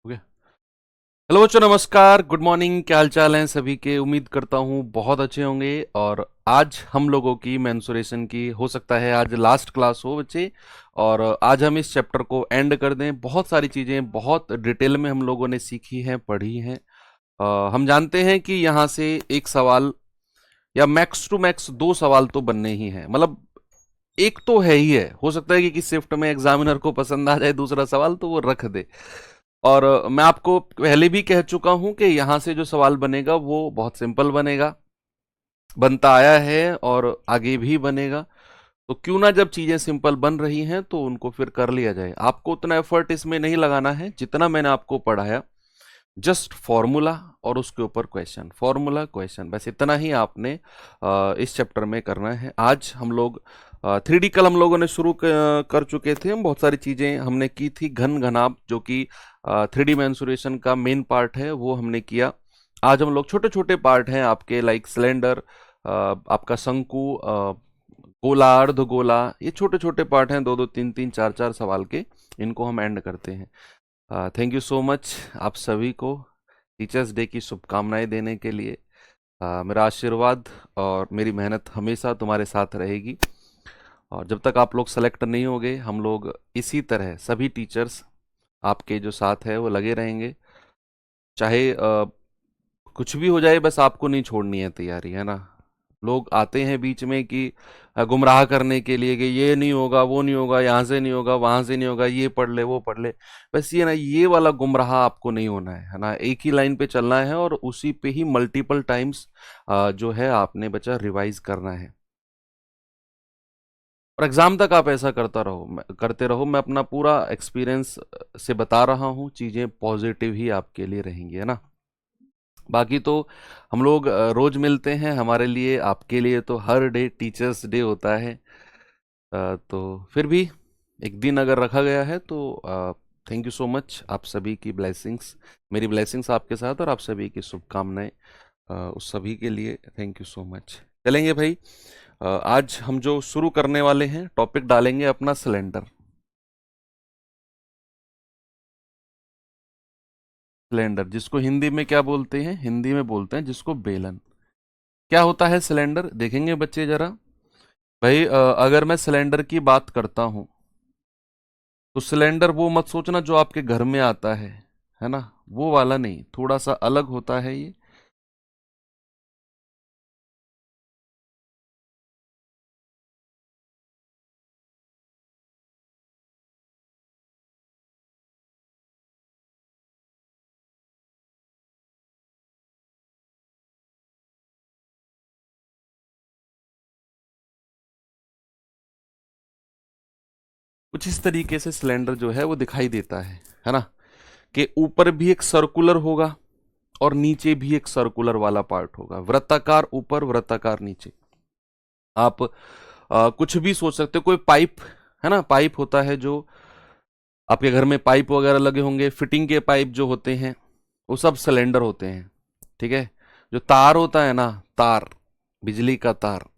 Okay. Hello बच्चों, नमस्कार, good morning. क्या हाल चाल हैं सभी के? उम्मीद करता हूँ बहुत अच्छे होंगे। और आज हम लोगों की मेंसुरेशन की हो सकता है आज लास्ट क्लास हो बच्चे। और आज हम इस चैप्टर को एंड कर दें। बहुत सारी चीज़ें बहुत डिटेल में हम लोगों ने सीखी हैं, पढ़ी हैं। हम जानते हैं कि यहाँ से एक सवाल या मैक्स टू मैक्स दो सवाल तो बनने ही हैं। मतलब एक तो है ही है, हो सकता है कि किसी शिफ्ट में एग्जामिनर को पसंद आ जाए दूसरा सवाल तो वो रख दे। और मैं आपको पहले भी कह चुका हूं कि यहां से जो सवाल बनेगा वो बहुत सिंपल बनेगा, बनता आया है और आगे भी बनेगा। तो क्यों ना, जब चीजें सिंपल बन रही हैं तो उनको फिर कर लिया जाए। आपको उतना एफर्ट इसमें नहीं लगाना है जितना मैंने आपको पढ़ाया। जस्ट फॉर्मूला और उसके ऊपर क्वेश्चन, फॉर्मूला क्वेश्चन, बस इतना ही आपने इस चैप्टर में करना है। आज हम लोग 3D कल हम लोगों ने शुरू कर चुके थे। हम बहुत सारी चीजें हमने की थी। घन घनाभ जो कि 3D मेंसुरेशन का मेन पार्ट है वो हमने किया। आज हम लोग छोटे छोटे पार्ट हैं आपके, लाइक सिलेंडर, आपका शंकु, गोला, अर्ध गोला, ये छोटे छोटे पार्ट हैं, दो दो तीन तीन चार चार सवाल के। इनको हम एंड करते हैं। थैंक यू सो मच आप सभी को टीचर्स डे की शुभकामनाएं देने के लिए। मेरा आशीर्वाद और मेरी मेहनत हमेशा तुम्हारे साथ रहेगी। और जब तक आप लोग सेलेक्ट नहीं होगे, हम लोग इसी तरह सभी टीचर्स आपके जो साथ है वो लगे रहेंगे। चाहे कुछ भी हो जाए, बस आपको नहीं छोड़नी है तैयारी, है ना। लोग आते हैं बीच में कि गुमराह करने के लिए कि ये नहीं होगा, वो नहीं होगा, यहाँ से नहीं होगा, वहां से नहीं होगा, ये पढ़ ले, वो पढ़ ले। बस ये ना, ये वाला गुमराह आपको नहीं होना है ना। एक ही लाइन पे चलना है और उसी पे ही मल्टीपल टाइम्स जो है आपने बच्चा रिवाइज करना है। और एग्जाम तक आप ऐसा करते रहो। मैं अपना पूरा एक्सपीरियंस से बता रहा हूँ, चीजें पॉजिटिव ही आपके लिए रहेंगी, है ना। बाकी तो हम लोग रोज मिलते हैं। हमारे लिए, आपके लिए तो हर डे टीचर्स डे होता है। तो फिर भी एक दिन अगर रखा गया है तो थैंक यू सो मच। आप सभी की ब्लेसिंग्स, मेरी ब्लेसिंग्स आपके साथ, और आप सभी की शुभकामनाएं उस सभी के लिए। Thank you so much. चलेंगे भाई। आज हम जो शुरू करने वाले हैं, टॉपिक डालेंगे अपना सिलेंडर। सिलेंडर जिसको हिंदी में क्या बोलते हैं? हिंदी में बोलते हैं जिसको बेलन। क्या होता है सिलेंडर, देखेंगे बच्चे जरा। भाई अगर मैं सिलेंडर की बात करता हूं तो सिलेंडर वो मत सोचना जो आपके घर में आता है ना। वो वाला नहीं, थोड़ा सा अलग होता है ये। कुछ इस तरीके से सिलेंडर जो है वो दिखाई देता है ना। कि ऊपर भी एक सर्कुलर होगा और नीचे भी एक सर्कुलर वाला पार्ट होगा, वृत्ताकार ऊपर, वृत्ताकार नीचे। आप कुछ भी सोच सकते हो। कोई पाइप, है ना, पाइप होता है जो आपके घर में पाइप वगैरह लगे होंगे, फिटिंग के पाइप जो होते हैं वो सब सिलेंडर होते हैं। ठीक है। जो तार होता है ना, तार, बिजली का तार,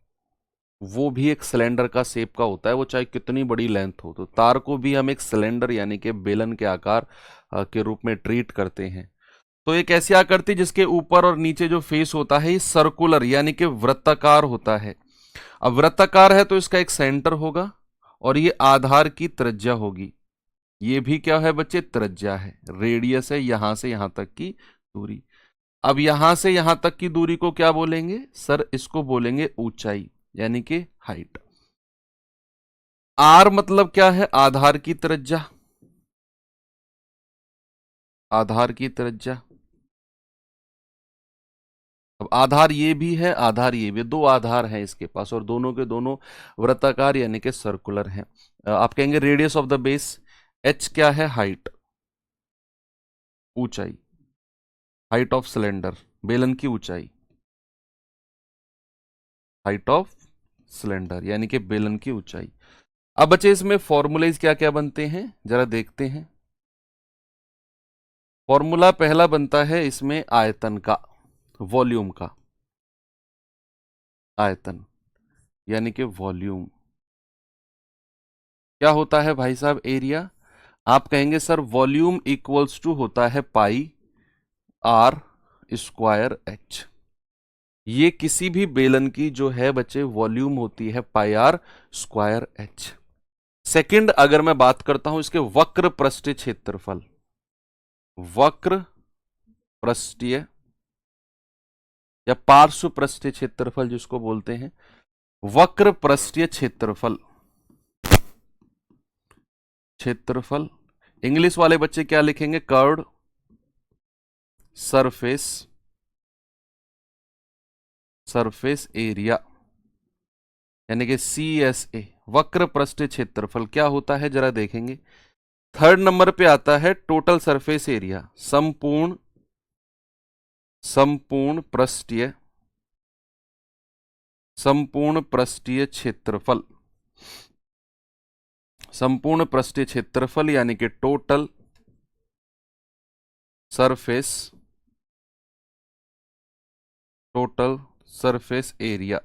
वो भी एक सिलेंडर का शेप का होता है। वो चाहे कितनी बड़ी लेंथ हो, तो तार को भी हम एक सिलेंडर यानी कि बेलन के आकार के रूप में ट्रीट करते हैं। तो एक ऐसी आकृति जिसके ऊपर और नीचे जो फेस होता है ये सर्कुलर यानी कि वृत्ताकार होता है। अब वृत्ताकार है तो इसका एक सेंटर होगा और ये आधार की त्रिज्या होगी। ये भी क्या है बच्चे? त्रिज्या है, रेडियस है यहां से यहां तक की दूरी। अब यहां से यहां तक की दूरी को क्या बोलेंगे सर? इसको बोलेंगे ऊंचाई यानी कि हाइट। आर मतलब क्या है? आधार की त्रिज्या, आधार की त्रिज्या। अब आधार ये भी है, आधार ये भी, दो आधार हैं इसके पास और दोनों के दोनों वृत्ताकार यानी कि सर्कुलर हैं। आप कहेंगे radius of the base. H क्या है? हाइट, ऊंचाई। हाइट ऑफ सिलेंडर, बेलन की ऊंचाई। हाइट ऑफ सिलेंडर यानी कि बेलन की ऊंचाई। अब बच्चे इसमें फॉर्मूलेज क्या क्या बनते हैं जरा देखते हैं। फॉर्मूला पहला बनता है इसमें आयतन का, वॉल्यूम का। आयतन यानी कि वॉल्यूम। क्या होता है भाई साहब? एरिया। आप कहेंगे सर वॉल्यूम इक्वल्स टू होता है पाई आर स्क्वायर एच। ये किसी भी बेलन की जो है बच्चे वॉल्यूम होती है pi are square H. Second, अगर मैं बात करता हूं इसके वक्र पृष्ठीय क्षेत्रफल, वक्र पृष्ठीय या पार्श्व पृष्ठीय क्षेत्रफल जिसको बोलते हैं, वक्र पृष्ठीय क्षेत्रफल, क्षेत्रफल इंग्लिश वाले बच्चे क्या लिखेंगे, कर्व्ड सरफेस, सरफेस एरिया, यानी कि CSA, वक्र पृष्ठीय क्षेत्रफल क्या होता है जरा देखेंगे। थर्ड नंबर पे आता है टोटल सरफेस एरिया, संपूर्ण, संपूर्ण पृष्ठीय, संपूर्ण पृष्ठीय क्षेत्रफल, संपूर्ण पृष्ठीय क्षेत्रफल यानी कि total surface, total surface area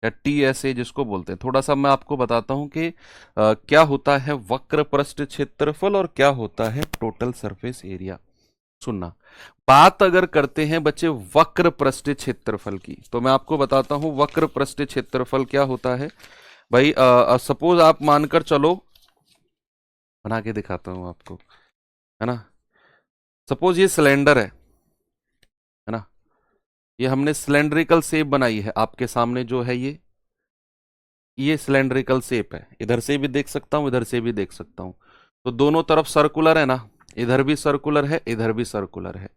या TSA जिसको बोलते हैं। थोड़ा सा मैं आपको बताता हूं कि क्या होता है वक्र पृष्ठ क्षेत्रफल और क्या होता है टोटल सरफेस एरिया। सुनना, बात अगर करते हैं बच्चे वक्र पृष्ठ क्षेत्रफल की, तो मैं आपको बताता हूं वक्र पृष्ठ क्षेत्रफल क्या होता है। भाई सपोज आप मानकर चलो, बना के दिखाता हूं आपको, है ना। सपोज ये सिलेंडर है ना, ये हमने सिलेंड्रिकल शेप बनाई है, आपके सामने जो है ये सिलेंड्रिकल शेप है, इधर से भी देख सकता हूं, इधर से भी देख सकता हूं, तो दोनों तरफ सर्कुलर है ना, इधर भी सर्कुलर है, इधर भी सर्कुलर है।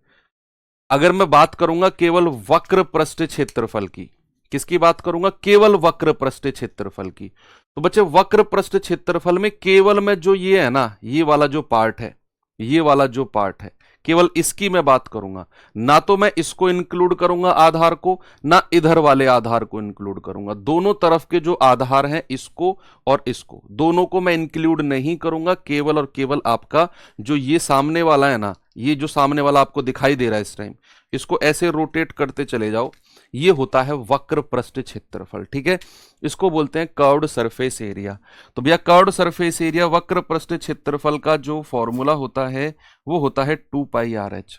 अगर मैं बात करूंगा केवल वक्र पृष्ठ क्षेत्रफल की, किसकी बात करूंगा, केवल वक्र पृष्ठ क्षेत्रफल की, तो बच्चे वक्र पृष्ठ क्षेत्रफल में केवल मैं जो ये है ना, ये वाला जो पार्ट है, ये वाला जो पार्ट है, केवल इसकी मैं बात करूंगा, ना तो मैं इसको इंक्लूड करूंगा आधार को, ना इधर वाले आधार को इंक्लूड करूंगा। दोनों तरफ के जो आधार हैं, इसको और इसको, दोनों को मैं इंक्लूड नहीं करूंगा। केवल और केवल आपका जो ये सामने वाला है ना, ये जो सामने वाला आपको दिखाई दे रहा है इस टाइम, इसको ऐसे रोटेट करते चले जाओ, ये होता है वक्र पृष्ठ क्षेत्रफल। ठीक है, इसको बोलते हैं कर्व्ड सरफेस एरिया। तो भैया कर्व्ड सरफेस एरिया वक्र पृष्ठ क्षेत्रफल का जो फॉर्मूला होता है वो होता है 2πRh।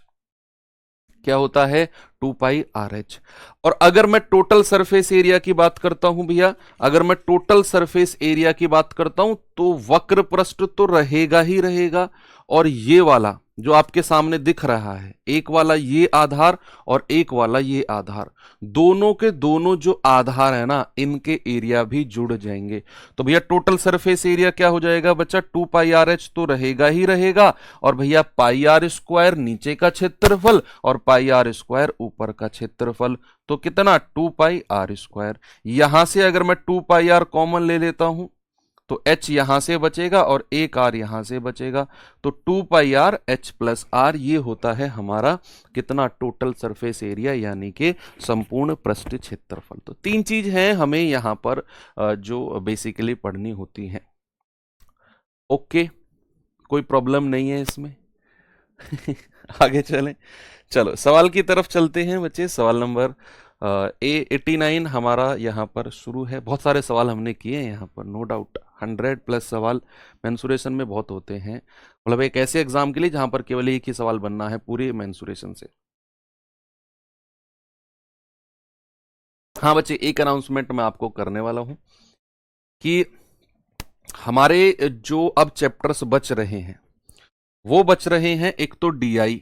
क्या होता है, 2πRh। और अगर मैं टोटल सरफेस एरिया की बात करता हूं भैया, अगर मैं टोटल सरफेस एरिया की बात करता हूं तो वक्र पृष्ठ तो रहेगा ही रहेगा, और ये वाला जो आपके सामने दिख रहा है, एक वाला ये आधार और एक वाला ये आधार, दोनों के दोनों जो आधार है ना, इनके एरिया भी जुड़ जाएंगे। तो भैया टोटल सरफेस एरिया क्या हो जाएगा बच्चा, 2πRh तो रहेगा ही रहेगा, और भैया पाई आर स्क्वायर नीचे का क्षेत्रफल और पाई आर स्क्वायर ऊपर का क्षेत्रफल, तो कितना 2πR²। यहां से अगर मैं 2πR कॉमन ले लेता हूं तो h यहां से बचेगा और एक r यहां से बचेगा, तो 2πRh प्लस r, ये होता है हमारा कितना, टोटल सरफेस एरिया यानी कि संपूर्ण पृष्ठ क्षेत्रफल। तो तीन चीज हैं हमें यहां पर जो बेसिकली पढ़नी होती हैं। ओके, कोई प्रॉब्लम नहीं है इसमें। आगे चलें, चलो सवाल की तरफ चलते हैं बच्चे। सवाल नंबर A89 हमारा यहाँ पर शुरू है। बहुत सारे सवाल हमने किए हैं यहाँ पर, नो डाउट 100+ सवाल मेंसुरेशन में बहुत होते हैं, मतलब एक ऐसे एग्जाम के लिए जहां पर केवल एक ही सवाल बनना है पूरे मेंसुरेशन से। हाँ बच्चे, एक अनाउंसमेंट मैं आपको करने वाला हूं कि हमारे जो अब चैप्टर्स बच रहे हैं वो बच रहे हैं, एक तो DI,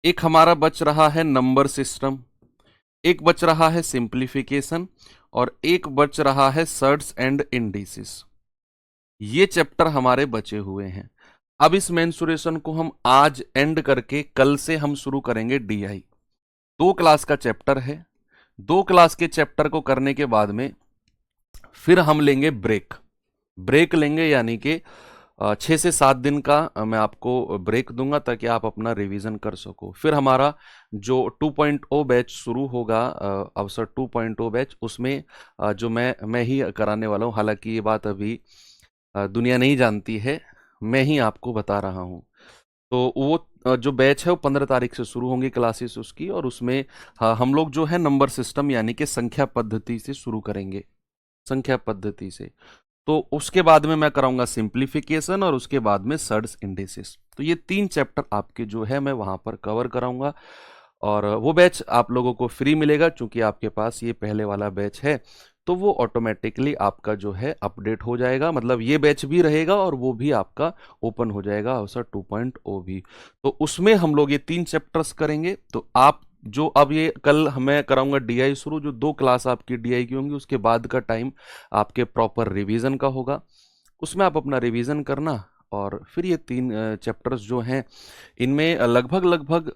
एक हमारा बच रहा है नंबर सिस्टम, एक बच रहा है सिंप्लीफिकेशन, और एक बच रहा है सर्ट्स एंड इंडिसेस। ये चैप्टर हमारे बचे हुए हैं। अब इस मेंसुरेशन को हम आज एंड करके कल से हम शुरू करेंगे DI। 2 क्लास का चैप्टर है, 2 क्लास के चैप्टर को करने के बाद में फिर हम लेंगे ब्रेक, ब्रेक लेंगे यानी कि 6 से 7 दिन का मैं आपको ब्रेक दूंगा ताकि आप अपना रिवीजन कर सको। फिर हमारा जो 2.0 बैच शुरू होगा, अवसर 2.0 बैच, उसमें जो मैं ही कराने वाला हूँ। हालांकि ये बात अभी दुनिया नहीं जानती है, मैं ही आपको बता रहा हूँ। तो वो जो बैच है वो 15 तारीख से शुरू होंगी क्लासेस उसकी, और उसमें हम लोग जो है नंबर सिस्टम यानी कि संख्या पद्धति से शुरू करेंगे, संख्या पद्धति से। तो उसके बाद में मैं कराऊंगा सिंप्लीफिकेशन और उसके बाद में सर्ड्स इंडिसेस। तो ये 3 चैप्टर आपके जो है मैं वहां पर कवर कराऊंगा और वो बैच आप लोगों को फ्री मिलेगा, चूंकि आपके पास ये पहले वाला बैच है तो वो ऑटोमेटिकली आपका जो है अपडेट हो जाएगा, मतलब ये बैच भी रहेगा और वो भी आपका ओपन हो जाएगा अवसर 2.0 भी। तो उसमें हम लोग ये 3 चैप्टर्स करेंगे। तो आप जो अब ये कल मैं कराऊंगा डीआई शुरू, जो 2 क्लास आपकी डीआई की होंगी, उसके बाद का टाइम आपके प्रॉपर रिवीजन का होगा। उसमें आप अपना रिवीजन करना और फिर ये 3 चैप्टर्स जो हैं इनमें लगभग लगभग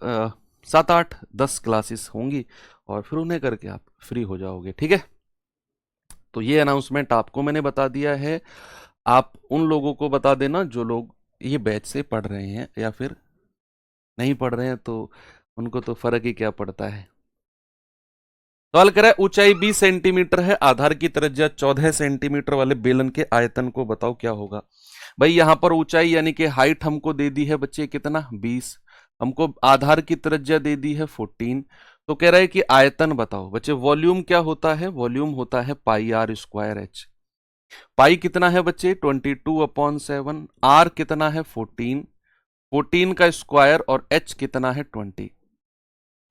7 8 10 क्लासेस होंगी और फिर उन्हें करके आप फ्री हो जाओगे। ठीक है, तो ये अनाउंसमेंट आपको मैंने बता दिया है। आप उन लोगों को बता देना जो लोग ये बैच से पढ़ रहे हैं, या फिर नहीं पढ़ रहे हैं तो उनको तो फर्क ही क्या पड़ता है। सवाल करा है ऊंचाई 20 सेंटीमीटर है, आधार की त्रिज्या 14 सेंटीमीटर वाले बेलन के आयतन को बताओ क्या होगा। भाई यहां पर ऊंचाई यानी कि हाइट हमको दे दी है बच्चे कितना 20, हमको आधार की त्रिज्या दे दी है 14, तो कह रहा है कि आयतन बताओ। बच्चे वॉल्यूम क्या होता है, वॉल्यूम होता है पाई आर स्क्वायर एच। पाई कितना है बच्चे 22/7, आर कितना है 14, 14 का स्क्वायर और एच कितना है 20।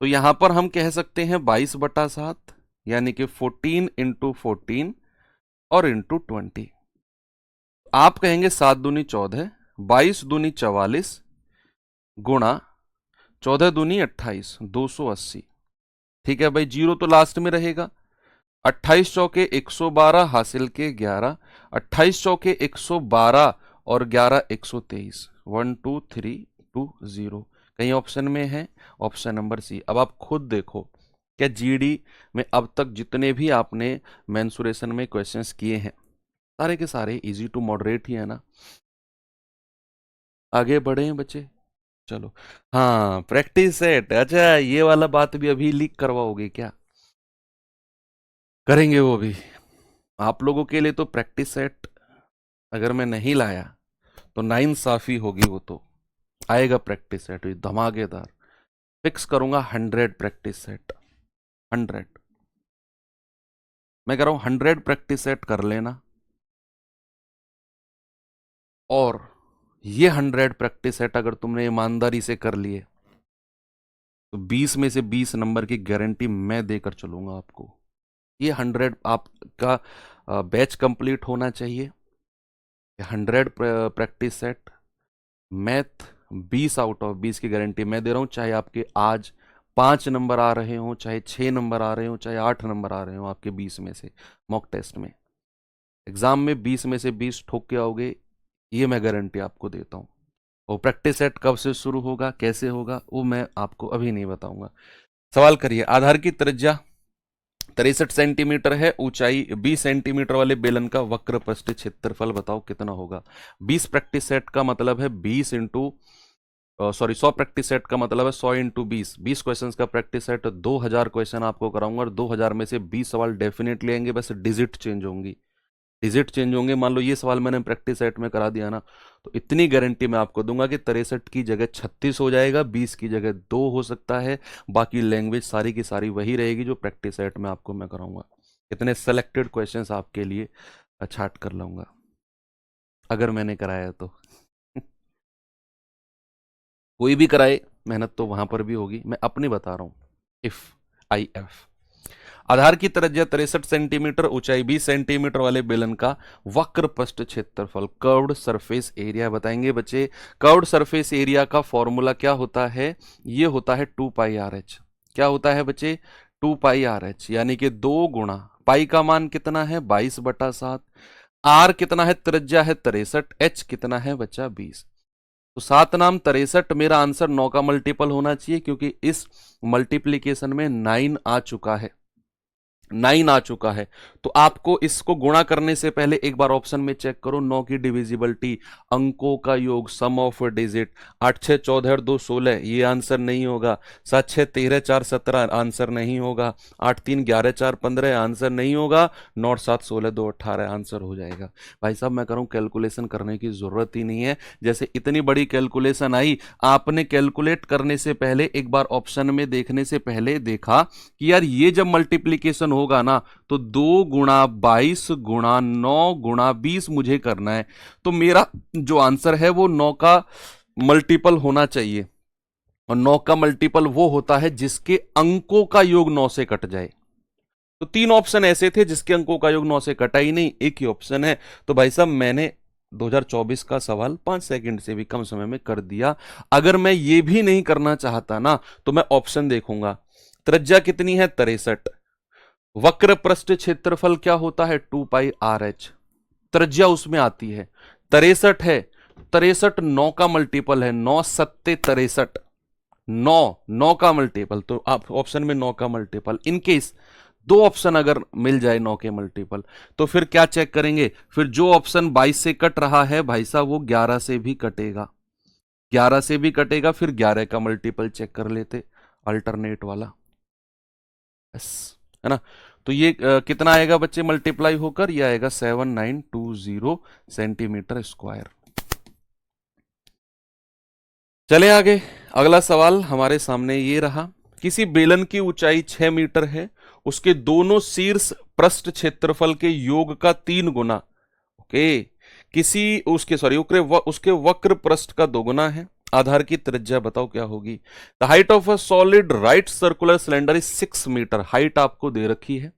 तो यहां पर हम कह सकते हैं 22/7 यानी कि 14 इंटू 14 और इंटू 20। आप कहेंगे 7 दूनी 14, 22 दूनी 44 गुणा 14 दूनी 28, 280। ठीक है भाई, जीरो तो लास्ट में रहेगा। 28 चौके 112 हासिल के 11, 28 चौके 112 और 11 123, 1 2 3 2 0। कहीं ऑप्शन में है, ऑप्शन नंबर सी। अब आप खुद देखो क्या जीडी में अब तक जितने भी आपने मेंसुरेशन में क्वेश्चंस किए हैं सारे के सारे इजी टू मॉडरेट ही है ना। आगे बढ़े हैं बच्चे, चलो। हाँ प्रैक्टिस सेट, अच्छा ये वाला बात भी अभी लीक करवाओगे क्या? करेंगे वो भी आप लोगों के लिए। तो प्रैक्टिस सेट अगर मैं नहीं लाया तो नाइंसाफी होगी, वो तो आएगा प्रैक्टिस सेट धमाकेदार। फिक्स करूंगा 100 प्रैक्टिस सेट, 100। मैं कह रहा हूं 100 प्रैक्टिस सेट कर लेना, और ये 100 प्रैक्टिस सेट अगर तुमने ईमानदारी से कर लिए तो 20 में से 20 नंबर की गारंटी मैं देकर चलूंगा आपको। ये 100 आपका बैच कंप्लीट होना चाहिए। 100 practice set, math 20 out of 20 की गारंटी मैं दे रहा हूं। चाहे आपके आज 5 नंबर आ रहे हो, चाहे 6 नंबर आ रहे हो, चाहे 8 नंबर आ रहे हो आपके 20 में से, मॉक टेस्ट में एग्जाम में 20 में से 20 ठोक के आओगे, ये मैं गारंटी आपको देता हूं। और प्रैक्टिस सेट कब से शुरू होगा, कैसे होगा, वो मैं आपको अभी नहीं बताऊंगा। सवाल करिए। आधार की त्रिज्या 63 सेंटीमीटर है, ऊंचाई 20 सेंटीमीटर वाले बेलन का वक्र पृष्ठ क्षेत्रफल बताओ कितना होगा। 20 प्रैक्टिस सेट का मतलब है 20 इंटू सॉरी 100 प्रैक्टिस सेट का मतलब है 100 इंटू 20, 20 क्वेश्चन का प्रैक्टिस सेट। 2000 क्वेश्चन आपको कराऊंगा और 2000 में से 20 सवाल डेफिनेटली आएंगे, बस डिजिट चेंज होंगी, डिजिट चेंज होंगे। मान लो ये सवाल मैंने प्रैक्टिस सेट में करा दिया ना, तो इतनी गारंटी मैं आपको दूंगा कि 63 की जगह 36 हो जाएगा, 20 की जगह 2 हो सकता है, बाकी लैंग्वेज सारी की सारी वही रहेगी जो प्रैक्टिस सेट में आपको मैं कराऊंगा। इतने सेलेक्टेड क्वेश्चंस आपके लिए छाट कर लाऊंगा अगर मैंने कराया तो। कोई भी कराए मेहनत तो वहां पर भी होगी, मैं अपनी बता रहा हूं। इफ आई एफ आधार की त्रिज्या 63 सेंटीमीटर, ऊंचाई 20 सेंटीमीटर वाले बेलन का वक्र पृष्ठ क्षेत्रफल कर्व्ड सरफेस एरिया बताएंगे बच्चे। कर्व्ड सरफेस एरिया का फॉर्मूला क्या होता है, ये होता है 2 पाई आर एच। क्या होता है बच्चे 2 पाई आर एच, यानी कि 2 गुणा पाई का मान कितना है 22/7, आर कितना है त्रिज्या है 63, एच कितना है बच्चा 20। तो 7 नाम 63, मेरा आंसर 9 का मल्टीपल होना चाहिए क्योंकि इस मल्टीप्लीकेशन में 9 आ चुका है, 9 आ चुका है। तो आपको इसको गुणा करने से पहले एक बार ऑप्शन में चेक करो, 9 की डिविजिबिलिटी, अंकों का योग, सम ऑफ डिजिट। 8 6 14 और 2 16, ये आंसर नहीं होगा। 7 6 13 4 17, आंसर नहीं होगा। 8 3 11 4 15, आंसर नहीं होगा। 9 7 16 2 18, आंसर हो जाएगा। भाई साहब मैं करूं कैलकुलेशन करने की जरूरत ही नहीं है। जैसे इतनी बड़ी कैलकुलेशन आई, आपने कैलकुलेट करने से पहले एक बार ऑप्शन में देखने से पहले देखा कि यार ये जब मल्टीप्लीकेशन होगा ना, तो 2 गुणा 22 गुणा 9 गुणा 20 मुझे करना है। तो मेरा जो आंसर है वो 9 का मल्टीपल होना चाहिए, और 9 का मल्टीपल वो होता है जिसके अंकों का योग 9 से कट जाए। तो 3 ऑप्शन ऐसे थे जिसके अंकों का योग 9 से कटा ही नहीं, एक ही ऑप्शन है। तो भाई साहब मैंने 2024 का सवाल 5 सेकंड से भी कम समय में कर दिया। अगर मैं ये भी नहीं करना चाहता ना, तो मैं ऑप्शन देखूंगा। त्रिज्या कितनी है? 63। वक्र पृष्ठ क्षेत्रफल क्या होता है? 2 पाई आर एच। त्रिज्या उसमें आती है 63 है। 63 9 का मल्टीपल है, 9 सत्ते 63, 9 का मल्टीपल। तो आप ऑप्शन में 9 का मल्टीपल, इनकेस 2 ऑप्शन अगर मिल जाए 9 के मल्टीपल, तो फिर क्या चेक करेंगे? फिर जो ऑप्शन 22 से कट रहा है भाई साहब वो 11 से भी कटेगा, 11 से भी कटेगा। फिर 11 का मल्टीपल चेक कर लेते, अल्टरनेट वाला। यस, है ना। तो ये कितना आएगा बच्चे मल्टीप्लाई होकर? ये आएगा 7920 सेंटीमीटर स्क्वायर। चले आगे, अगला सवाल हमारे सामने ये रहा। किसी बेलन की ऊंचाई 6 मीटर है, उसके दोनों शीर्ष पृष्ठ क्षेत्रफल के योग का 3 गुना, ओके, किसी उसके वक्र पृष्ठ का 2 गुना है। आधार की त्रिज्या बताओ क्या होगी? The height of a solid right circular cylinder is 6 metre. Height आपको दे रखी है।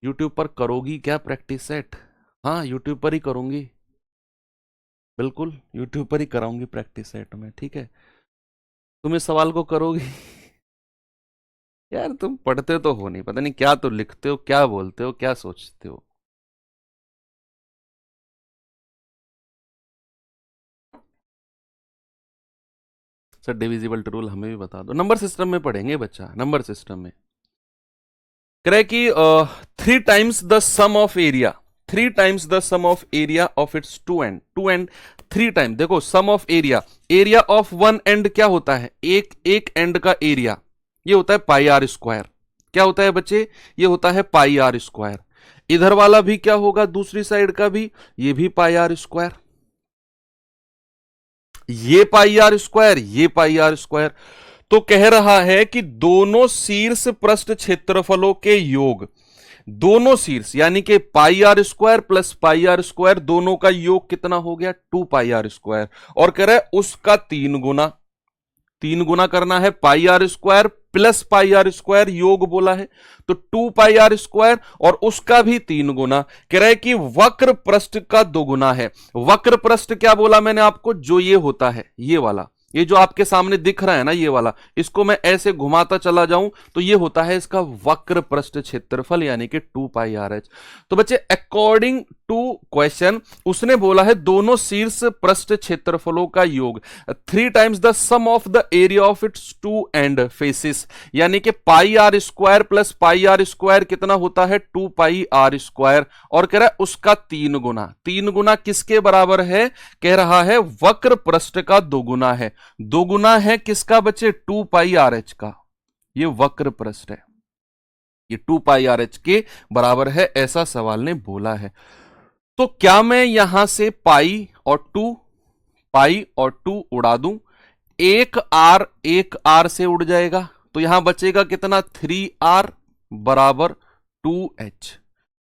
यूट्यूब पर करोगी क्या प्रैक्टिस सेट? हाँ, यूट्यूब पर ही करूंगी, बिल्कुल यूट्यूब पर ही कराऊंगी प्रैक्टिस सेट में, ठीक है। तुम इस सवाल को करोगी? यार तुम पढ़ते तो हो नहीं, पता नहीं क्या तो लिखते हो, क्या बोलते हो, क्या सोचते हो। सर डिविजिबल रूल हमें भी बता दो। नंबर सिस्टम में पढ़ेंगे बच्चा, नंबर सिस्टम में कह रहे कि 3 times the sum of area, 3 times the sum of area of its 2 end, 2 end 3 time. देखो sum of area, area of 1 end क्या होता है? एक एंड का एरिया, ये होता है पाई आर स्क्वायर। क्या होता है बच्चे? ये होता है पाई आर स्क्वायर। इधर वाला भी क्या होगा? दूसरी साइड का भी, ये भी पाई आर स्क्वायर। ये पाई आर स्क्वायर, ये पाई आर स्क्वायर। तो कह रहा है कि दोनों शीर्ष पृष्ठ क्षेत्रफलों के योग, दोनों शीर्ष यानी कि pi are square plus pi are square, दोनों का योग कितना हो गया? 2 पाई आर स्क्वायर। और कह रहा है उसका 3 गुना, 3 गुना करना है। Pi are square plus pi are square योग बोला है, तो 2 पाई आर स्क्वायर और उसका भी 3 गुना। कह रहा है कि वक्र पृष्ठ का 2 गुना है। वक्र पृष्ठ क्या बोला मैंने आपको? जो ये होता है, ये वाला, ये जो आपके सामने दिख रहा है ना, ये वाला, इसको मैं ऐसे घुमाता चला जाऊं तो ये होता है इसका वक्र पृष्ठ क्षेत्रफल, यानी कि 2 पाई आर एच। तो बच्चे अकॉर्डिंग टू क्वेश्चन उसने बोला है दोनों शीर्ष पृष्ठ क्षेत्रफलों का योग 3 times the sum of the area of its 2 and faces, यानी कि pi are square plus pi are square कितना होता है? 2 पाई आर स्क्वायर। और कह रहा है उसका 3 गुना, 3 गुना किसके बराबर है? कह रहा है वक्र पृष्ठ का 2 गुना है। 2 गुना है किसका बच्चे? 2 पाई आर एच का। ये वक्र पृष्ठ है, ये 2 पाई आर एच के बराबर है, ऐसा सवाल ने बोला है। तो क्या मैं यहां से पाई और 2 उड़ा दूं? एक आर से उड़ जाएगा, तो यहां बचेगा कितना? 3r बराबर 2h।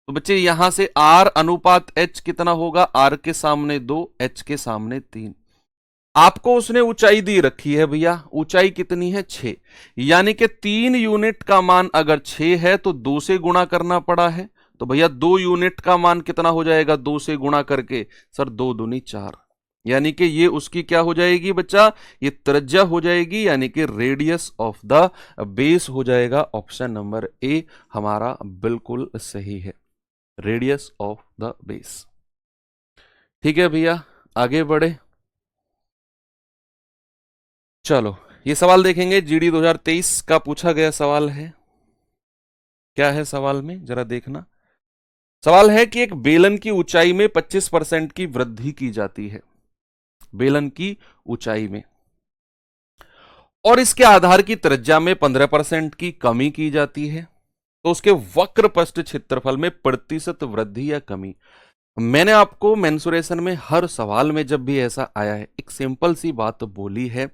तो बच्चे यहां से r अनुपात h कितना होगा? r के सामने 2, h के सामने 3। आपको उसने ऊंचाई दी रखी है भैया, ऊंचाई कितनी है? 6, यानी कि 3 यूनिट का मान अगर 6 है तो 2 से गुणा करना पड़ा है। तो भैया 2 यूनिट का मान कितना हो जाएगा 2 से गुणा करके? सर 2 दूनी 4, यानी कि ये उसकी क्या हो जाएगी बच्चा? ये त्रिज्या हो जाएगी, यानी कि रेडियस ऑफ द बेस हो जाएगा। ऑप्शन नंबर ए हमारा बिल्कुल सही है, रेडियस ऑफ द बेस। ठीक है भैया, आगे बढ़े। चलो ये सवाल देखेंगे, जीडी 2023 का पूछा गया सवाल है। क्या है सवाल में जरा देखना। सवाल है कि एक बेलन की ऊंचाई में 25% की वृद्धि की जाती है, बेलन की ऊंचाई में, और इसके आधार की त्रिज्या में 15% की कमी की जाती है, तो उसके वक्र पृष्ठ क्षेत्रफल में प्रतिशत वृद्धि या कमी। मैंने आपको मेंसुरेशन में हर सवाल में जब भी ऐसा आया है एक सिंपल सी बात बोली है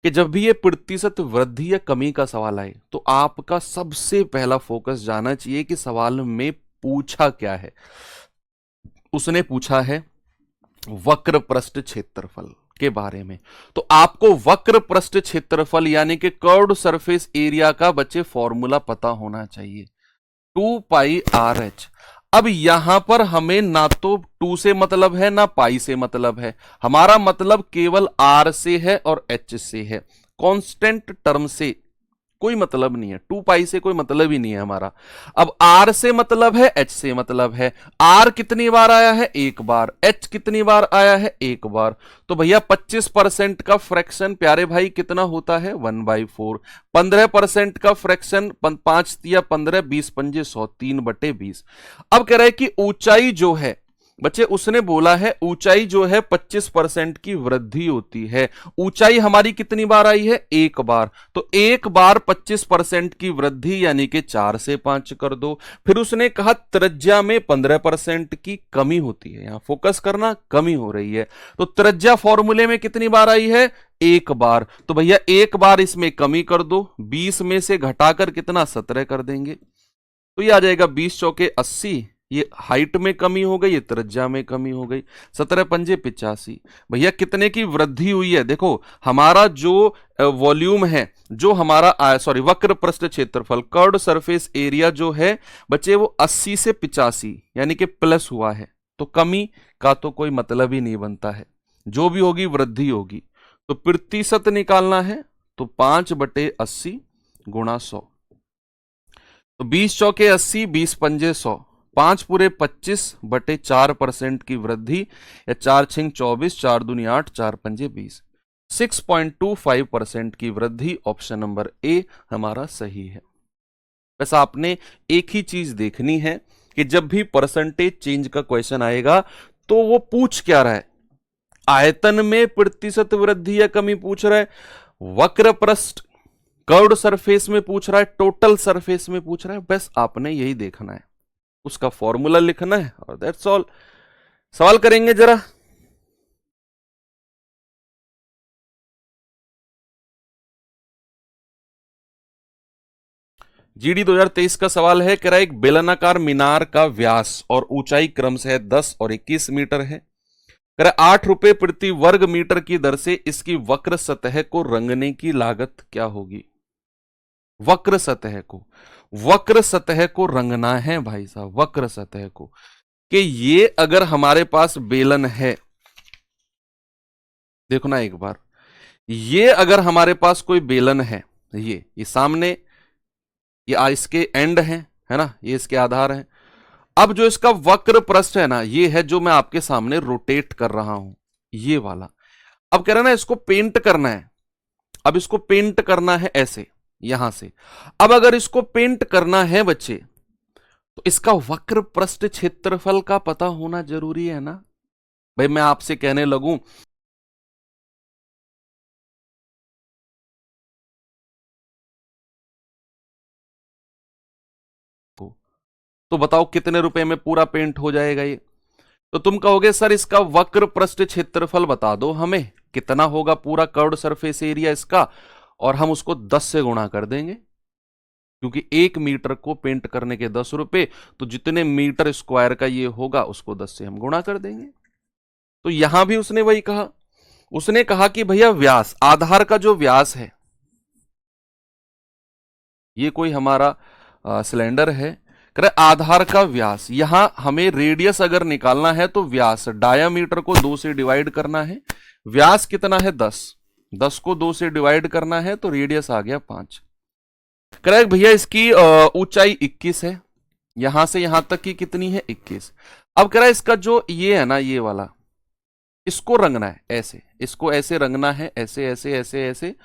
कि जब भी ये प्रतिशत वृद्धि या कमी का सवाल आए तो आपका सबसे पहला फोकस जाना चाहिए कि सवाल में पूछा क्या है। उसने पूछा है वक्र पृष्ठ क्षेत्रफल के बारे में, तो आपको वक्र पृष्ठ क्षेत्रफल यानी कि कर्व्ड सरफेस एरिया का बच्चे फॉर्मूला पता होना चाहिए, 2πr(h). अब यहां पर हमें ना तो 2 से मतलब है ना पाई से मतलब है, हमारा मतलब केवल r से है और h से है, कांस्टेंट टर्म से कोई मतलब नहीं है, 2 पाई से कोई मतलब ही नहीं है हमारा। अब r से मतलब है, h से मतलब है। r कितनी बार आया है? एक बार। h कितनी बार आया है? एक बार। तो भैया 25% का फ्रैक्शन प्यारे भाई कितना होता है? 1/4। 15% का फ्रैक्शन 5 या 15, 20 पंजे 100, 3/20। अब कह रहा है कि ऊंचाई जो है बच्चे, उसने बोला है ऊंचाई जो है 25% की वृद्धि होती है। ऊंचाई हमारी कितनी बार आई है? एक बार। तो एक बार 25% की वृद्धि यानी कि 4 से 5 कर दो। फिर उसने कहा त्रिज्या में 15% की कमी होती है, यहां फोकस करना, कमी हो रही है। तो त्रिज्या फॉर्मूले में कितनी बार आई है? एक बार। तो भैया एक बार इसमें कमी कर दो, 20 में से घटाकर कितना? 17 कर देंगे। तो ये आ जाएगा 20 चौके 80, ये हाइट में कमी हो गई, ये त्रिज्या में कमी हो गई, 17 पंजे 85। भैया कितने की वृद्धि हुई है? देखो हमारा जो वॉल्यूम है, जो हमारा सॉरी वक्र पृष्ठ क्षेत्रफल, कर्व्ड सरफेस एरिया जो है बच्चे वो 80 से 85 यानी कि प्लस हुआ है, तो कमी का तो कोई मतलब ही नहीं बनता है, जो भी होगी वृद्धि होगी। तो प्रतिशत निकालना है तो 5/80 गुणा 100, तो 20 चौके 80, 20 पंजे 100, 5 पूरे 25/4% की वृद्धि, या 4 छिंग 24, 4 दूनी 8, 4 पंजे 20, 6.25% की वृद्धि। ऑप्शन नंबर ए हमारा सही है। बस आपने एक ही चीज देखनी है कि जब भी परसेंटेज चेंज का क्वेश्चन आएगा तो वो पूछ क्या रहा है, आयतन में प्रतिशत वृद्धि या कमी पूछ रहा है, वक्र पृष्ठ कर्व्ड सरफेस में पूछ रहा है, टोटल सरफेस में पूछ रहा है, बस आपने यही देखना है, उसका फॉर्मूला लिखना है और दैट्स ऑल। सवाल करेंगे जरा। जीडी 2023 का सवाल है, कह रहा है एक बेलनाकार मीनार का व्यास और ऊंचाई क्रमशः है 10 और 21 मीटर है। कह रहा है 8 रुपए प्रति वर्ग मीटर की दर से इसकी वक्र सतह को रंगने की लागत क्या होगी? वक्र सतह को, वक्र सतह को रंगना है भाई साहब, वक्र सतह को, कि ये अगर हमारे पास बेलन है, देखो ना एक बार, ये अगर हमारे पास कोई बेलन है, ये सामने, ये इसके एंड है ना, ये इसके आधार है। अब जो इसका वक्र पृष्ठ है ना, ये है जो मैं आपके सामने रोटेट कर रहा हूं, ये वाला। अब कह रहा है ना इसको पेंट करना है, अब इसको पेंट करना है ऐसे यहां से। अब अगर इसको पेंट करना है बच्चे, तो इसका वक्र पृष्ठ क्षेत्रफल का पता होना जरूरी है ना भाई। मैं आपसे कहने लगूं तो बताओ कितने रुपए में पूरा पेंट हो जाएगा ये? तो तुम कहोगे सर इसका वक्र पृष्ठ क्षेत्रफल बता दो हमें, कितना होगा पूरा कर्व्ड सरफेस एरिया इसका, और हम उसको 10 से गुणा कर देंगे, क्योंकि 1 मीटर को पेंट करने के 10 रुपए, तो जितने मीटर स्क्वायर का ये होगा उसको 10 से हम गुणा कर देंगे। तो यहां भी उसने वही कहा, उसने कहा कि भैया व्यास, आधार का जो व्यास है, ये कोई हमारा सिलेंडर है, करे आधार का व्यास, यहां हमें रेडियस अगर निकालना है तो व्यास डायामीटर को 2 से डिवाइड करना है। व्यास कितना है? 10, 10 को 2 से डिवाइड करना है तो रेडियस आ गया 5। करेक्ट भैया, इसकी ऊंचाई 21 है, यहां से यहां तक की कितनी है? 21। अब कह रहा है इसका जो ये है ना, ये वाला, इसको रंगना है ऐसे, इसको ऐसे रंगना है, ऐसे ऐसे ऐसे ऐसे।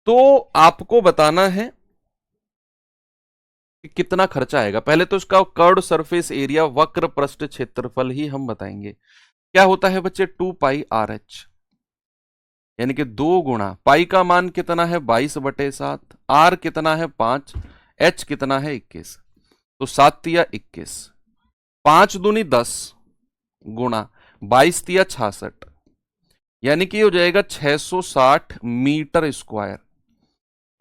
तो आपको बताना है कि कितना खर्चा आएगा। पहले तो इसका कर्व्ड सरफेस एरिया, वक्र पृष्ठ क्षेत्रफल ही हम बताएंगे। क्या होता है बच्चे? 2πr(h), यानी कि 2 गुणा पाई का मान कितना है? 22/7, आर कितना है? 5, एच कितना है? 21, तो 7 तिया 21, 5 दूनी 10 गुणा 22 तिया 66, यानी कि ये हो जाएगा 660 मीटर स्क्वायर।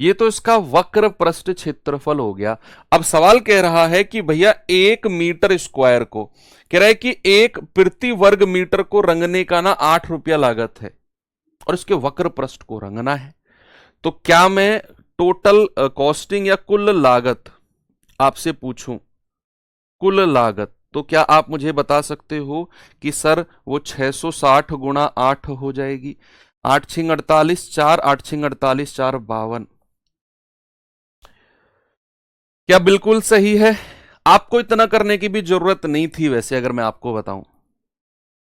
ये तो इसका वक्र पृष्ठ क्षेत्रफल हो गया। अब सवाल कह रहा है कि भैया 1 मीटर स्क्वायर को, कह रहा है कि 1 प्रति वर्ग मीटर को रंगने का ना 8 रुपया लागत है और इसके वक्र पृष्ठ को रंगना है। तो क्या मैं टोटल कॉस्टिंग या कुल लागत आपसे पूछूं, कुल लागत, तो क्या आप मुझे बता सकते हो कि सर वो 660 गुणा 8 हो जाएगी? 8 छिंग 48, 4 8 छिंग 48, 4 52। क्या बिल्कुल सही है? आपको इतना करने की भी जरूरत नहीं थी वैसे, अगर मैं आपको बताऊं।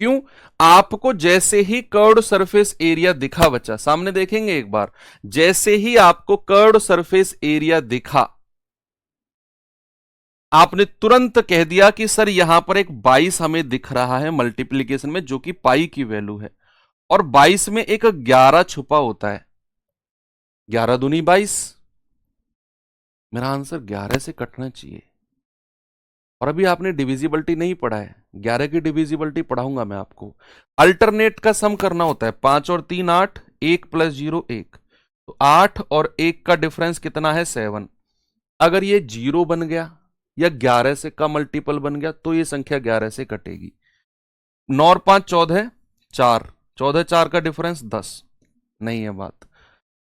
क्यों? आपको जैसे ही कर्व्ड सरफेस एरिया दिखा, बच्चा सामने देखेंगे एक बार, जैसे ही आपको कर्व्ड सरफेस एरिया दिखा, आपने तुरंत कह दिया कि सर यहां पर एक 22 हमें दिख रहा है मल्टीप्लीकेशन में, जो कि पाई की वैल्यू है, और 22 में एक 11 छुपा होता है। 11 दूनी 22। मेरा आंसर 11 से कटना चाहिए। और अभी आपने डिविजिबिलिटी नहीं पढ़ा है, 11 की डिविजिबिलिटी पढ़ाऊंगा मैं आपको। अल्टरनेट का सम करना होता है, 5 और 3 8, 1 प्लस 0 1। तो 8 और 1 का डिफरेंस कितना है? 7। अगर ये 0 बन गया या 11 से का मल्टीपल बन गया तो ये संख्या 11 से कटेगी। 9 और 5 14, 4, 14 4 का डिफरेंस 10, नहीं है बात।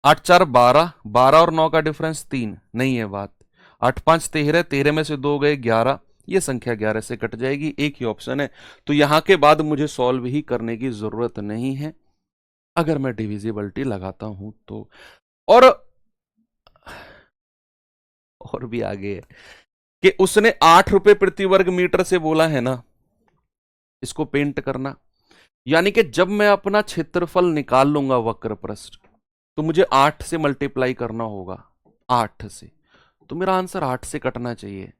8 4 12, 12 और 9 का डिफरेंस 3, नहीं है बात। 8 5 13, 13 में से 2 गए 11, ये संख्या 11 से कट जाएगी। एक ही ऑप्शन है, तो यहां के बाद मुझे सॉल्व ही करने की जरूरत नहीं है अगर मैं डिविजिबिलिटी लगाता हूं तो। और भी आगे है कि उसने 8 रुपए प्रति वर्ग मीटर से बोला है ना इसको पेंट करना, यानी कि जब मैं अपना क्षेत्रफल निकाल लूंगा वक्र पृष्ठ, तो मुझे 8 से मल्टीप्लाई करना होगा, 8 से। तो मेरा आंसर 8 से कटना चाहिए।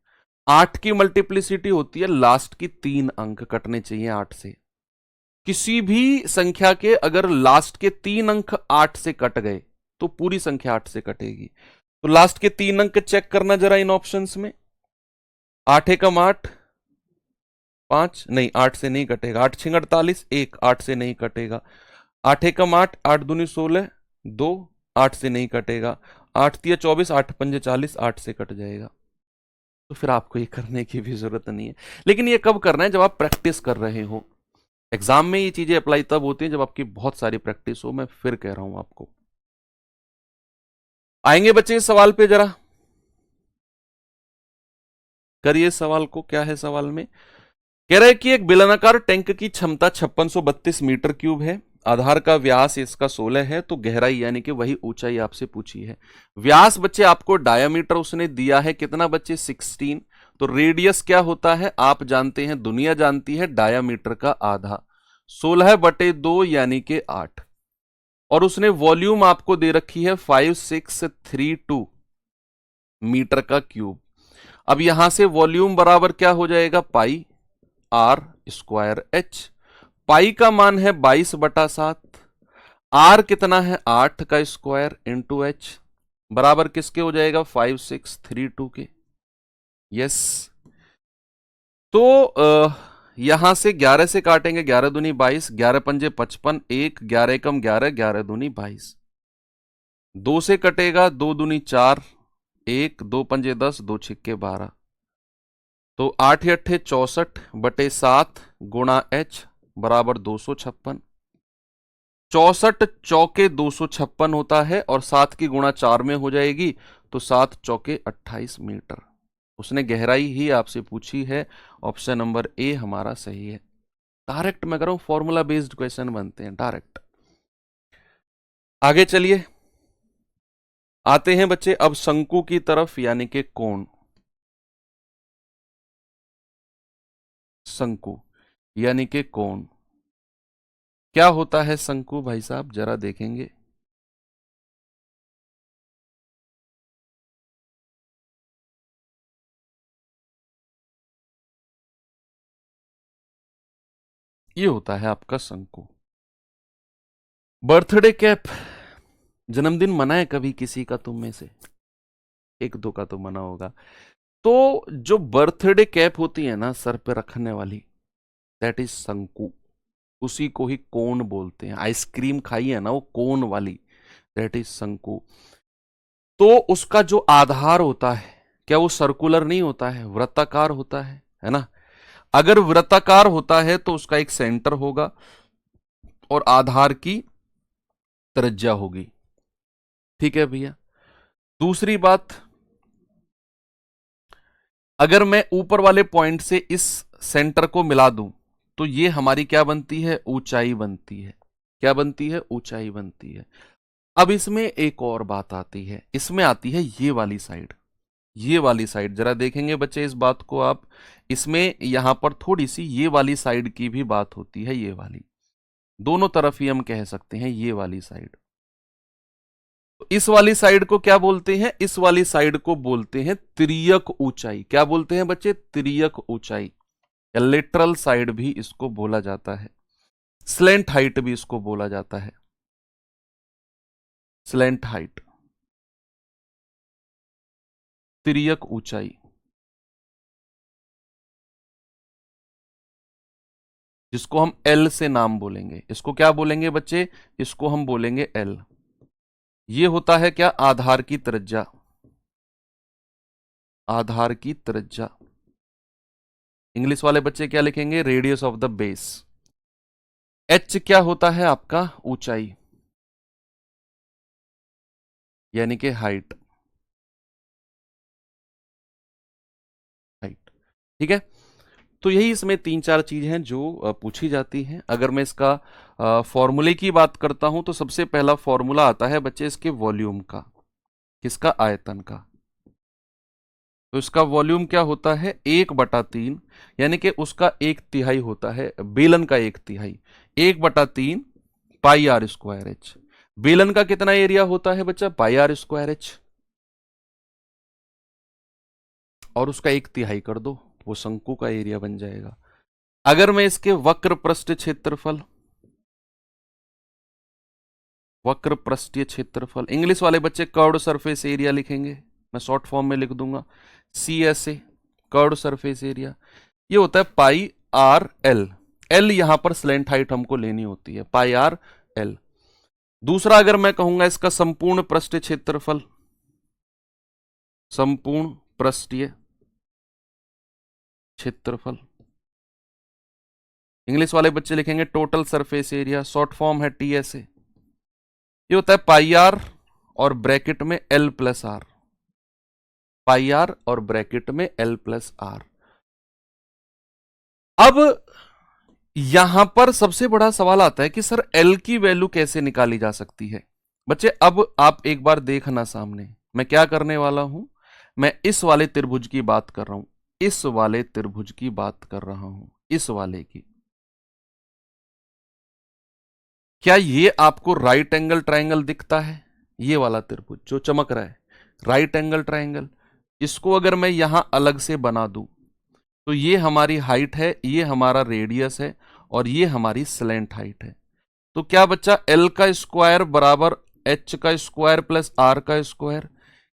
8 की मल्टीप्लिसिटी होती है लास्ट की 3 अंक कटने चाहिए 8 से। किसी भी संख्या के अगर लास्ट के 3 अंक 8 से कट गए तो पूरी संख्या 8 से कटेगी। तो लास्ट के 3 अंक चेक करना जरा इन ऑप्शंस में। 8 एकम 8, 5, नहीं 8 से नहीं कटेगा। 8 छिंग 48, 1, 8 से नहीं कटेगा। 8 एकम 8, 8 दूनी 16, 2, 8 से नहीं कटेगा। 8 तिया 24, 8 पंजे 40, 8 से कट जाएगा। तो फिर आपको ये करने की भी जरूरत नहीं है। लेकिन ये कब करना है? जब आप प्रैक्टिस कर रहे हो। एग्जाम में ये चीजें अप्लाई तब होती हैं जब आपकी बहुत सारी प्रैक्टिस हो। मैं फिर कह रहा हूं आपको। आएंगे बच्चे इस सवाल पे, जरा करिए सवाल को। क्या है सवाल में? कह रहा है कि एक बेलनाकार टैंक की क्षमता 5632 मीटर क्यूब है। आधार का व्यास इसका 16 है, तो गहराई यानी कि वही ऊंचाई आपसे पूछी है। व्यास बच्चे आपको डायामीटर उसने दिया है कितना बच्चे? 16। तो रेडियस क्या होता है आप जानते हैं, दुनिया जानती है, डायामीटर का आधा। 16/2 यानी कि 8। और उसने वॉल्यूम आपको दे रखी है 5632 मीटर का क्यूब। अब यहां से वॉल्यूम बराबर क्या हो जाएगा? पाई आर स्क्वायर एच। पाई का मान है 22/7। आर कितना है? 8 का स्क्वायर इंटू एच, बराबर किसके हो जाएगा? 5632 के। यस। तो यहां से 11 से काटेंगे, 11 दूनी 22, 11 पंजे 55, 1, 11 एकम 11, 11 दूनी 22। 2 से कटेगा, 2 दूनी 4, 1, 2 पंजे 10, 2 छिक्के 12। तो 8 अट्ठे 64/7 गुणा एच बराबर 256। 64 चौके 256 होता है, और 7 की गुणा 4 में हो जाएगी, तो 7 चौके 28 मीटर। उसने गहराई ही आपसे पूछी है। ऑप्शन नंबर ए हमारा सही है। डायरेक्ट मैं कर रहा हूं, फॉर्मूला बेस्ड क्वेश्चन बनते हैं डायरेक्ट। आगे चलिए, आते हैं बच्चे अब शंकु की तरफ, यानी कि कोण। शंकु यानी कि कोण क्या होता है? शंकु भाई साहब जरा देखेंगे। ये होता है आपका शंकु। बर्थडे कैप, जन्मदिन मना है कभी किसी का तुम में से? एक दो का तो मना होगा। तो जो बर्थडे कैप होती है ना सर पे रखने वाली, दैट इज शंकु। उसी को ही कोन बोलते हैं। आइसक्रीम खाई है ना वो कोन वाली, दैट इज शंकु। तो उसका जो आधार होता है क्या वो सर्कुलर नहीं होता है, वृत्ताकार होता है ना। अगर वृत्ताकार होता है तो उसका एक सेंटर होगा और आधार की त्रिज्या होगी। ठीक है भैया। दूसरी बात, अगर मैं ऊपर वाले पॉइंट से इस सेंटर को मिला दूं तो ये हमारी क्या बनती है, ऊंचाई बनती है। क्या बनती है, ऊंचाई बनती है। अब इसमें एक और बात आती है, इसमें आती है ये वाली साइड। ये वाली साइड जरा देखेंगे बच्चे इस बात को आप, इसमें यहां पर थोड़ी सी ये वाली साइड की भी बात होती है। ये वाली दोनों तरफ ही हम कह सकते हैं, ये वाली साइड। तो इस वाली साइड को क्या बोलते हैं, इस वाली साइड को बोलते हैं तिर्यक ऊंचाई। क्या बोलते हैं बच्चे, तिर्यक ऊंचाई, या लेटरल साइड भी इसको बोला जाता है। स्लेंट हाइट भी इसको बोला जाता है, स्लेंट हाइट, तिर्यक ऊंचाई, जिसको हम एल से नाम बोलेंगे। इसको क्या बोलेंगे बच्चे, इसको हम बोलेंगे एल। ये होता है क्या, आधार की त्रिज्या, आधार की त्रिज्या। इंग्लिश वाले बच्चे क्या लिखेंगे, radius of the base. H क्या होता है आपका, ऊंचाई, यानी कि हाइट, हाइट। ठीक है। तो यही इसमें तीन चार चीज हैं जो पूछी जाती हैं। अगर मैं इसका फॉर्मूले की बात करता हूं तो सबसे पहला फॉर्मूला आता है बच्चे इसके वॉल्यूम का, किसका, आयतन का। तो इसका वॉल्यूम क्या होता है, 1/3, यानी कि उसका 1/3 होता है, बेलन का 1/3, 1/3 पाई आर स्क्वायर एच। बेलन का कितना एरिया होता है बच्चा, पाई आर स्क्वायर एच, और उसका 1/3 कर दो, वो शंकु का एरिया बन जाएगा। अगर मैं इसके वक्र पृष्ठ क्षेत्रफल, वक्र पृष्ठीय क्षेत्रफल, इंग्लिश वाले बच्चे कर्व्ड सरफेस एरिया लिखेंगे, मैं शॉर्ट फॉर्म में लिख दूंगा CSA, कर्व्ड सरफेस एरिया। ये होता है पाई आर एल। एल यहां पर स्लेंट हाइट हमको लेनी होती है, पाई आर एल। दूसरा अगर मैं कहूंगा इसका संपूर्ण पृष्ठ क्षेत्रफल, संपूर्ण पृष्ठीय क्षेत्रफल, इंग्लिश वाले बच्चे लिखेंगे total surface area, short form है TSA। ये होता है पाई आर और ब्रैकेट में L plus r, pi r और ब्रैकेट में L प्लस आर। अब यहां पर सबसे बड़ा सवाल आता है कि सर L की वैल्यू कैसे निकाली जा सकती है। बच्चे अब आप एक बार देखना सामने, मैं क्या करने वाला हूं, मैं इस वाले त्रिभुज की बात कर रहा हूं, इस वाले त्रिभुज की बात कर रहा हूं, इस वाले की। क्या ये आपको राइट एंगल ट्रायंगल दिखता है, ये वाला त्रिभुज जो चमक रहा है, राइट एंगल ट्रायंगल। इसको अगर मैं यहां अलग से बना दूं तो ये हमारी हाइट है, ये हमारा रेडियस है, और ये हमारी स्लेंट हाइट है। तो क्या बच्चा, L का स्क्वायर बराबर H का स्क्वायर प्लस R का स्क्वायर।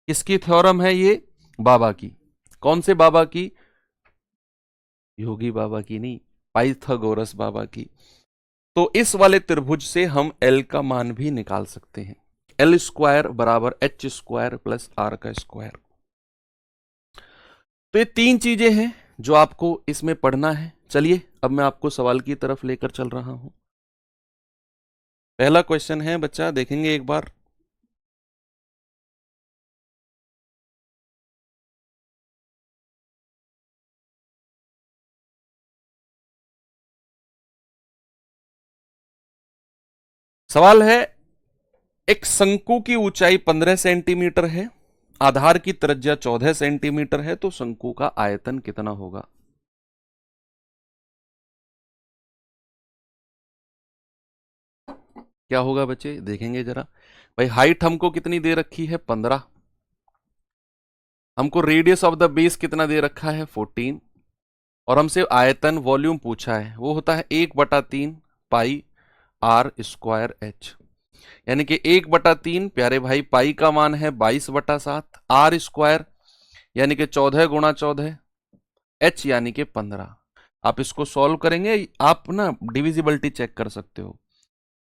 किसकी थ्योरम है ये, बाबा की। कौन से बाबा की, योगी बाबा की नहीं, पाइथागोरस बाबा की। तो इस वाले त्रिभुज से हम L का मान भी निकाल सकते हैं, L स्क्वायर बराबर H स्क्वायर प्लस R का स्क्वायर। तो ये तीन चीजें हैं जो आपको इसमें पढ़ना है। चलिए अब मैं आपको सवाल की तरफ लेकर चल रहा हूं। पहला क्वेश्चन है बच्चा, देखेंगे एक बार। सवाल है, एक शंकु की ऊंचाई 15 सेंटीमीटर है, आधार की त्रिज्या 14 सेंटीमीटर है, तो शंकु का आयतन कितना होगा। क्या होगा बच्चे, देखेंगे जरा। भाई हाइट हमको कितनी दे रखी है, 15। हमको रेडियस ऑफ द बेस कितना दे रखा है, 14। और हमसे आयतन वॉल्यूम पूछा है, वो होता है 1/3 पाई आर स्क्वायर एच। यानी कि 1/3 प्यारे भाई, पाई का मान है 22/7, आर स्क्वायर यानी कि 14 × 14, एच यानी कि 15। आप इसको सॉल्व करेंगे, आप ना डिविजिबिलिटी चेक कर सकते हो।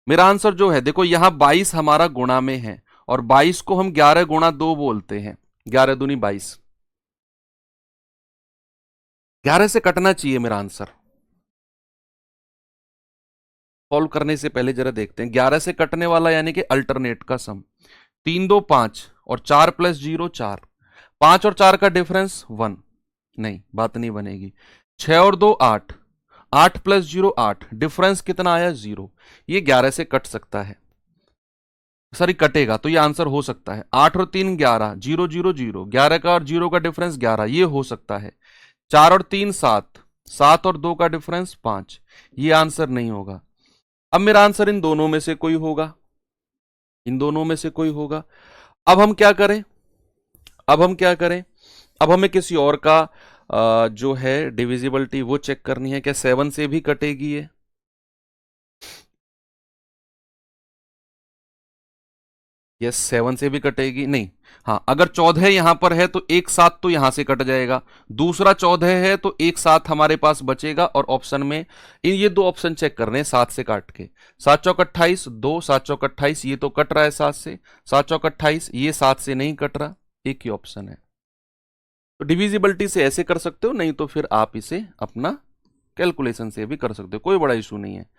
मेरा आंसर जो है, देखो यहां 22 हमारा गुणा में है और 22 को हम 11 गुणा 2 बोलते हैं, 11 दूनी 22। 11 से कटना चाहिए मेरा आंसर। सॉल्व करने से पहले जरा देखते हैं, 11 से कटने वाला यानी कि अल्टरनेट का सम। 3 2 5 और 4 प्लस 0 4, 5 और 4 का डिफरेंस 1, नहीं बात नहीं बनेगी। 6 और 2 8, 8 प्लस 0 8, डिफरेंस कितना आया 0। ये 11 से कट सकता है, सॉरी कटेगा, तो ये आंसर हो सकता है। 8 और 3 11, 0 0 0, 11 का और 0 का डिफरेंस 11, ये हो सकता है। 4 और 3 7, 7 और 2 का डिफरेंस 5, ये आंसर नहीं होगा। अब मेरा आंसर इन दोनों में से कोई होगा, इन दोनों में से कोई होगा। अब हम क्या करें, अब हम क्या करें, अब हमें किसी और का जो है डिविजिबिलिटी वो चेक करनी है। क्या 7 से भी कटेगी ये? यस 7 से भी कटेगी नहीं। हाँ, अगर 14 यहां पर है तो एक साथ तो यहां से कट जाएगा, दूसरा 14 है तो एक साथ हमारे पास बचेगा। और ऑप्शन में इन ये दो ऑप्शन चेक करने हैं 7 से काट के। 7 चौक 28, 2 7 चौक 28, ये तो कट रहा है 7 से। 7 चौक 28, ये 7 से नहीं कट रहा, एक ही ऑप्शन है। तो डिविजिबिलिटी से ऐसे कर सकते हो, नहीं तो फिर आप इसे अपना कैलकुलेशन से भी कर सकते हो, कोई बड़ा इशू नहीं है।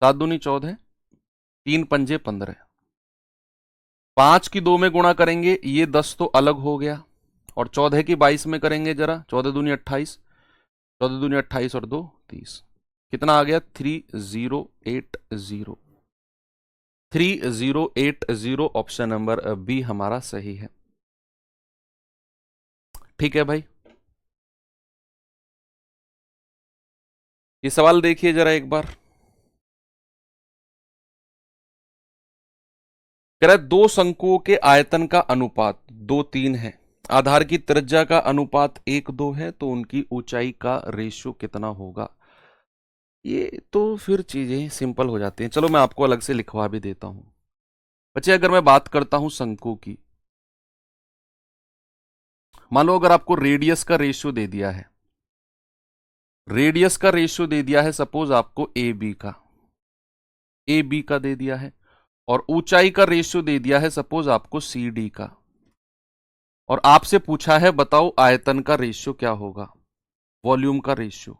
7 दूनी 14, 3 पंजे 15, 5 की 2 में गुणा करेंगे, ये 10 तो अलग हो गया। और 14 की 22 में करेंगे जरा, 14 दूनी 28, 14 दूनी 28 और 2 30, कितना आ गया 3080। 3080 ऑप्शन नंबर बी हमारा सही है। ठीक है भाई, ये सवाल देखिए जरा एक बार। कह रहा है दो शंकुओं के आयतन का अनुपात 2 3 है, आधार की त्रिज्या का अनुपात 1 2 है, तो उनकी ऊंचाई का रेशियो कितना होगा। ये तो फिर चीजें सिंपल हो जाती हैं, चलो मैं आपको अलग से लिखवा भी देता हूं। बच्चे अगर मैं बात करता हूं शंकु की, मान लो अगर आपको रेडियस का रेशियो दे दिया है, रेडियस का रेशियो दे दिया है सपोज आपको ए बी का दे दिया है, और ऊंचाई का रेशियो दे दिया है सपोज आपको सी डी का, और आपसे पूछा है बताओ आयतन का रेशियो क्या होगा, वॉल्यूम का रेशियो।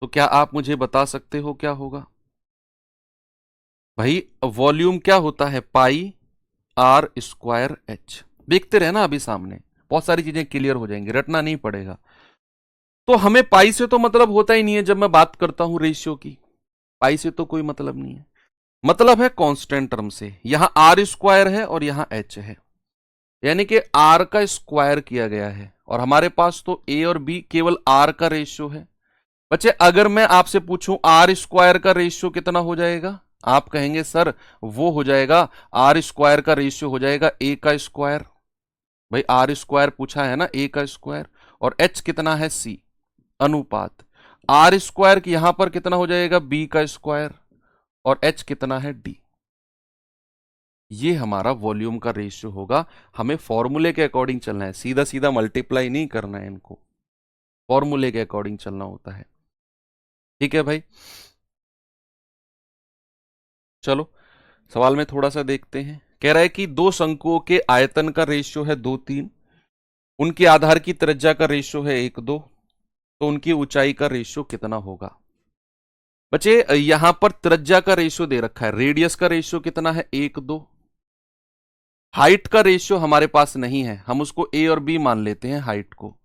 तो क्या आप मुझे बता सकते हो क्या होगा? भाई वॉल्यूम क्या होता है, पाई आर स्क्वायर एच। देखते रहे ना अभी सामने, बहुत सारी चीजें क्लियर हो जाएंगी, रटना नहीं पड़ेगा। तो हमें पाई से तो मतलब होता ही नहीं है जब मैं बात करता हूं रेशियो की, पाई से तो कोई मतलब नहीं है। मतलब है कांस्टेंट टर्म से, यहां आर स्क्वायर है और यहां एच है, यानी कि आर का स्क्वायर किया गया है, और हमारे पास तो ए और बी केवल आर का रेशियो है। बच्चे अगर मैं आपसे पूछूं आर स्क्वायर का रेशियो कितना हो जाएगा, आप कहेंगे सर वो हो जाएगा, आर स्क्वायर का रेशियो हो जाएगा ए का स्क्वायर। भाई आर स्क्वायर पूछा है ना, ए का स्क्वायर, और एच कितना है सी, अनुपात आर स्क्वायर की यहां पर कितना हो जाएगा बी का स्क्वायर, और एच कितना है डी। ये हमारा वॉल्यूम का रेशियो होगा। हमें फॉर्मूले के अकॉर्डिंग चलना है, सीधा सीधा मल्टीप्लाई नहीं करना है, इनको फॉर्मूले के अकॉर्डिंग चलना होता है। ठीक है भाई, चलो सवाल में थोड़ा सा देखते हैं। कह रहा है कि दो शंकुओं के आयतन का रेशियो है 2 3, उनके आधार की त्रिज्या का रेशियो है 1 2, तो उनकी ऊंचाई का रेशियो कितना होगा। बच्चे यहां पर त्रिज्या का रेशियो दे रखा है, रेडियस का रेशियो कितना है 1 2, हाइट का रेशियो हमारे पास नहीं है, हम उसको ए और बी मान लेते हैं हाइट को।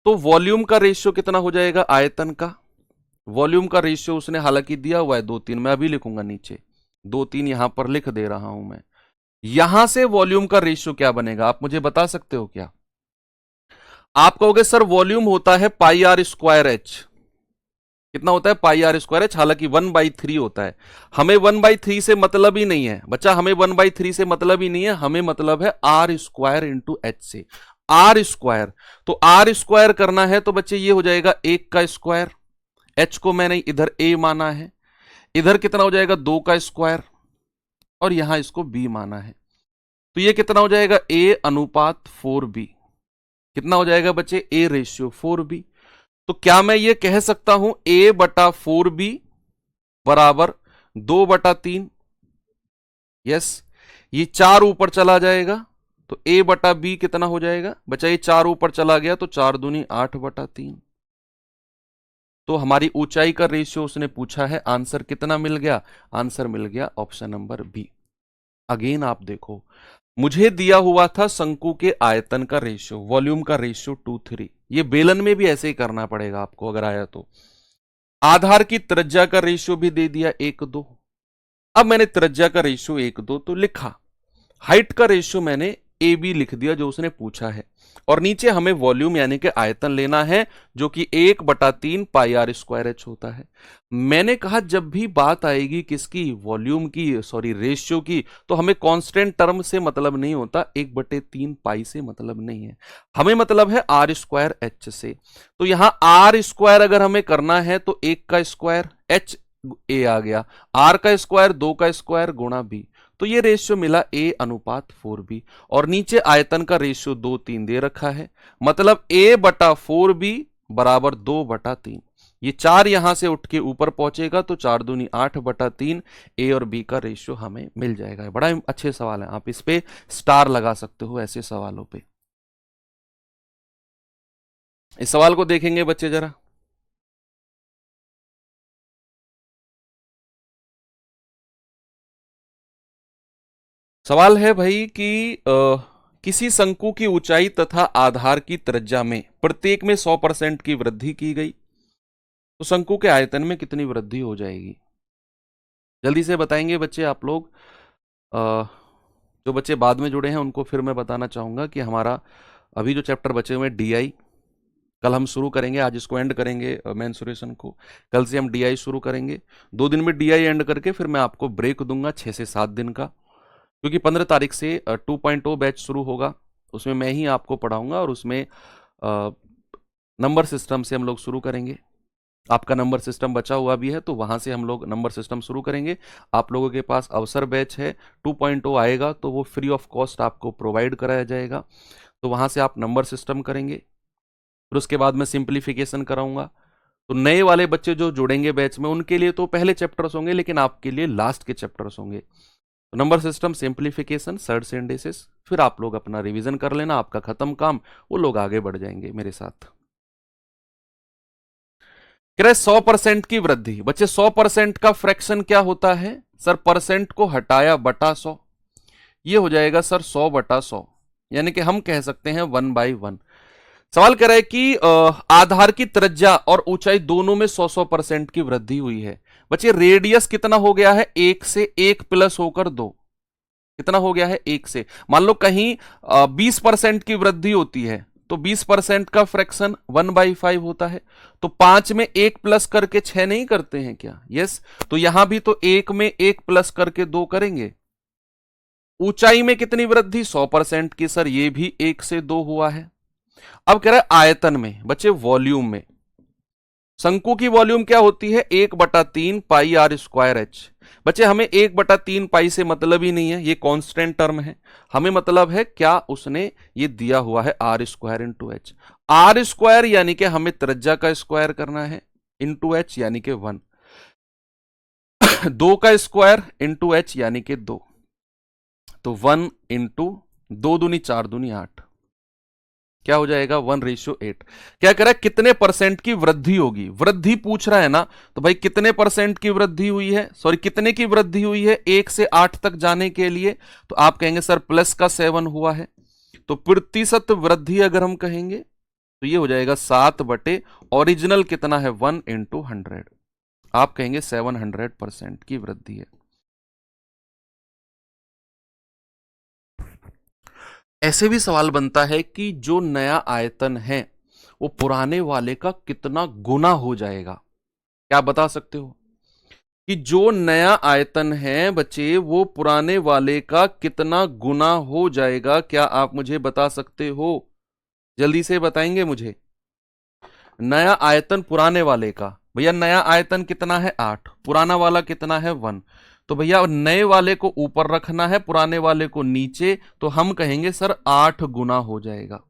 तो वॉल्यूम का रेशियो कितना हो जाएगा आयतन का, वॉल्यूम का रेशियो उसने हालांकि दिया हुआ है 2 3, मैं अभी लिखूंगा नीचे 2 3, यहां पर लिख दे रहा हूं मैं। यहां से वॉल्यूम का रेशियो क्या बनेगा, आप मुझे बता सकते हो क्या? आप कहोगे सर वॉल्यूम होता है पाई आर स्क्वायर एच, कितना होता है पाई आर स्क्वायर एच, हालांकि 1/3 होता है। हमें 1/3 से मतलब ही नहीं है बच्चा, हमें 1/3 से मतलब ही नहीं है, हमें मतलब है आर स्क्वायर इंटू एच से, आर स्क्वायर। तो आर स्क्वायर करना है तो बच्चे ये हो जाएगा 1 का स्क्वायर, एच को मैंने इधर ए माना है, इधर कितना हो जाएगा 2 का स्क्वायर, और यहां इसको बी माना है। तो ये कितना हो जाएगा ए अनुपात 4 बी, कितना हो जाएगा बच्चे ए रेशियो 4 बी। तो क्या मैं ये कह सकता हूं a बटा 4b बराबर 2/3? यस, ये 4 ऊपर चला जाएगा तो a बटा b कितना हो जाएगा बच्चा? ये 4 ऊपर चला गया तो 4 दूनी 8/3। तो हमारी ऊंचाई का रेशियो उसने पूछा है, आंसर कितना मिल गया? आंसर मिल गया ऑप्शन नंबर बी। अगेन आप देखो, मुझे दिया हुआ था शंकु के आयतन का रेशियो, वॉल्यूम का रेशियो 2:3। ये बेलन में भी ऐसे ही करना पड़ेगा आपको अगर आया तो। आधार की त्रिज्या का रेशियो भी दे दिया 1:2। अब मैंने त्रिज्या का रेशियो 1:2 तो लिखा, हाइट का रेशियो मैंने ए बी लिख दिया जो उसने पूछा है, और नीचे हमें वॉल्यूम यानी कि आयतन लेना है जो कि 1/3 पाई आर स्क्वायर एच होता है। मैंने कहा जब भी बात आएगी किसकी? वॉल्यूम की, सॉरी रेशियो की, तो हमें कांस्टेंट टर्म से मतलब नहीं होता, 1/3 पाई से मतलब नहीं है, हमें मतलब है आर स्क्वायर एच से। तो यहां आर स्क्वायर अगर हमें करना है तो 1 का स्क्वायर एच ए आ गया, आर का स्क्वायर 2 का स्क्वायर गुणा बी, तो ये रेशियो मिला a अनुपात 4b। और नीचे आयतन का रेशियो 2:3 दे रखा है, मतलब a बटा 4b बराबर 2/3। ये 4 यहां से उठ के ऊपर पहुंचेगा तो 4 दूनी 8/3, a और b का रेशियो हमें मिल जाएगा। बड़ा अच्छे सवाल है, आप इस पे स्टार लगा सकते हो ऐसे सवालों पे। इस सवाल को देखेंगे बच्चे जरा। सवाल है भाई कि किसी शंकु की ऊंचाई तथा आधार की त्रिज्या में प्रत्येक में 100% की वृद्धि की गई तो शंकु के आयतन में कितनी वृद्धि हो जाएगी? जल्दी से बताएंगे बच्चे आप लोग। जो बच्चे बाद में जुड़े हैं उनको फिर मैं बताना चाहूंगा कि हमारा अभी जो चैप्टर बचे हुए हैं डीआई, कल हम शुरू करेंगे, आज इसको एंड करेंगे मेंसुरेशन को, कल से हम डीआई शुरू करेंगे। 2 दिन में डीआई एंड करके फिर मैं आपको ब्रेक दूंगा 6 से 7 दिन का, क्योंकि 15 तारीख से 2.0 बैच शुरू होगा, उसमें मैं ही आपको पढ़ाऊंगा और उसमें नंबर सिस्टम से हम लोग शुरू करेंगे। आपका नंबर सिस्टम बचा हुआ भी है तो वहां से हम लोग नंबर सिस्टम शुरू करेंगे। आप लोगों के पास अवसर बैच है, 2.0 आएगा तो वो फ्री ऑफ कॉस्ट आपको प्रोवाइड कराया जाएगा, तो वहां से आप नंबर सिस्टम करेंगे। फिर उसके बाद मैं सिंप्लीफिकेशन कराऊंगा। तो नए वाले बच्चे जो जुड़ेंगे बैच में उनके लिए तो पहले चैप्टर्स होंगे, लेकिन आपके लिए लास्ट के चैप्टर्स होंगे। तो number system, simplification, shirts and indices, फिर आप लोग अपना रिवीजन कर लेना, आपका खत्म काम, वो लोग आगे बढ़ जाएंगे मेरे साथ। 100% की वृद्धि, बच्चे 100% का फ्रैक्शन क्या होता है सर? परसेंट को हटाया बटा 100, ये हो जाएगा सर 100/100, यानी कि हम कह सकते हैं 1/1। सवाल कह रहा है कि आधार की त्रिज्या और ऊंचाई दोनों में 100% की वृद्धि हुई है। बच्चे रेडियस कितना हो गया है? 1 से 1 प्लस होकर 2, कितना हो गया है? 1 से। मान लो कहीं 20% की वृद्धि होती है तो 20% का फ्रैक्शन 1/5 होता है, तो 5 में 1 प्लस करके 6 नहीं करते हैं क्या? यस, तो यहां भी तो 1 में 1 प्लस करके 2 करेंगे। ऊंचाई में कितनी वृद्धि? 100% की सर, ये भी 1 से 2 हुआ है। अब कह रहा है आयतन में, बच्चे वॉल्यूम में, शंकु की वॉल्यूम क्या होती है? 1/3 पाई आर स्क्वायर एच। बच्चे हमें 1/3 पाई से मतलब ही नहीं है, ये कांस्टेंट टर्म है, हमें मतलब है क्या उसने ये दिया हुआ है r square into h. R square यानी कि हमें त्रिज्या का स्क्वायर करना है, इंटू एच यानी कि 1, 2 का स्क्वायर इंटू एच यानी कि 2, तो 1 इंटू 2 दूनी 4 दूनी 8, क्या हो जाएगा? 1:8। क्या कह रहा है? कितने परसेंट की वृद्धि होगी? वृद्धि पूछ रहा है ना, तो भाई कितने परसेंट की वृद्धि हुई है, सॉरी कितने की वृद्धि हुई है 1 से 8 तक जाने के लिए? तो आप कहेंगे सर प्लस का 7 हुआ है, तो प्रतिशत वृद्धि अगर हम कहेंगे तो ये हो जाएगा 7/, ओरिजिनल कितना है? 1 इंटू 100, आप कहेंगे 700% की वृद्धि है। ऐसे भी सवाल बनता है कि जो नया आयतन है वो पुराने वाले का कितना गुना हो जाएगा? क्या आप बता सकते हो कि जो नया आयतन है बच्चे वो पुराने वाले का कितना गुना हो जाएगा? क्या आप मुझे बता सकते हो? जल्दी से बताएंगे मुझे। नया आयतन पुराने वाले का, भैया नया आयतन कितना है? 8, पुराना वाला कितना है? 1, तो भैया नए वाले को ऊपर रखना है, पुराने वाले को नीचे, तो हम कहेंगे सर 8 गुना हो जाएगा।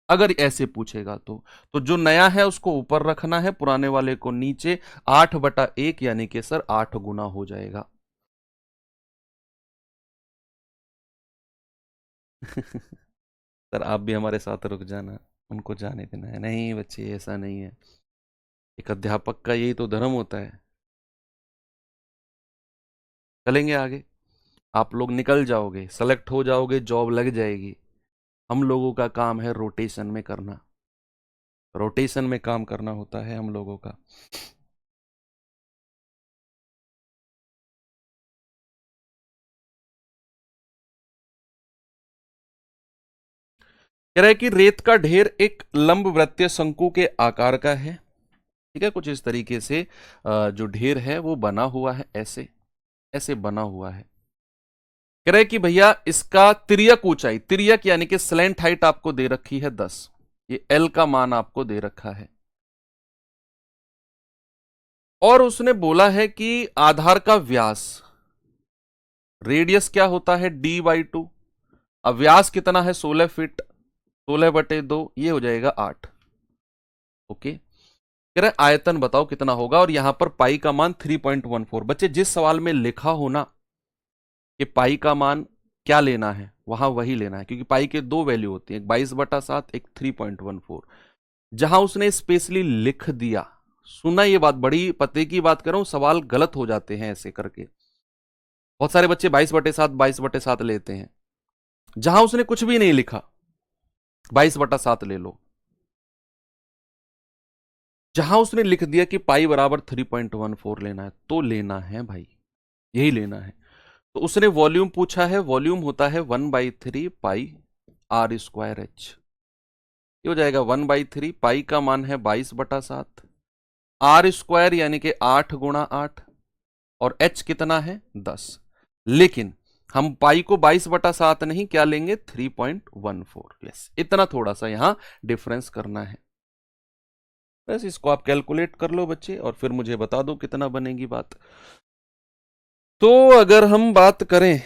अगर ऐसे पूछेगा तो जो नया है उसको ऊपर रखना है, पुराने वाले को नीचे। 8/1 यानी कि सर 8 गुना हो जाएगा। सर आप भी हमारे साथ रुक जाना, उनको जाने देना है। नहीं बच्चे, ऐसा नहीं है, एक अध्यापक का यही तो धर्म होता है। चलेंगे आगे, आप लोग निकल जाओगे, सेलेक्ट हो जाओगे, जॉब लग जाएगी। हम लोगों का काम है रोटेशन में करना, रोटेशन में काम करना होता है हम लोगों का। कह रहा है कि रेत का ढेर एक लंबवृत्तीय शंकु के आकार का है। ठीक है, कुछ इस तरीके से जो ढेर है वो बना हुआ है, ऐसे ऐसे बना हुआ है। कह रहे कि भैया इसका तिर्यक ऊंचाई, तिर्यक यानी कि स्लैंट हाइट आपको दे रखी है 10, ये एल का मान आपको दे रखा है। और उसने बोला है कि आधार का व्यास, रेडियस क्या होता है d/2, अब व्यास कितना है 16 फीट, 16/2 ये हो जाएगा 8। ओके, कह रहे आयतन बताओ कितना होगा, और यहां पर पाई का मान 3.14। बच्चे जिस सवाल में लिखा हो ना कि पाई का मान क्या लेना है, वहां वही लेना है, क्योंकि पाई के दो वैल्यू होती है, एक 22/7, एक 3.14। जहां उसने स्पेशली लिख दिया, सुना, ये बात बड़ी पते की बात कर रहा हूं, सवाल गलत हो जाते हैं ऐसे करके। बहुत सारे बच्चे 22/7 22/7 लेते हैं, जहां उसने कुछ भी नहीं लिखा 22/7 ले लो। जहां उसने लिख दिया कि पाई बराबर 3.14 लेना है, तो लेना है भाई, यही लेना है। तो उसने वॉल्यूम पूछा है, वॉल्यूम होता है 1/3 पाई r²h। ये हो जाएगा 1/3, पाई का मान है 22/7, r² यानी कि 8 × 8, और h कितना है 10। लेकिन हम पाई को 22/7 नहीं, क्या लेंगे 3.14। यस, इतना थोड़ा सा यहां डिफरेंस करना है बस। इसको आप कैलकुलेट कर लो बच्चे, और फिर मुझे बता दो कितना बनेगी बात। तो अगर हम बात करें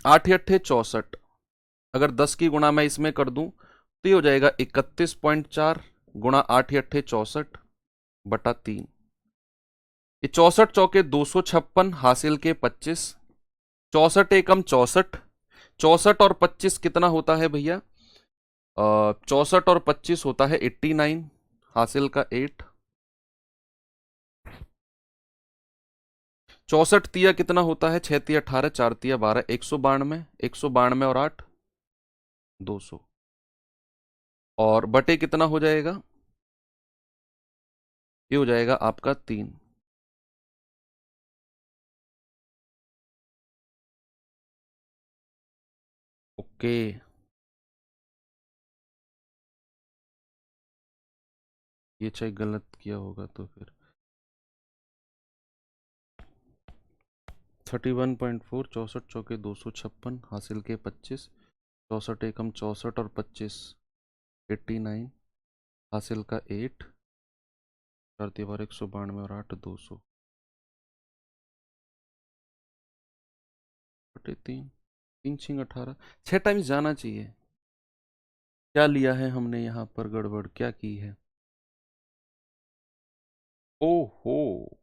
8 8 64, अगर 10 की गुणा मैं इसमें कर दूं तो ये हो जाएगा 31.4 गुणा 8 8 64/3। ये 64 चौके 256, हासिल के 25, 64 एकम 64, 64 और 25 कितना होता है भैया, 64 और 25 होता है 89, हासिल का 8, 64 तिया कितना होता है, 6 तिया 18, 4 तिया 12, 192, 192 और 8 200, और बटे कितना हो जाएगा, ये हो जाएगा आपका 3। ओके, ये चाहे गलत किया होगा तो फिर 31.4, 64 चौके 256, हासिल के 25, 64 एकम 64 और 25 89, हासिल का 8, 4 तिया 192 और 8 200 बटे 3, 3 छिंग 18, 6 टाइम्स जाना चाहिए। क्या लिया है हमने यहाँ पर, गड़बड़ क्या की है, ओहो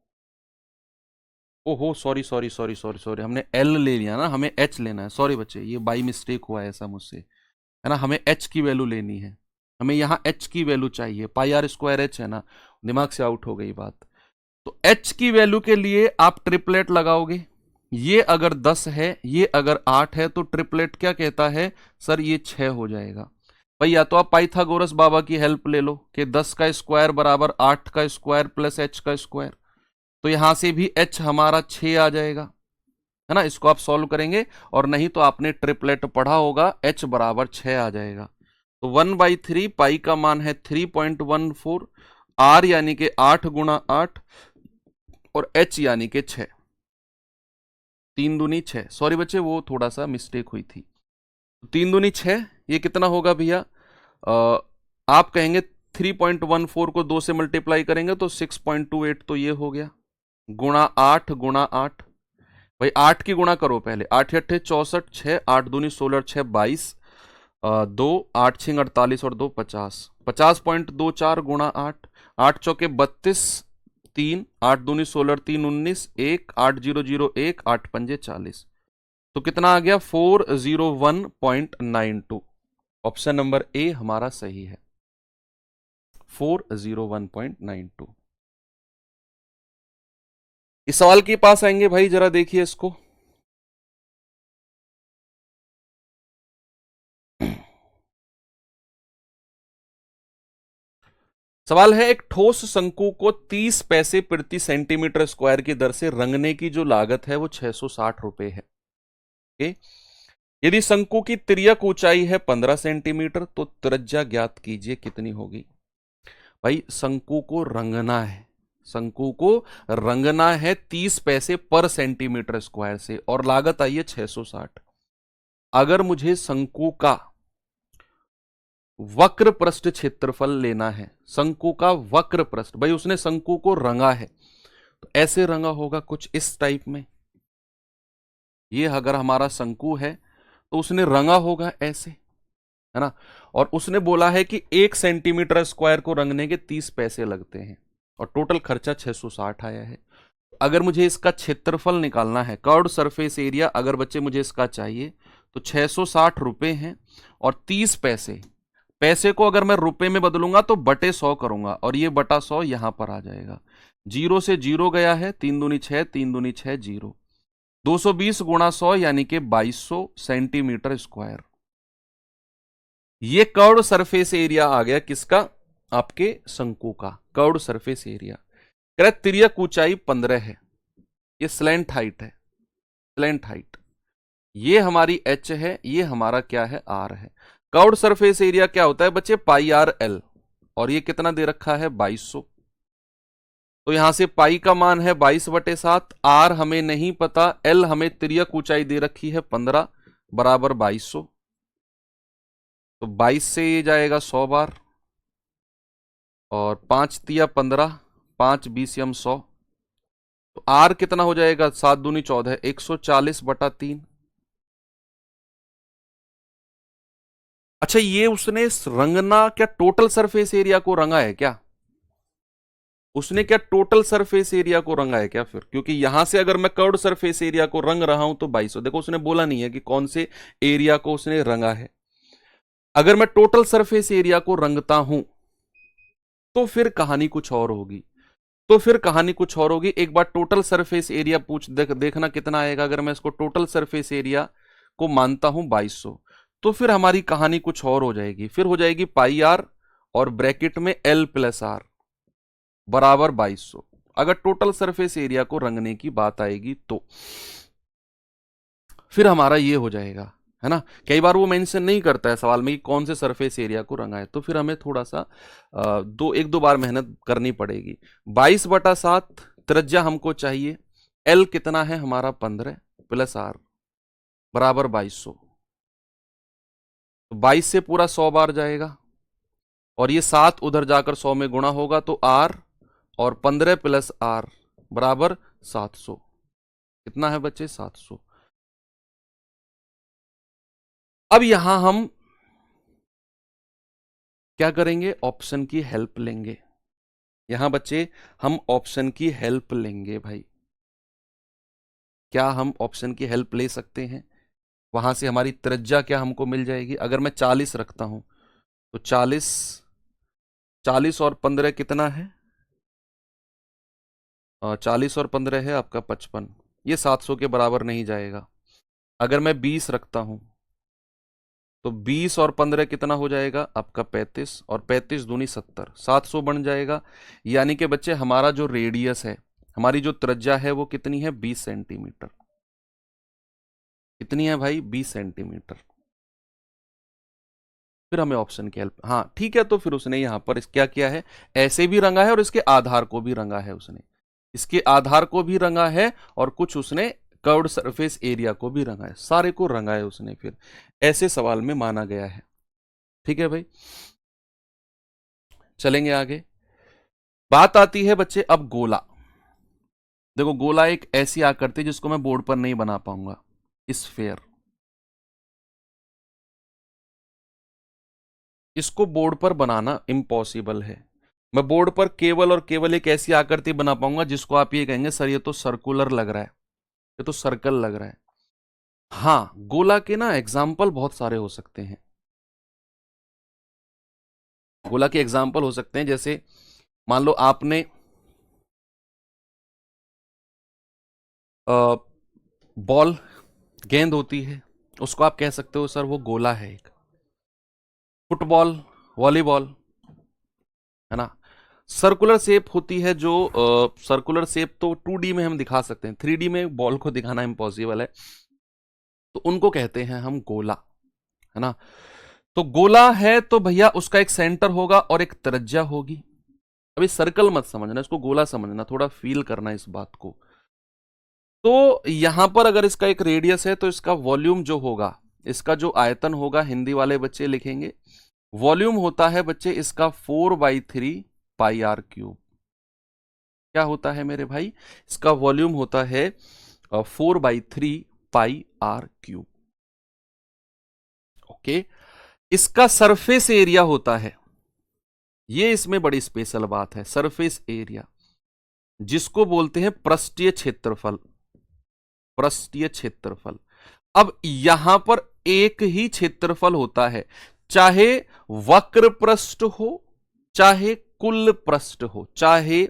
ओहो, sorry sorry sorry sorry sorry, हमने एल ले लिया ना, हमें एच लेना है। सॉरी बच्चे, ये बाई मिस्टेक हुआ है ऐसा मुझसे, है ना, हमें एच की वैल्यू लेनी है, हमें यहाँ एच की वैल्यू चाहिए, πr² है ना, दिमाग से आउट हो गई बात। तो एच की वैल्यू के लिए आप ट्रिपलेट लगाओगे, ये अगर 10 है, ये अगर 8 है, तो ट्रिपलेट क्या कहता है सर, ये 6 हो जाएगा भाई। या तो आप पाइथागोरस बाबा की हेल्प ले लो कि 10 का स्क्वायर बराबर 8 का स्क्वायर प्लस h का स्क्वायर, तो यहां से भी h हमारा 6 आ जाएगा, है ना, इसको आप सॉल्व करेंगे। और नहीं तो आपने ट्रिपलेट पढ़ा होगा, h बराबर 6 आ जाएगा। तो 1/3, पाई का मान है 3.14, r यानी कि 8 × 8, और h यानी कि 6, 3 दूनी 6। सॉरी बच्चे, वो थोड़ा सा मिस्टेक हुई थी। 3 दूनी 6, ये कितना होगा भैया, आप कहेंगे 3.14 को 2 से मल्टीप्लाई करेंगे तो 6.28, तो ये हो गया, गुणा 8 × 8, भाई 8 की गुणा करो पहले, 8 8 64, 6 8 दूनी 16, 6 22, दो, 8×6 = 48 और 2 50, 50.24 गुणा 8, 8 × 4 = 32, 3, 8 दूनी 16, 3 19, 1, 8 0 0 1, 8 5 = 40। तो कितना आ गया? 401.92। ऑप्शन नंबर ए हमारा सही है, 401.92। इस सवाल के पास आएंगे भाई, जरा देखिए इसको। सवाल है, एक ठोस शंकु को 30 पैसे प्रति सेंटीमीटर स्क्वायर की दर से रंगने की जो लागत है वो 660 रुपए है। ओके? यदि शंकु की तिर्यक ऊंचाई है 15 सेंटीमीटर तो त्रिज्या ज्ञात कीजिए कितनी होगी। भाई शंकु को रंगना है, शंकु को रंगना है 30 पैसे पर सेंटीमीटर स्क्वायर से और लागत आई है 660। अगर मुझे शंकु का वक्र पृष्ठ क्षेत्रफल लेना है, शंकु का वक्र पृष्ठ, भाई उसने शंकु को रंगा है तो ऐसे रंगा होगा कुछ इस टाइप में। ये अगर हमारा शंकु है तो उसने रंगा होगा ऐसे, है ना। और उसने बोला है कि 1 सेंटीमीटर स्क्वायर को रंगने के 30 पैसे लगते हैं और टोटल खर्चा 660 आया है। अगर मुझे इसका क्षेत्रफल निकालना है, कर्व्ड सरफेस एरिया, अगर बच्चे मुझे इसका चाहिए तो 660 रुपए हैं और 30 पैसे। पैसे को अगर मैं रुपए में बदलूंगा तो बटे 100 करूंगा और ये बटा 100 यहां पर आ जाएगा। 0 से 0 गया है, 3 दूनी 6, 3 दूनी 6, 0। 220 गुणा 100 यानी कि 2200 सेंटीमीटर स्क्वायर। ये कर्व्ड सरफेस एरिया आ गया किसका? आपके शंकु का कर्व्ड सरफेस एरिया। कह रहा तिर्यक ऊंचाई 15 है, ये स्लैंट हाइट है, स्लैंट हाइट। ये हमारी h है, ये हमारा क्या है? r है। कर्व्ड सरफेस एरिया क्या होता है बच्चे? पाई आर एल, और ये कितना दे रखा है? 2200। तो यहां से पाई का मान है 22/7, आर हमें नहीं पता, एल हमें तिर्यक ऊंचाई दे रखी है 15 बराबर 2200। तो 22 से ये जाएगा 100 बार और 5 तिया 15, 5 20 यम 100। तो आर कितना हो जाएगा? 7 दूनी 14, 140/3। अच्छा, ये उसने रंगना क्या टोटल सरफेस एरिया को रंगा है क्या? उसने क्या टोटल सरफेस एरिया को रंगा है क्या? फिर क्योंकि यहां से अगर मैं कर्व्ड सरफेस एरिया को रंग रहा हूं तो 2200। देखो उसने बोला नहीं है कि कौन से एरिया को उसने रंगा है। अगर मैं टोटल सरफेस एरिया को रंगता हूं तो फिर कहानी कुछ और होगी, तो फिर कहानी कुछ और होगी। एक बार टोटल सरफेस एरिया देखना कितना आएगा। अगर मैं इसको टोटल सरफेस एरिया को मानता हूं 2200 तो फिर हमारी कहानी कुछ और हो जाएगी। फिर हो जाएगी पाई आर और ब्रैकेट में एल प्लस आर बराबर 2200, अगर टोटल सरफेस एरिया को रंगने की बात आएगी तो फिर हमारा ये हो जाएगा, है ना। कई बार वो मेंशन नहीं करता है सवाल में कि कौन से सरफेस एरिया को रंगा है, तो फिर हमें थोड़ा सा एक दो बार मेहनत करनी पड़ेगी। 22/7 त्रिज्या हमको चाहिए, एल कितना है हमारा? 15 प्लस आर बराबर 2200। तो 22 से पूरा 100 बार जाएगा और ये 7 उधर जाकर 100 में गुणा होगा तो आर और 15 प्लस आर बराबर 700। कितना है बच्चे? 700। अब यहां हम क्या करेंगे? ऑप्शन की हेल्प लेंगे। यहां बच्चे हम ऑप्शन की हेल्प लेंगे भाई। क्या हम ऑप्शन की हेल्प ले सकते हैं? वहां से हमारी त्रिज्या क्या हमको मिल जाएगी? अगर मैं 40 रखता हूं तो 40, 40 और 15 कितना है? 40 और 15 है आपका 55। ये 700 के बराबर नहीं जाएगा। अगर मैं 20 रखता हूं तो 20 और 15 कितना हो जाएगा आपका? 35 और 35 दूनी 70, 700 बन जाएगा। यानी कि बच्चे हमारा जो रेडियस है, हमारी जो त्रिज्या है वो कितनी है? 20 सेंटीमीटर। कितनी है भाई? 20 सेंटीमीटर। फिर हमें ऑप्शन की हेल्प, हाँ ठीक है। तो फिर उसने यहां पर क्या किया है? ऐसे भी रंगा है और इसके आधार को भी रंगा है उसने, इसके आधार को भी रंगा है और कुछ उसने कर्व्ड सरफेस एरिया को भी रंगा है, सारे को रंगा है उसने। फिर ऐसे सवाल में माना गया है। ठीक है भाई, चलेंगे आगे। बात आती है बच्चे अब गोला। देखो गोला एक ऐसी आकृति जिसको मैं बोर्ड पर नहीं बना पाऊंगा, स्फेयर। इसको बोर्ड पर बनाना इम्पॉसिबल है। मैं बोर्ड पर केवल और केवल एक ऐसी आकृति बना पाऊंगा जिसको आप ये कहेंगे सर ये तो सर्कुलर लग रहा है, ये तो सर्कल लग रहा है। हाँ, गोला के ना एग्जाम्पल बहुत सारे हो सकते हैं। गोला के एग्जाम्पल हो सकते हैं, जैसे मान लो आपने बॉल, गेंद होती है, उसको आप कह सकते हो सर वो गोला है एक। फुटबॉल, वॉलीबॉल, है ना। सर्कुलर शेप होती है जो सर्कुलर शेप तो 2D में हम दिखा सकते हैं, 3D में बॉल को दिखाना इम्पॉसिबल है, तो उनको कहते हैं हम गोला, है ना। तो गोला है तो भैया उसका एक सेंटर होगा और एक त्रिज्या होगी। अभी सर्कल मत समझना, इसको गोला समझना, थोड़ा फील करना इस बात को। तो यहां पर अगर इसका एक रेडियस है तो इसका वॉल्यूम जो होगा, इसका जो आयतन होगा, हिंदी वाले बच्चे लिखेंगे वॉल्यूम होता है बच्चे इसका 4/3 पाई आर क्यूब। क्या होता है मेरे भाई? इसका वॉल्यूम होता है 4/3 पाई आर क्यूब। ओके। इसका सरफेस एरिया होता है, ये इसमें बड़ी स्पेशल बात है, सरफेस एरिया जिसको बोलते हैं पृष्ठीय क्षेत्रफल। पृष्ठीय क्षेत्रफल। अब यहां पर एक ही क्षेत्रफल होता है, चाहे वक्र पृष्ठ हो, चाहे कुल पृष्ठ हो, चाहे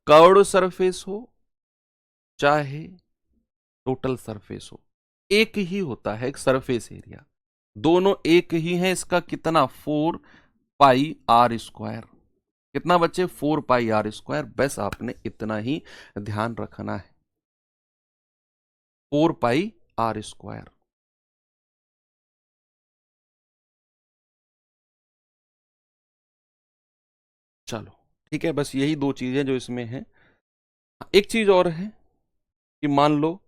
कर्व्ड सरफेस हो, चाहे टोटल सरफेस हो, एक ही होता है एक सरफेस एरिया। दोनों एक ही है। इसका कितना? 4 पाई r²। कितना बच्चे? 4 पाई r²। बस आपने इतना ही ध्यान रखना है, 4 पाई r²। चलो ठीक है, बस यही दो चीजें जो इसमें हैं। एक चीज और है कि मान लो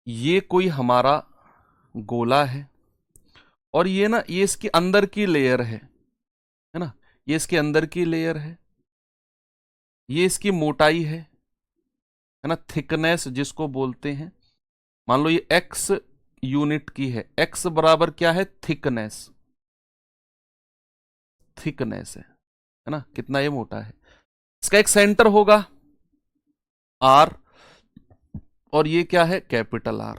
ये कोई हमारा गोला है और ये ना, ये इसके अंदर की लेयर है ना, ये इसके अंदर की लेयर है, ये इसकी मोटाई है ना, थिकनेस जिसको बोलते हैं। मान लो ये x यूनिट की है, x बराबर क्या है? थिकनेस। थिकनेस है ना, कितना ये मोटा है। इसका एक सेंटर होगा r, और ये क्या है? Capital R।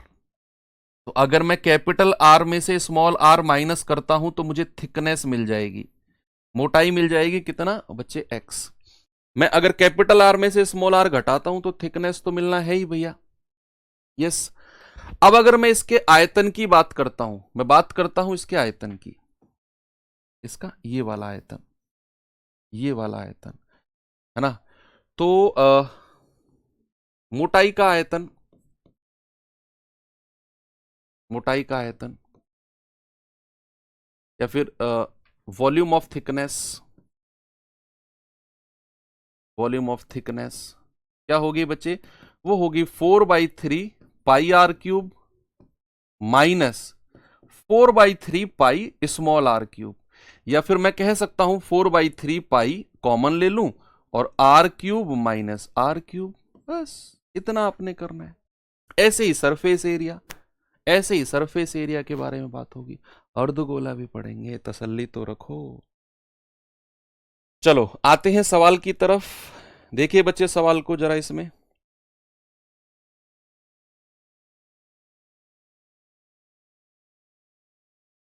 तो अगर मैं कैपिटल R में से स्मॉल r माइनस करता हूं तो मुझे थिकनेस मिल जाएगी, मोटाई मिल जाएगी। कितना बच्चे? x। मैं अगर कैपिटल R में से स्मॉल r घटाता हूं तो थिकनेस तो मिलना है ही भैया। यस। अब अगर मैं इसके आयतन की बात करता हूं, मैं बात करता हूं इसके आयतन की, इसका ये वाला आयतन, ये वाला आयतन, है ना। तो मोटाई का आयतन, मोटाई का आयतन, या फिर volume of thickness, volume of thickness क्या होगी बच्चे? वो होगी 4/3 पाई r³ minus 4/3 pi small r³। या फिर मैं कह सकता हूं 4/3 पाई कॉमन ले लूं और r³ माइनस r³। बस इतना आपने करना है। ऐसे ही सरफेस एरिया, ऐसे ही सरफेस एरिया के बारे में बात होगी। अर्धगोला भी पढ़ेंगे, तसल्ली तो रखो। चलो आते हैं सवाल की तरफ। देखिए बच्चे सवाल को जरा, इसमें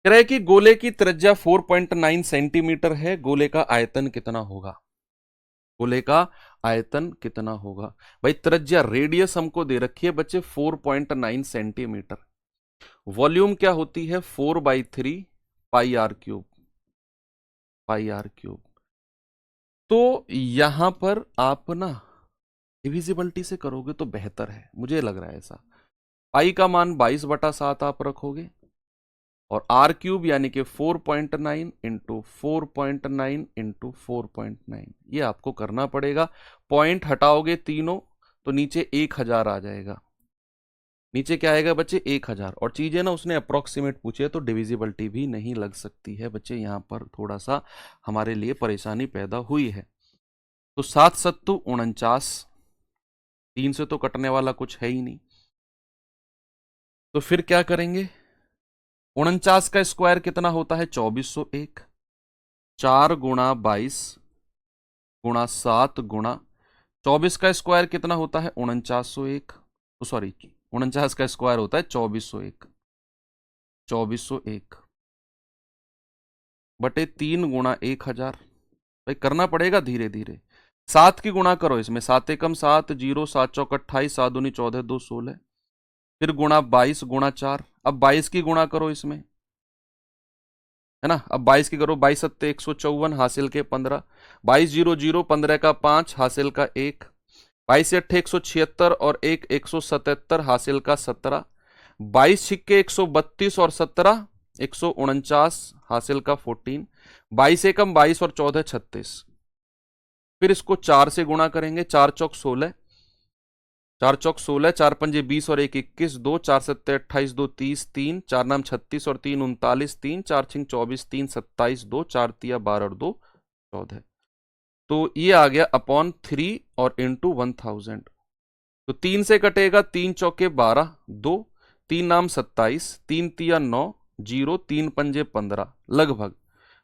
कह रहा है कि गोले की त्रिज्या 4.9 सेंटीमीटर है, गोले का आयतन कितना होगा? गोले का आयतन कितना होगा? भाई त्रिज्या, रेडियस हमको दे रखी है बच्चे 4.9 सेंटीमीटर। वॉल्यूम क्या होती है? 4/3 पाई r³। पाई r³। तो यहां पर आप ना डिविजिबिलिटी से करोगे तो बेहतर है, मुझे लग रहा है ऐसा। पाई का मान 22/7 आप रखोगे और r³ यानी कि 4.9 इंटू 4.9 इंटू 4.9 ये आपको करना पड़ेगा। पॉइंट हटाओगे तीनों तो नीचे 1000 आ जाएगा। नीचे क्या आएगा बच्चे? 1000। और चीजें ना उसने अप्रोक्सीमेट पूछी है तो डिविजिबिलिटी भी नहीं लग सकती है बच्चे, यहां पर थोड़ा सा हमारे लिए परेशानी पैदा हुई है। तो 7 सत्तू 49, 3 से तो कटने वाला कुछ है ही नहीं, तो फिर क्या करेंगे? 49 का स्क्वायर कितना होता है? 2401। 4 गुणा 22 गुणा 7 गुणा 24 का स्क्वायर कितना होता है? 4901। सॉरी, 49 का स्क्वायर होता है 2401। 2401 बटे 3 गुणा 1000। भाई करना पड़ेगा धीरे धीरे। 7 की गुणा करो इसमें, 7 एकम 7, 0, 7 चौक 28, 7 दूनी 14, 2 16। फिर गुणा 22 गुणा 4। अब 22 की गुणा करो इसमें, है ना। अब 22 की करो, 22 सत्ते 154, हासिल के 15। 22 0 0, 15 का 5, हासिल का 1। 22 अट्ठे 176 और 1 177, हासिल का 17। 22 छिक्के 132 और 17 149, हासिल का 14। 22 एकम 22 और 14 36। फिर इसको 4 से गुणा करेंगे, 4 चौक 16, 4 चौक 16, 4 पंजे 20 और 1 21, 2 4 सत्ते 28, 2 30, 3 4 नाम 36 और 3 39, 3 4 छिंग 24, 3 27, 2 4 तिया 12 और 2 14। तो ये आ गया अपॉन 3 और इंटू 1000। तो 3 से कटेगा, 3 चौके 12, 2 3 नाम 27, 3 तिया 9, 0 3 पंजे 15 लगभग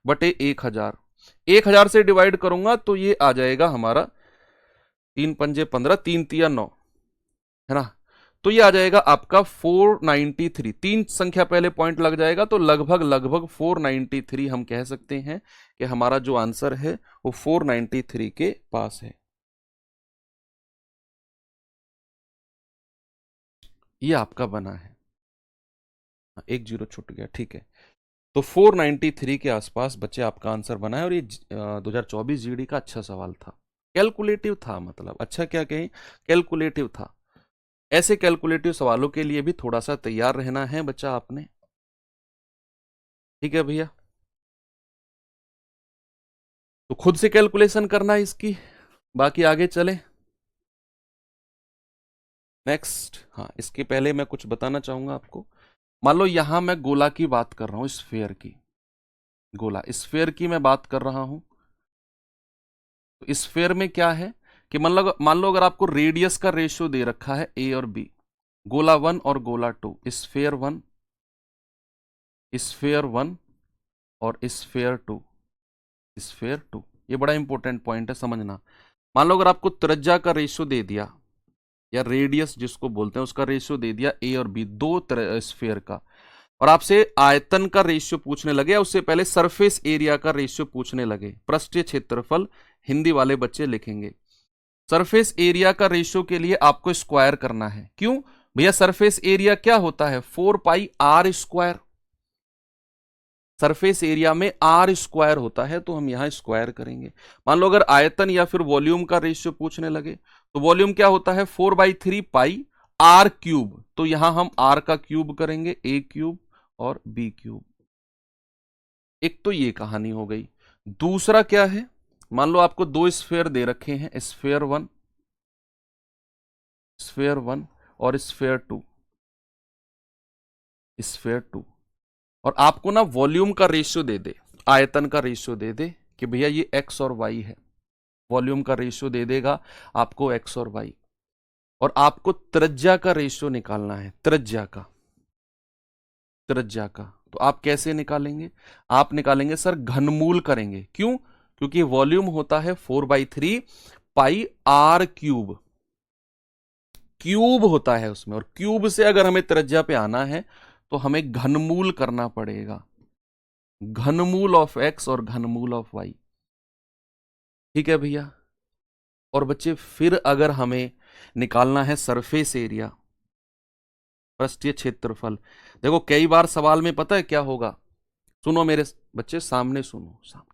बटे 1000। 1000 से डिवाइड करूंगा तो ये आ जाएगा हमारा 3 पंजे 15, 3 तिया 9, है ना। तो ये आ जाएगा आपका 493। 3 संख्या पहले पॉइंट लग जाएगा तो लगभग लगभग 493 हम कह सकते हैं कि हमारा जो आंसर है वो 493 के पास है। ये आपका बना है। एक जीरो छूट गया, ठीक है। तो 493 के आसपास बच्चे आपका आंसर बना है। और ये 2024 जीडी का अच्छा सवाल था, कैलकुलेटिव था, मतलब अच्छा क्या कहें, कैलकुलेटिव था। ऐसे कैलकुलेटिव सवालों के लिए भी थोड़ा सा तैयार रहना है बच्चा आपने, ठीक है भैया। तो खुद से कैलकुलेशन करना है इसकी, बाकी आगे चले नेक्स्ट। हाँ, इसके पहले मैं कुछ बताना चाहूंगा आपको। मान लो यहां मैं गोला की बात कर रहा हूं, स्फेयर की, गोला स्फेयर की मैं बात कर रहा हूं। तो स्फेयर में क्या है कि मान लो अगर आपको रेडियस का रेशियो दे रखा है ए और बी, गोला 1 और गोला 2, स्फेयर 1, स्फेयर 1 और स्फेयर 2, स्फेयर 2। ये बड़ा इंपॉर्टेंट पॉइंट है, समझना। मान लो अगर आपको त्रिज्या का रेशियो दे दिया, या रेडियस जिसको बोलते हैं उसका रेशियो दे दिया ए और बी, दो स्फेयर का, और आपसे आयतन का रेशियो पूछने लगे, या उससे पहले सरफेस एरिया का रेशियो पूछने लगे, पृष्ठीय क्षेत्रफल हिंदी वाले बच्चे लिखेंगे। सरफेस एरिया का रेशियो के लिए आपको स्क्वायर करना है। क्यों भैया? सरफेस एरिया क्या होता है? 4 पाई आर स्क्वायर। सरफेस एरिया में आर स्क्वायर होता है, तो हम यहां स्क्वायर करेंगे। मान लो अगर आयतन या फिर वॉल्यूम का रेशियो पूछने लगे, तो वॉल्यूम क्या होता है? 4/3 पाई आर क्यूब। तो यहां हम आर का क्यूब करेंगे, ए क्यूब और बी क्यूब। एक तो ये कहानी हो गई। दूसरा क्या है? मान लो आपको दो स्फेयर दे रखे हैं, स्फेयर वन और स्फेयर टू, स्फेयर टू, और आपको ना वॉल्यूम का रेशियो दे दे, आयतन का रेशियो दे दे कि भैया ये एक्स और वाई है। वॉल्यूम का रेशियो दे देगा आपको एक्स और वाई, और आपको त्रिज्या का रेशियो निकालना है, त्रिज्या का, त्रिज्या का। तो आप कैसे निकालेंगे? आप निकालेंगे सर घनमूल करेंगे। क्यों? क्योंकि वॉल्यूम होता है 4/3 पाई आर क्यूब, क्यूब होता है उसमें, और क्यूब से अगर हमें त्रिज्या पे आना है तो हमें घनमूल करना पड़ेगा, घनमूल ऑफ एक्स और घनमूल ऑफ वाई। ठीक है भैया। और बच्चे फिर अगर हमें निकालना है सरफेस एरिया, पृष्ठीय क्षेत्रफल, देखो कई बार सवाल में पता है क्या होगा, सुनो मेरे बच्चे, सामने सुनो, सामने।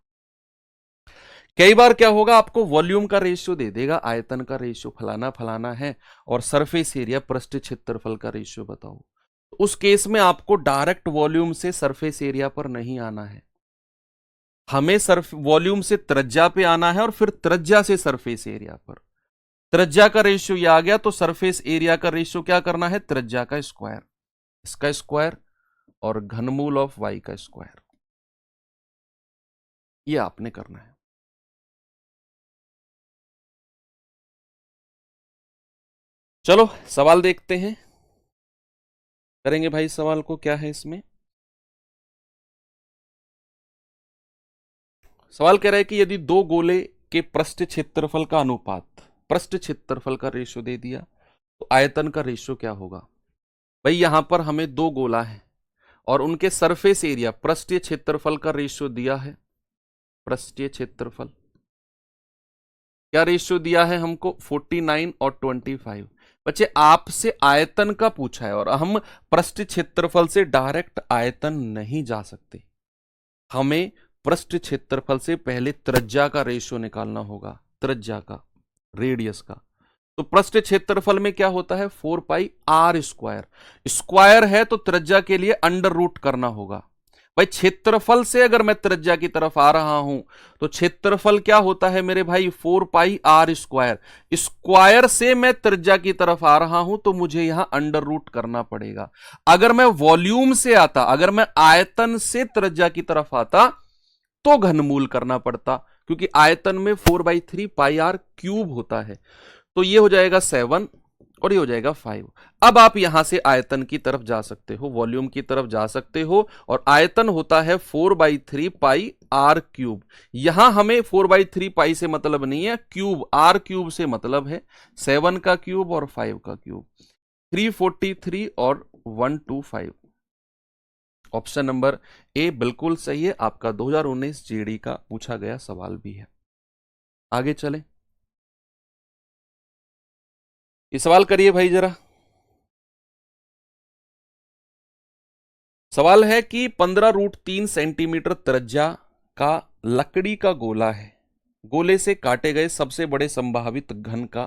कई बार क्या होगा, आपको वॉल्यूम का रेशियो दे देगा, आयतन का रेशियो फलाना फलाना है, और सरफेस एरिया पृष्ठीय क्षेत्रफल का रेशियो बताओ। तो उस केस में आपको डायरेक्ट वॉल्यूम से सरफेस एरिया पर नहीं आना है, हमें सर्फ वॉल्यूम से त्रिज्या पे आना है, और फिर त्रिज्या से सरफेस एरिया पर। त्रिज्या का रेशियो ये आ गया, तो सरफेस एरिया का रेशियो क्या करना है? त्रिज्या का स्क्वायर, इसका स्क्वायर, और घनमूल ऑफ वाई का स्क्वायर। ये आपने करना है। चलो सवाल देखते हैं, करेंगे भाई सवाल को, क्या है इसमें। सवाल कह रहा है कि यदि दो गोले के पृष्ठ क्षेत्रफल का अनुपात पृष्ठ क्षेत्रफल का रेशियो दे दिया तो आयतन का रेशियो क्या होगा। भाई यहां पर हमें दो गोला है और उनके सरफेस एरिया पृष्ठीय क्षेत्रफल का रेशियो दिया है। पृष्ठीय क्षेत्रफल क्या रेशियो दिया है हमको 49 और 25। बच्चे आपसे आयतन का पूछा है और हम पृष्ठ क्षेत्रफल से डायरेक्ट आयतन नहीं जा सकते। हमें पृष्ठ क्षेत्रफल से पहले त्रिज्या का रेशियो निकालना होगा, त्रिज्या का, रेडियस का। तो पृष्ठ क्षेत्रफल में क्या होता है 4 पाई आर स्क्वायर। स्क्वायर है तो त्रिज्या के लिए अंडर रूट करना होगा। भाई क्षेत्रफल से अगर मैं त्रिज्या की तरफ आ रहा हूं तो क्षेत्रफल क्या होता है मेरे भाई 4 पाई आर स्क्वायर। स्क्वायर से मैं त्रिज्या की तरफ आ रहा हूं तो मुझे यहां अंडर रूट करना पड़ेगा। अगर मैं वॉल्यूम से आता, अगर मैं आयतन से त्रिज्या की तरफ आता तो घनमूल करना पड़ता, क्योंकि आयतन में 4/3 पाई आर क्यूब होता है। तो ये हो जाएगा 7 और ये हो जाएगा 5। अब आप यहां से आयतन की तरफ जा सकते हो, वॉल्यूम की तरफ जा सकते हो, और आयतन होता है 4/3 पाई आर क्यूब। यहां हमें 4/3 पाई से मतलब नहीं है, क्यूब आर क्यूब से मतलब है। 7 का क्यूब और 5 का क्यूब, 343 और 125। ऑप्शन नंबर ए बिल्कुल सही है, आपका 2019 जेडी का पूछा गया सवाल भी है। आगे चलें, ये सवाल करिए भाई जरा। सवाल है कि 15√3 सेंटीमीटर त्रिज्या का लकड़ी का गोला है। गोले से काटे गए सबसे बड़े संभावित घन का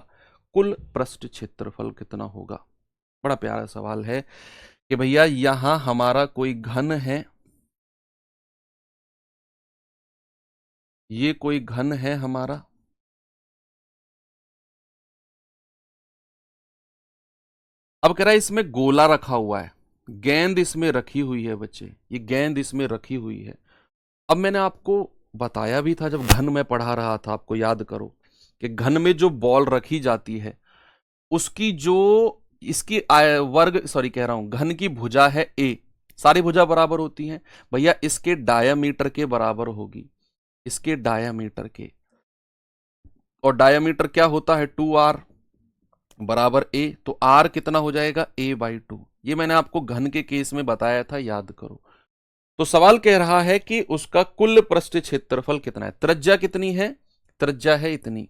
कुल पृष्ठ क्षेत्रफल कितना होगा। बड़ा प्यारा सवाल है कि भैया यहां हमारा कोई घन है, ये कोई घन है हमारा, अब कह रहा है इसमें गोला रखा हुआ है, गेंद इसमें रखी हुई है। बच्चे ये गेंद इसमें रखी हुई है। अब मैंने आपको बताया भी था जब घन में पढ़ा रहा था, आपको याद करो कि घन में जो बॉल रखी जाती है उसकी जो इसकी वर्ग सॉरी कह रहा हूं घन की भुजा है ए, सारी भुजा बराबर होती हैं भैया, इसके डायामीटर के बराबर होगी, इसके डायामीटर के। और डायामीटर क्या होता है 2r बराबर ए, तो r कितना हो जाएगा a/2। ये मैंने आपको घन के केस में बताया था, याद करो। तो सवाल कह रहा है कि उसका कुल पृष्ठ क्षेत्रफल कितना है। त्रिज्या कितनी है, त्रिज्या है इतनी,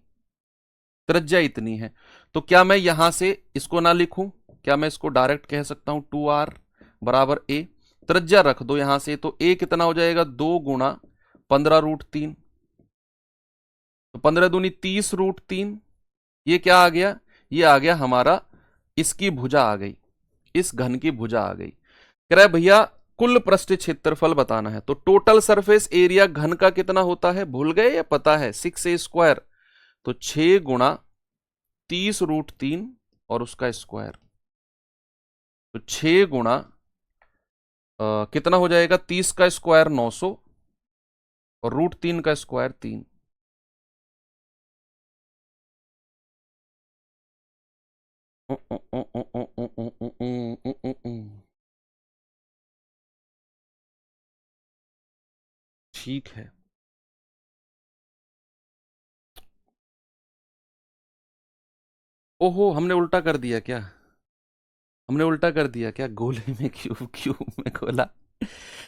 त्रिज्या इतनी है। तो क्या मैं यहां से इसको ना लिखूं, क्या मैं इसको डायरेक्ट कह सकता हूं 2r बराबर ए। त्रिज्या रख दो यहां से, तो a कितना हो जाएगा 2 गुणा 15√3, तो 15 दूनी 30√3। ये क्या आ गया, ये आ गया हमारा, इसकी भुजा आ गई, इस घन की भुजा आ गई। कह रहा है भैया कुल पृष्ठ क्षेत्रफल बताना है, तो टोटल सरफेस एरिया घन का कितना होता है, भूल गए या पता है 6a²। तो 6 गुणा 30√3 और उसका स्क्वायर, तो 6 गुणा कितना हो जाएगा 30 का स्क्वायर 900 और √3 का स्क्वायर 3। ठीक है, ओहो हमने उल्टा कर दिया क्या, हमने उल्टा कर दिया क्या, गोले में क्यूब, क्यूब में गोला।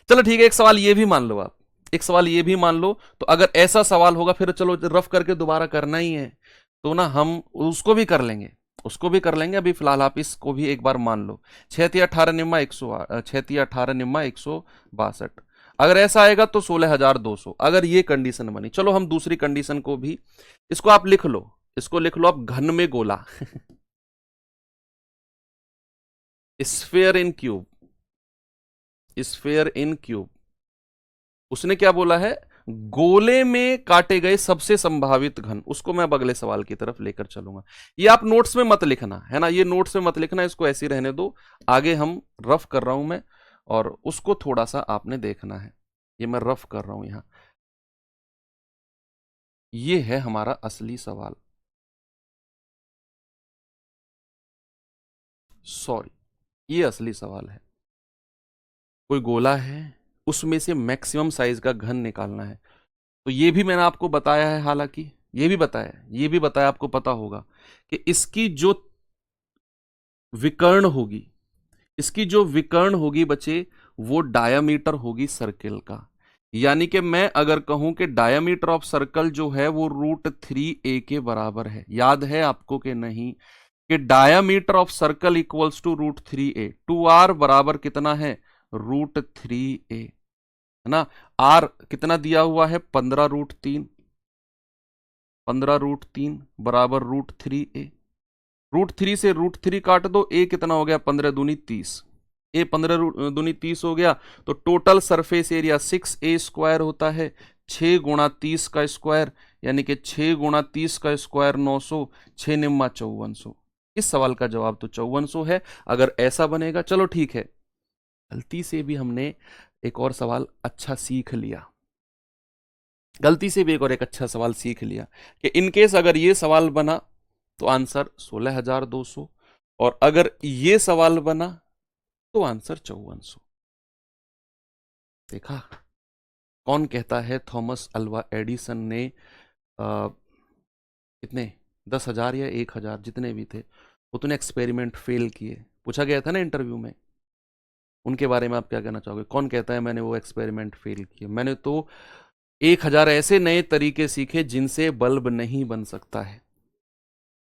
चलो ठीक है, एक सवाल ये भी मान लो आप, एक सवाल ये भी मान लो। तो अगर ऐसा सवाल होगा फिर चलो रफ करके दोबारा करना ही है, तो ना हम उसको भी कर लेंगे, उसको भी कर लेंगे। अभी फिलहाल आप इसको भी एक बार मान लो। 6×18 निम्मा 100, 6×18 निम्मा 162। अगर ऐसा आएगा तो 16,200, अगर ये कंडीशन बनी। चलो हम दूसरी कंडीशन को भी, इसको आप लिख लो, इसको लिख लो आप, घन में गोला स्फेयर इन क्यूब, स्फेयर इन क्यूब। उसने क्या बोला है, गोले में काटे गए सबसे संभावित घन, उसको मैं अब अगले सवाल की तरफ लेकर चलूंगा। ये आप नोट्स में मत लिखना है ना, ये नोट्स में मत लिखना, इसको ऐसे ही रहने दो। आगे हम रफ कर रहा हूं मैं, और उसको थोड़ा सा आपने देखना है। ये मैं रफ कर रहा हूं यहां, ये है हमारा असली सवाल। सॉरी, ये असली सवाल है। कोई गोला है, उसमें से मैक्सिमम साइज का घन निकालना है। तो ये भी मैंने आपको बताया है, हालांकि ये भी बताया आपको पता होगा कि विकर्ण होगी इसकी जो विकर्ण होगी बच्चे, वो डायामीटर होगी सर्किल का। यानी कि मैं अगर कहूं कि डायामीटर ऑफ सर्कल जो है वो √3a के बराबर है, याद है आपको कि नहीं कि diameter of circle equals to √3a, 2r बराबर कितना है, √3a, है ना। r कितना दिया हुआ है, 15√3, 15√3 बराबर √3a। √3 से √3 काट दो, a कितना हो गया, 15 दूनी 30, ए 15 दूनी 30 हो गया। तो टोटल सरफेस एरिया 6a² होता है, 6 गुणा 30 का स्क्वायर, यानी कि 6 गुणा 30 का स्क्वायर 900, 6 निम्मा 5400। इस सवाल का जवाब तो 5400 है। अगर ऐसा बनेगा, चलो ठीक है, गलती से भी हमने एक और सवाल अच्छा सीख लिया, कि इनकेस अगर ये सवाल बना तो आंसर 16,200, और अगर ये सवाल बना तो आंसर 5400। देखा, कौन कहता है थॉमस अल्वा एडिसन ने कितने 10,000 या 1,000 जितने भी थे उतने एक्सपेरिमेंट फेल किए? पूछा गया था ना इंटरव्यू में। उनके बारे में आप क्या कहना चाहोगे? कौन कहता है मैंने वो एक्सपेरिमेंट फेल किए? मैंने तो 1,000 ऐसे नए तरीके सीखे जिनसे बल्ब नहीं बन सकता है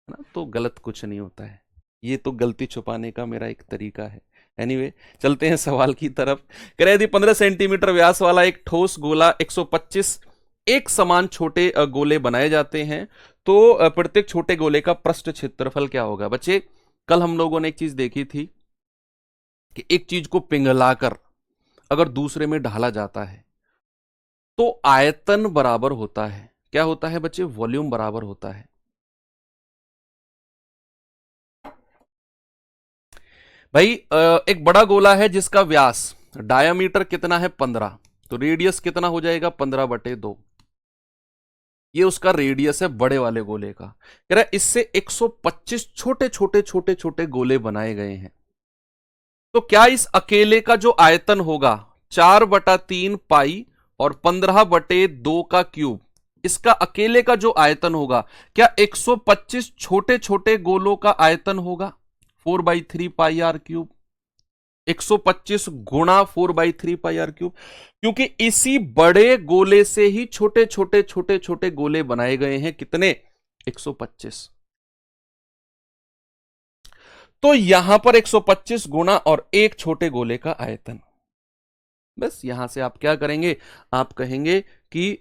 ना। तो गलत कुछ नहीं होता है, ये तो गलती छुपाने का मेरा एक तरीका है। एनीवे, चलते हैं सवाल की तरफ। कह रहे यदि 15 सेंटीमीटर व्यास वाला एक ठोस गोला 125 एक समान छोटे गोले बनाए जाते हैं तो प्रत्येक छोटे गोले का पृष्ठ क्षेत्रफल क्या होगा? बच्चे, कल हम लोगों ने एक चीज देखी थी कि एक चीज को पिघलाकर अगर दूसरे में ढाला जाता है तो आयतन बराबर होता है, क्या होता है बच्चे? वॉल्यूम बराबर होता है। भाई एक बड़ा गोला है जिसका व्यास डायामीटर कितना है 15, तो रेडियस कितना हो जाएगा 15/2। ये उसका रेडियस है बड़े वाले गोले का। कह रहा है इससे 125 छोटे छोटे छोटे छोटे गोले बनाए गए हैं, तो क्या इस अकेले का जो आयतन होगा 4/3 पाई और 15/2 का क्यूब, इसका अकेले का जो आयतन होगा क्या 125 छोटे छोटे गोलों का आयतन होगा 4/3 पाई आर क्यूब? 125 गुणा 4/3 पाई आर क्यूब, क्योंकि इसी बड़े गोले से ही छोटे छोटे छोटे छोटे गोले बनाए गए हैं। कितने? 125। तो यहां पर 125 गुणा और एक छोटे गोले का आयतन। बस यहां से आप क्या करेंगे, आप कहेंगे कि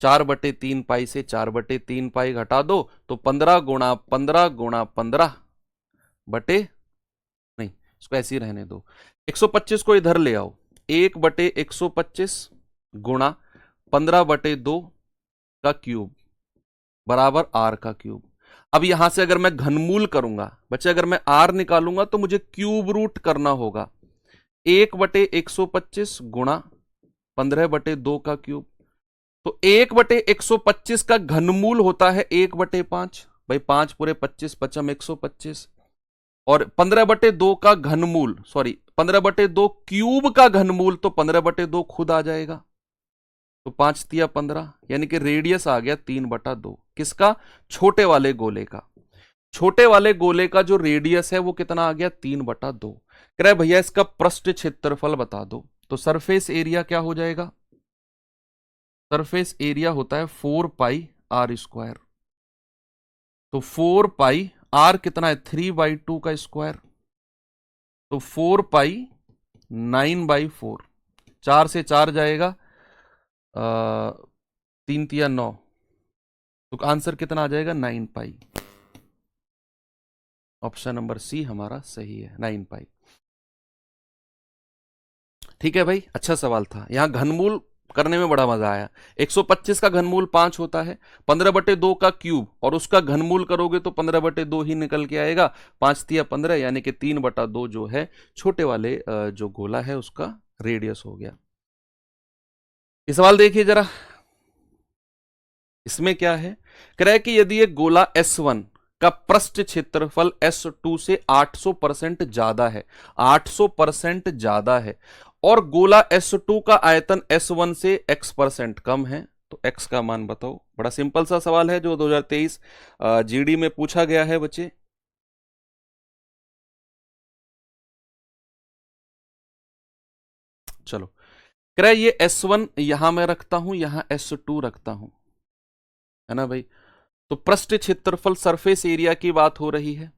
4/3 पाई से 4/3 पाई घटा दो तो 15 गुणा 15 गुणा 15 बटे, नहीं इसको ऐसे ही रहने दो, 125 को इधर ले आओ, 1/125 गुणा 15/2 का क्यूब बराबर आर का क्यूब। अब यहां से अगर मैं घनमूल करूंगा बच्चे, अगर मैं आर निकालूंगा तो मुझे क्यूब रूट करना होगा, 1/125 गुणा 15/2 का क्यूब। तो 1/125 का घनमूल होता है 1/5, भाई 5 पूरे 25, 5 125, और 15/2 का घनमूल, सॉरी 15/2 क्यूब का घनमूल तो 15/2 खुद आ जाएगा, तो 5 तिया 15, यानी कि रेडियस आ गया 3/2। किसका? छोटे वाले गोले का। छोटे वाले गोले का जो रेडियस है वो कितना आ गया 3/2। कह रहे भैया इसका पृष्ठ क्षेत्रफल बता दो, तो सरफेस एरिया क्या हो जाएगा? सरफेस एरिया होता है 4πr²। तो 4πr कितना है 3/2 का स्क्वायर, तो 4π 9/4, 4 से 4 जाएगा 3 तिया 9, तो आंसर कितना आ जाएगा 9π। ऑप्शन नंबर सी हमारा सही है, 9π। ठीक है भाई, अच्छा सवाल था। यहां घनमूल करने में बड़ा मजा आया। 125 का घनमूल 5 होता है, 15/2 का क्यूब और उसका घनमूल करोगे तो 15/2 ही निकल के आएगा, 5 तिया 15, यानी कि 3/2 जो है छोटे वाले जो गोला है उसका रेडियस हो गया। ये सवाल देखिए जरा, इसमें क्या है? कह रहा है कि यदि एक गोला S1 का पृष्ठ क्षेत्रफल S2 से 800% ज्यादा है, 800% ज्यादा है, और गोला S2 का आयतन S1 से X% कम है, तो x का मान बताओ। बड़ा सिंपल सा सवाल है जो 2023 जीडी में पूछा गया है बच्चे। चलो, कह रहा है ये S1 यहां मैं रखता हूं, यहां S2 रखता हूं, है ना भाई। तो पृष्ठ क्षेत्रफल सरफेस एरिया की बात हो रही है,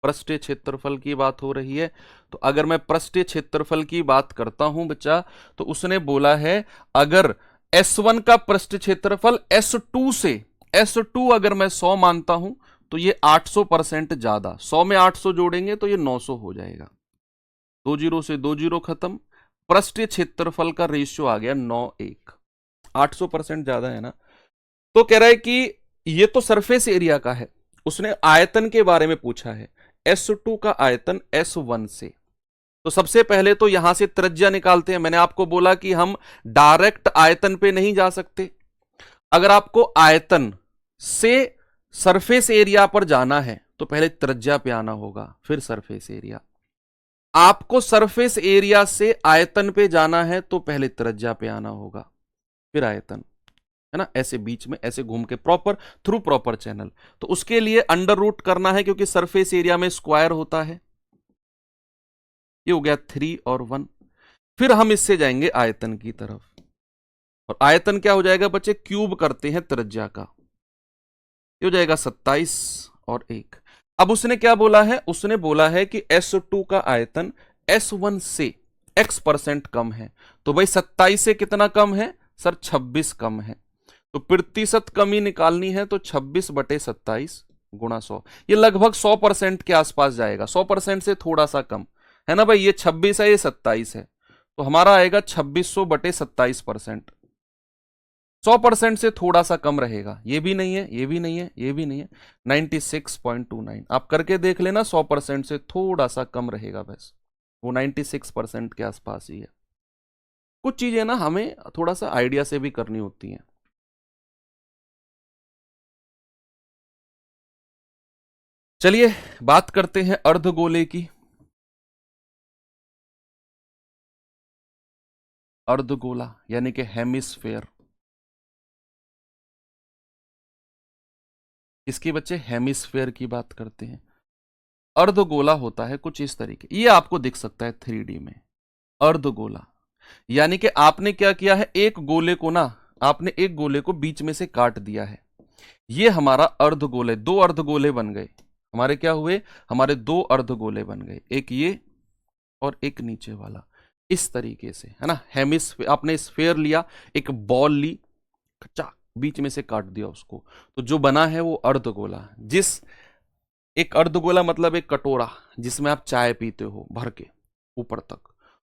पृष्ठीय क्षेत्रफल की बात हो रही है। तो अगर मैं पृष्ठीय क्षेत्रफल की बात करता हूं बच्चा, तो उसने बोला है अगर S1 का पृष्ठ क्षेत्रफल S2 से, S2 अगर मैं 100 मानता हूं तो ये 800% ज्यादा, 100 में 800 जोड़ेंगे तो ये 900 हो जाएगा। 2 जीरो से 2 जीरो खत्म, पृष्ठीय क्षेत्रफल का रेशियो आ गया 9:1, 800% ज्यादा है ना। तो कह रहा है कि ये तो सरफेस एरिया का है, उसने आयतन के बारे में पूछा है, S2 का आयतन S1 से। तो सबसे पहले तो यहां से त्रिज्या निकालते हैं। मैंने आपको बोला कि हम डायरेक्ट आयतन पे नहीं जा सकते। अगर आपको आयतन से सरफेस एरिया पर जाना है तो पहले त्रिज्या पे आना होगा, फिर सरफेस एरिया। आपको सरफेस एरिया से आयतन पे जाना है तो पहले त्रिज्या पे आना होगा, फिर आयतन, है ना। ऐसे बीच में ऐसे घूम के प्रॉपर थ्रू प्रॉपर चैनल। तो उसके लिए अंडर रूट करना है क्योंकि सरफेस एरिया में स्क्वायर होता है। ये हो गया 3 और 1। फिर हम इससे जाएंगे आयतन की तरफ, और आयतन क्या हो जाएगा बच्चे, क्यूब करते हैं त्रिज्या का, ये हो जाएगा 27 और 1। अब उसने क्या बोला है, उसने बोला है कि S2 का आयतन S1 से x% कम है। तो भाई 27 से कितना कम है सर, 26 कम है। तो प्रतिशत कमी निकालनी है तो 26/27 गुणा 100, ये लगभग 100% के आसपास जाएगा, 100% से थोड़ा सा कम, है ना भाई। ये 26 है, ये 27 है, तो हमारा आएगा 2600/27%। 100% से थोड़ा सा कम रहेगा, ये भी नहीं है, ये भी नहीं है, ये भी नहीं है। 96.29 आप करके देख लेना, 100% से थोड़ा सा कम रहेगा, बस वो 96% के आसपास ही है। कुछ चीजें ना हमें थोड़ा सा आइडिया से भी करनी होती हैं। चलिए बात करते हैं अर्धगोले की। अर्धगोला यानी कि हेमिस्फेयर, इसके बच्चे हेमिस्फेयर की बात करते हैं। अर्धगोला होता है कुछ इस तरीके, ये आपको दिख सकता है 3D में। अर्धगोला यानी कि आपने क्या किया है, एक गोले को ना, आपने एक गोले को बीच में से काट दिया है। ये हमारा अर्धगोले, दो अर्धगोले बन गए हमारे। क्या हुए, हमारे दो अर्धगोले बन गए, एक ये और एक नीचे वाला, इस तरीके से, है ना। हेमिस्फेयर, आपने स्फेयर लिया, एक बॉल ली, कच्चा बीच में से काट दिया उसको, तो जो बना है वो अर्धगोला। जिस, एक अर्धगोला मतलब एक कटोरा जिसमें आप चाय पीते हो भर के ऊपर तक,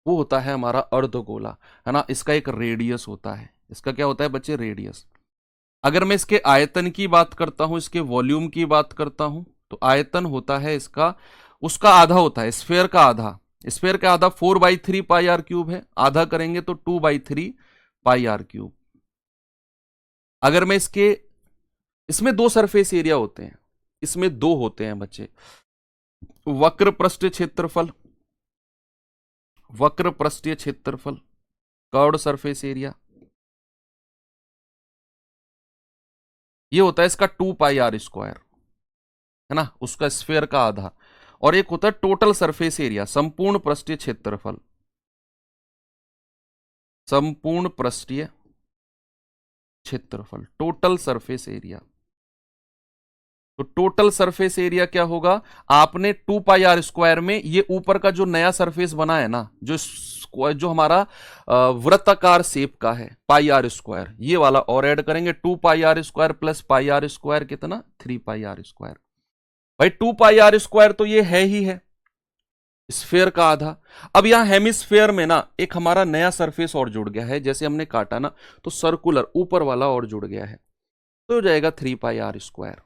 वो होता है हमारा अर्धगोला, है ना। इसका एक रेडियस होता है, इसका क्या होता है बच्चे, रेडियस। अगर मैं इसके आयतन की बात करता हूं, इसके वॉल्यूम की बात करता हूं, तो आयतन होता है इसका, उसका आधा होता है, स्फेयर का आधा, स्फेयर का आधा 4/3 पाई आर क्यूब है, आधा करेंगे तो 2/3 पाई आर क्यूब। अगर मैं इसके, इसमें दो सरफेस एरिया होते हैं, इसमें दो होते हैं बच्चे, वक्र पृष्ठीय क्षेत्रफल, वक्र पृष्ठीय क्षेत्रफल, कर्व्ड सरफेस एरिया, ये होता है इसका 2πr², है ना, उसका स्फेयर का आधा। और एक होता है टोटल सरफेस एरिया, संपूर्ण पृष्ठीय क्षेत्रफल, संपूर्ण पृष्ठीय क्षेत्रफल, टोटल सरफेस एरिया। तो टोटल सरफेस एरिया क्या होगा, आपने 2πr² में ये ऊपर का जो नया सरफेस बना है ना, जो हमारा वृत्ताकार शेप का है, πr², ये वाला और ऐड करेंगे, 2πr² प्लस πr² कितना, 3πr²। भाई 2πr² तो ये है ही है, स्फेयर का आधा। अब यहां हेमिस्फेयर में ना एक हमारा नया सरफेस और जुड़ गया है, जैसे हमने काटा ना तो सर्कुलर ऊपर वाला और जुड़ गया है, तो हो जाएगा 3πr²।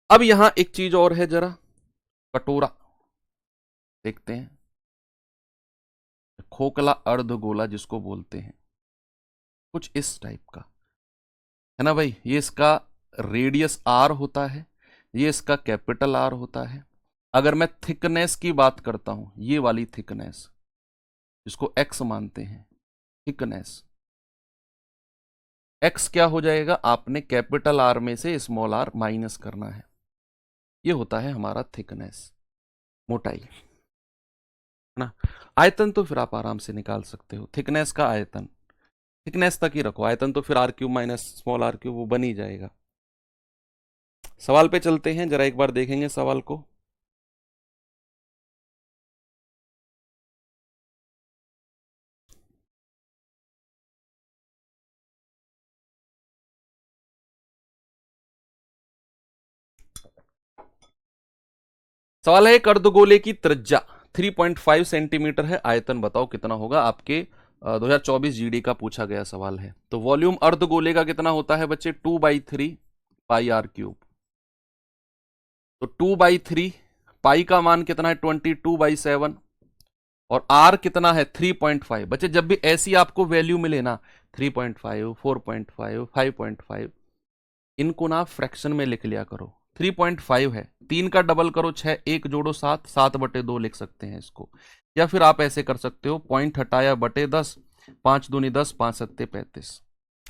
अब यहां एक चीज और है, जरा कटोरा देखते हैं, खोखला अर्धगोला जिसको बोलते हैं, कुछ इस टाइप का, है ना भाई। ये इसका रेडियस r होता है, ये इसका कैपिटल R होता है। अगर मैं थिकनेस की बात करता हूं, ये वाली थिकनेस जिसको x मानते हैं, थिकनेस, एक्स क्या हो जाएगा, आपने कैपिटल आर में से स्मॉल आर माइनस करना है। ये होता है हमारा थिकनेस, मोटाई, है ना। आयतन तो फिर आप आराम से निकाल सकते हो, थिकनेस का आयतन, थिकनेस तक ही रखो, आयतन तो फिर r cube minus small r cube वो बन ही जाएगा। सवाल पे चलते हैं, जरा एक बार देखेंगे सवाल को। सवाल है, एक अर्धगोले की त्रिज्या 3.5 सेंटीमीटर है, आयतन बताओ कितना होगा। आपके 2024 जीडी का पूछा गया सवाल है। तो वॉल्यूम अर्धगोले का कितना होता है बच्चे, 2/3 पाई आर क्यूब। तो 2/3 पाई का मान कितना है 22/7 और आर कितना है 3.5। बच्चे जब भी ऐसी आपको वैल्यू मिले ना 3.5 4.5 5.5, इनको ना फ्रैक्शन में लिख लिया करो। 3.5 है, 3 का डबल करो 6, 1 जोड़ो 7, 7/2 लिख सकते हैं इसको। या फिर आप ऐसे कर सकते हो, पॉइंट हटाया बटे 10, 5 दूनी 10, 5 सत्ते 35,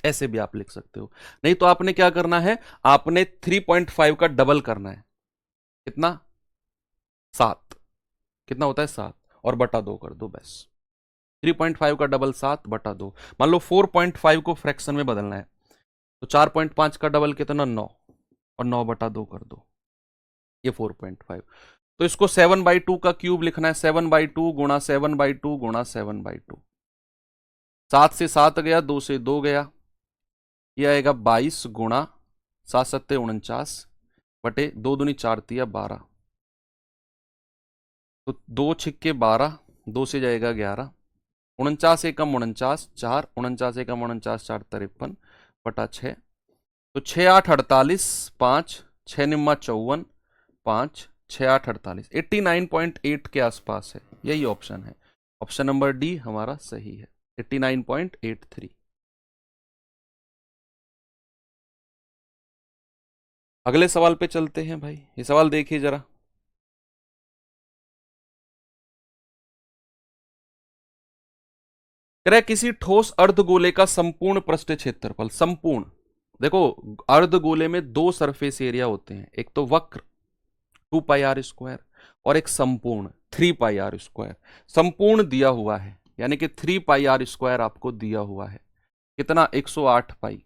ऐसे भी आप लिख सकते हो। नहीं तो आपने क्या करना है, आपने 3.5 का डबल करना है, कितना 7, कितना होता है 7, और बटा 2 कर दो बस। 3.5 का डबल 7/2। मान लो 4.5 को फ्रैक्शन में बदलना है, तो 4.5 का डबल कितना 9, और 9/2 कर दो, ये 4.5। तो इसको 7/2 का क्यूब लिखना है, 7/2 गुणा 7/2 गुणा 7/2। 7 से 7 गया, 2 से 2 गया, ये आएगा 22 गुणा 7 सत्ते 49 बटे 2 दूनी 4 तिया 12। तो 2 छिक्के 12, 2 से जाएगा 11, 49 एकम 49 4, 49 एकम 49 4 53 बटा 6। तो 6 8 48, 5 6 निम्मा 54, 5 6 8 48, 89.8 के आसपास है, यही ऑप्शन है। ऑप्शन नंबर डी हमारा सही है, 89.83। अगले सवाल पे चलते हैं भाई, ये सवाल देखिए जरा। कह रहा है किसी ठोस अर्धगोले का संपूर्ण पृष्ठ क्षेत्रफल, संपूर्ण, देखो अर्धगोले में दो सरफेस एरिया होते हैं, एक तो वक्र 2πr² और एक संपूर्ण 3πr²। संपूर्ण दिया हुआ है, यानी कि 3πr² आपको दिया हुआ है, कितना 108 पाई।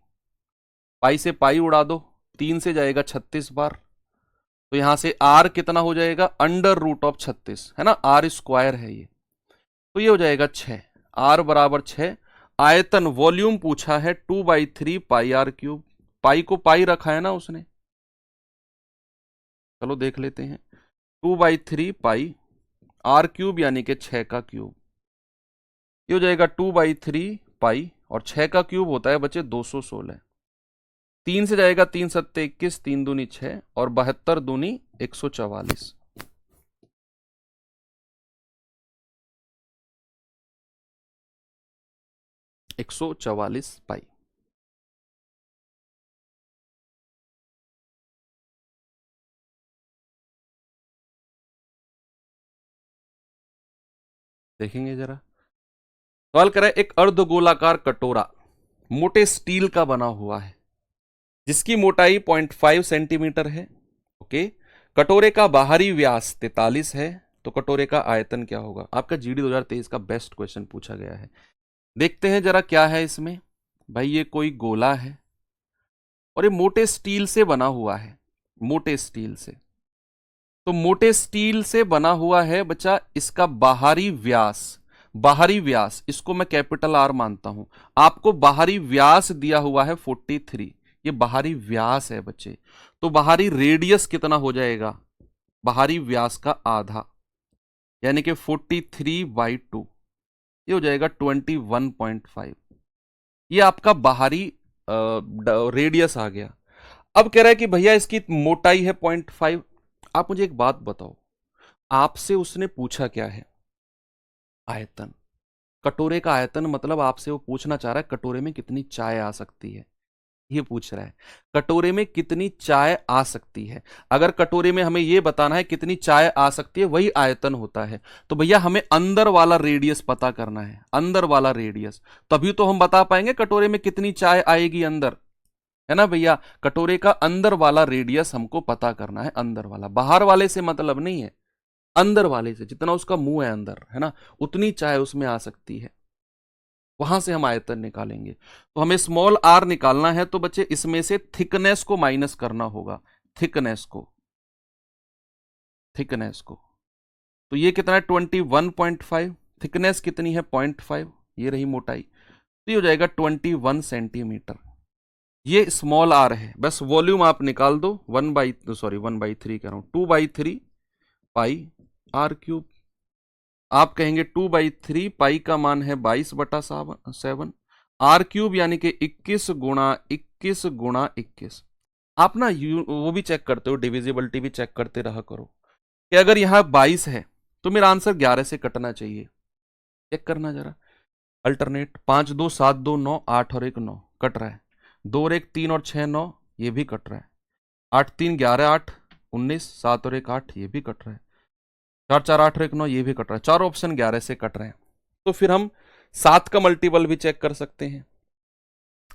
पाई से पाई उड़ा दो, 3 से जाएगा 36 बार, तो यहां से r कितना हो जाएगा √36, है ना, r² है ये, तो ये हो जाएगा 6, r बराबर 6। आयतन वॉल्यूम पूछा है 2/3 पाई आर क्यूब, पाई को पाई रखा है ना उसने, चलो देख लेते हैं। 2/3 पाई आर क्यूब यानी कि 6 का क्यूब, ये हो जाएगा 2/3 पाई, और 6 का क्यूब होता है बच्चे 216। 3 से जाएगा 3 सत्ते 21, 3 दूनी 6, और 72 दूनी 144। पाई। देखेंगे जरा। सवाल करें, एक अर्धगोलाकार कटोरा मोटे स्टील का बना हुआ है, जिसकी मोटाई 0.5 सेंटीमीटर है। ओके, कटोरे का बाहरी व्यास 43 है, तो कटोरे का आयतन क्या होगा। आपका जीडी 2023 का बेस्ट क्वेश्चन पूछा गया है। देखते हैं जरा क्या है इसमें। भाई ये कोई गोला है और ये मोटे स्टील से बना हुआ है, मोटे स्टील से। तो मोटे स्टील से बना हुआ है बच्चा, इसका बाहरी व्यास, बाहरी व्यास इसको मैं कैपिटल आर मानता हूं। आपको बाहरी व्यास दिया हुआ है 43, ये बाहरी व्यास है बच्चे। तो बाहरी रेडियस कितना हो जाएगा, बाहरी व्यास का आधा, यानी कि 43/2, ये हो जाएगा 21.5। ये आपका बाहरी रेडियस आ गया। अब कह रहा है कि भैया इसकी मोटाई है 0.5। आप मुझे एक बात बताओ, आपसे उसने पूछा क्या है, आयतन, कटोरे का आयतन, मतलब आपसे वो पूछना चाह रहा है कटोरे में कितनी चाय आ सकती है। ये पूछ रहा है कटोरे में कितनी चाय आ सकती है। अगर कटोरे में हमें ये बताना है कितनी चाय आ सकती है, वही आयतन होता है। तो भैया हमें अंदर वाला रेडियस पता करना है, अंदर वाला रेडियस, तभी तो हम बता पाएंगे कटोरे में कितनी चाय आएगी अंदर, है ना भैया। कटोरे का अंदर वाला रेडियस हमको पता करना है, अंदर वाला, बाहर वाले से मतलब नहीं है, अंदर वाले से, जितना उसका मुंह है अंदर, है ना, उतनी चाय उसमें आ सकती है, वहां से हम आयतन निकालेंगे। तो हमें स्मॉल आर निकालना है, तो बच्चे इसमें से थिकनेस को माइनस करना होगा, थिकनेस को, थिकनेस को। तो ये कितना है 21.5, थिकनेस कितनी है 0.5, ये रही मोटाई, तो ये हो जाएगा 21 सेंटीमीटर। ये स्मॉल आर है, बस वॉल्यूम आप निकाल दो, 1/3 कह रहा हूं, 2/3 पाई आर क्यूब। आप कहेंगे 2/3 पाई का मान है 22/7, आर क्यूब यानी कि 21 × 21 × 21। आप ना वो भी चेक करते हो, डिविजिबिलिटी भी चेक करते रहा करो कि अगर यहां 22 है तो मेरा आंसर 11 से कटना चाहिए। चेक करना जरा, अल्टरनेट, 5 2 7 2 9, 8 और 1 9, कट रहा है। 2 और 1 3 और 6 9, ये भी कट रहा है। 8 3 11 8 19, 7 और 1 8, ये भी कट रहा है। 4 4 8 और 1 9, ये भी कट रहा है। चार ऑप्शन 11 से कट रहे हैं। तो फिर हम 7 का मल्टीपल भी चेक कर सकते हैं,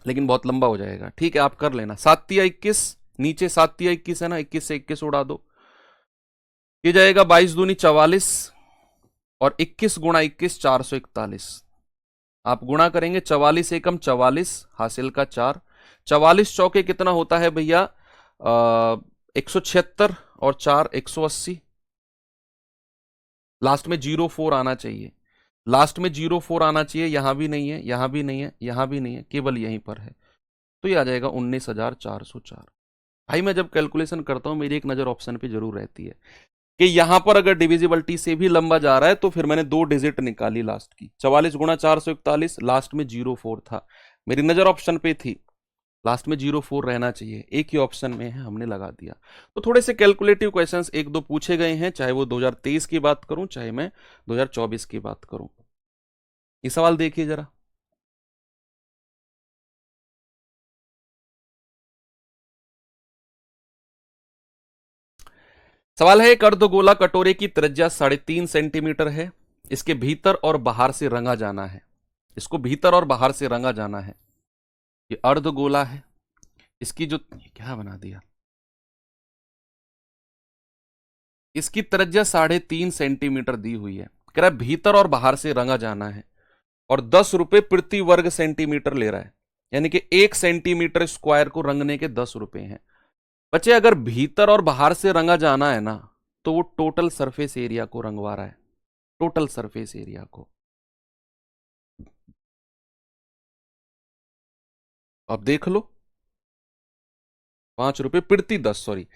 लेकिन बहुत लंबा हो जाएगा। ठीक है, आप कर लेना। 7 तिया 21, नीचे 7 तिया 21 है ना, 21 से 21 उड़ा दो, ये जाएगा 22 दूनी 44, और 21 × 21 441। आप गुणा करेंगे, 44 एकम 44, हासिल का 4, 44 चौके कितना होता है भैया 176, और 4 180। लास्ट में 04 आना चाहिए, लास्ट में 04 आना चाहिए, यहां भी नहीं है, यहां भी नहीं है, यहां भी नहीं है, केवल यहीं पर है। तो ये आ जाएगा 19,404। भाई मैं जब कैलकुलेशन करता हूं मेरी एक नजर ऑप्शन पे जरूर रहती है कि यहां पर अगर डिविजिबिलिटी से भी लंबा जा रहा है तो फिर मैंने 2 डिजिट निकाली लास्ट की, 44 × 441, लास्ट में 04 था, मेरी नजर ऑप्शन पे थी, लास्ट में 04 रहना चाहिए, एक ही ऑप्शन में है, हमने लगा दिया। तो थोड़े से कैलकुलेटिव क्वेश्चंस एक दो पूछे गए हैं, चाहे वो 2023 की बात करूं, चाहे मैं 2024 की बात करूं। ये सवाल देखिए जरा, सवाल है, एक अर्धगोला कटोरे की त्रिज्या 3.5 सेंटीमीटर है, इसके भीतर और बाहर से रंगा जाना है, इसको भीतर और बाहर से रंगा जाना है। ये अर्धगोला है, इसकी जो, क्या बना दिया, इसकी त्रिज्या 3.5 सेंटीमीटर दी हुई है, कह रहा है भीतर और बाहर से रंगा जाना है, और 10 रुपए प्रति वर्ग सेंटीमीटर ले रहा है, यानी कि 1 सेंटीमीटर स्क्वायर को रंगने के 10 रुपए हैं। बच्चे अगर भीतर और बाहर से रंगा जाना है ना, तो वो टोटल सरफेस एरिया को रंगवा रहा है, टोटल सरफेस एरिया को। अब देख लो, 5 रुपए प्रति 10, सॉरी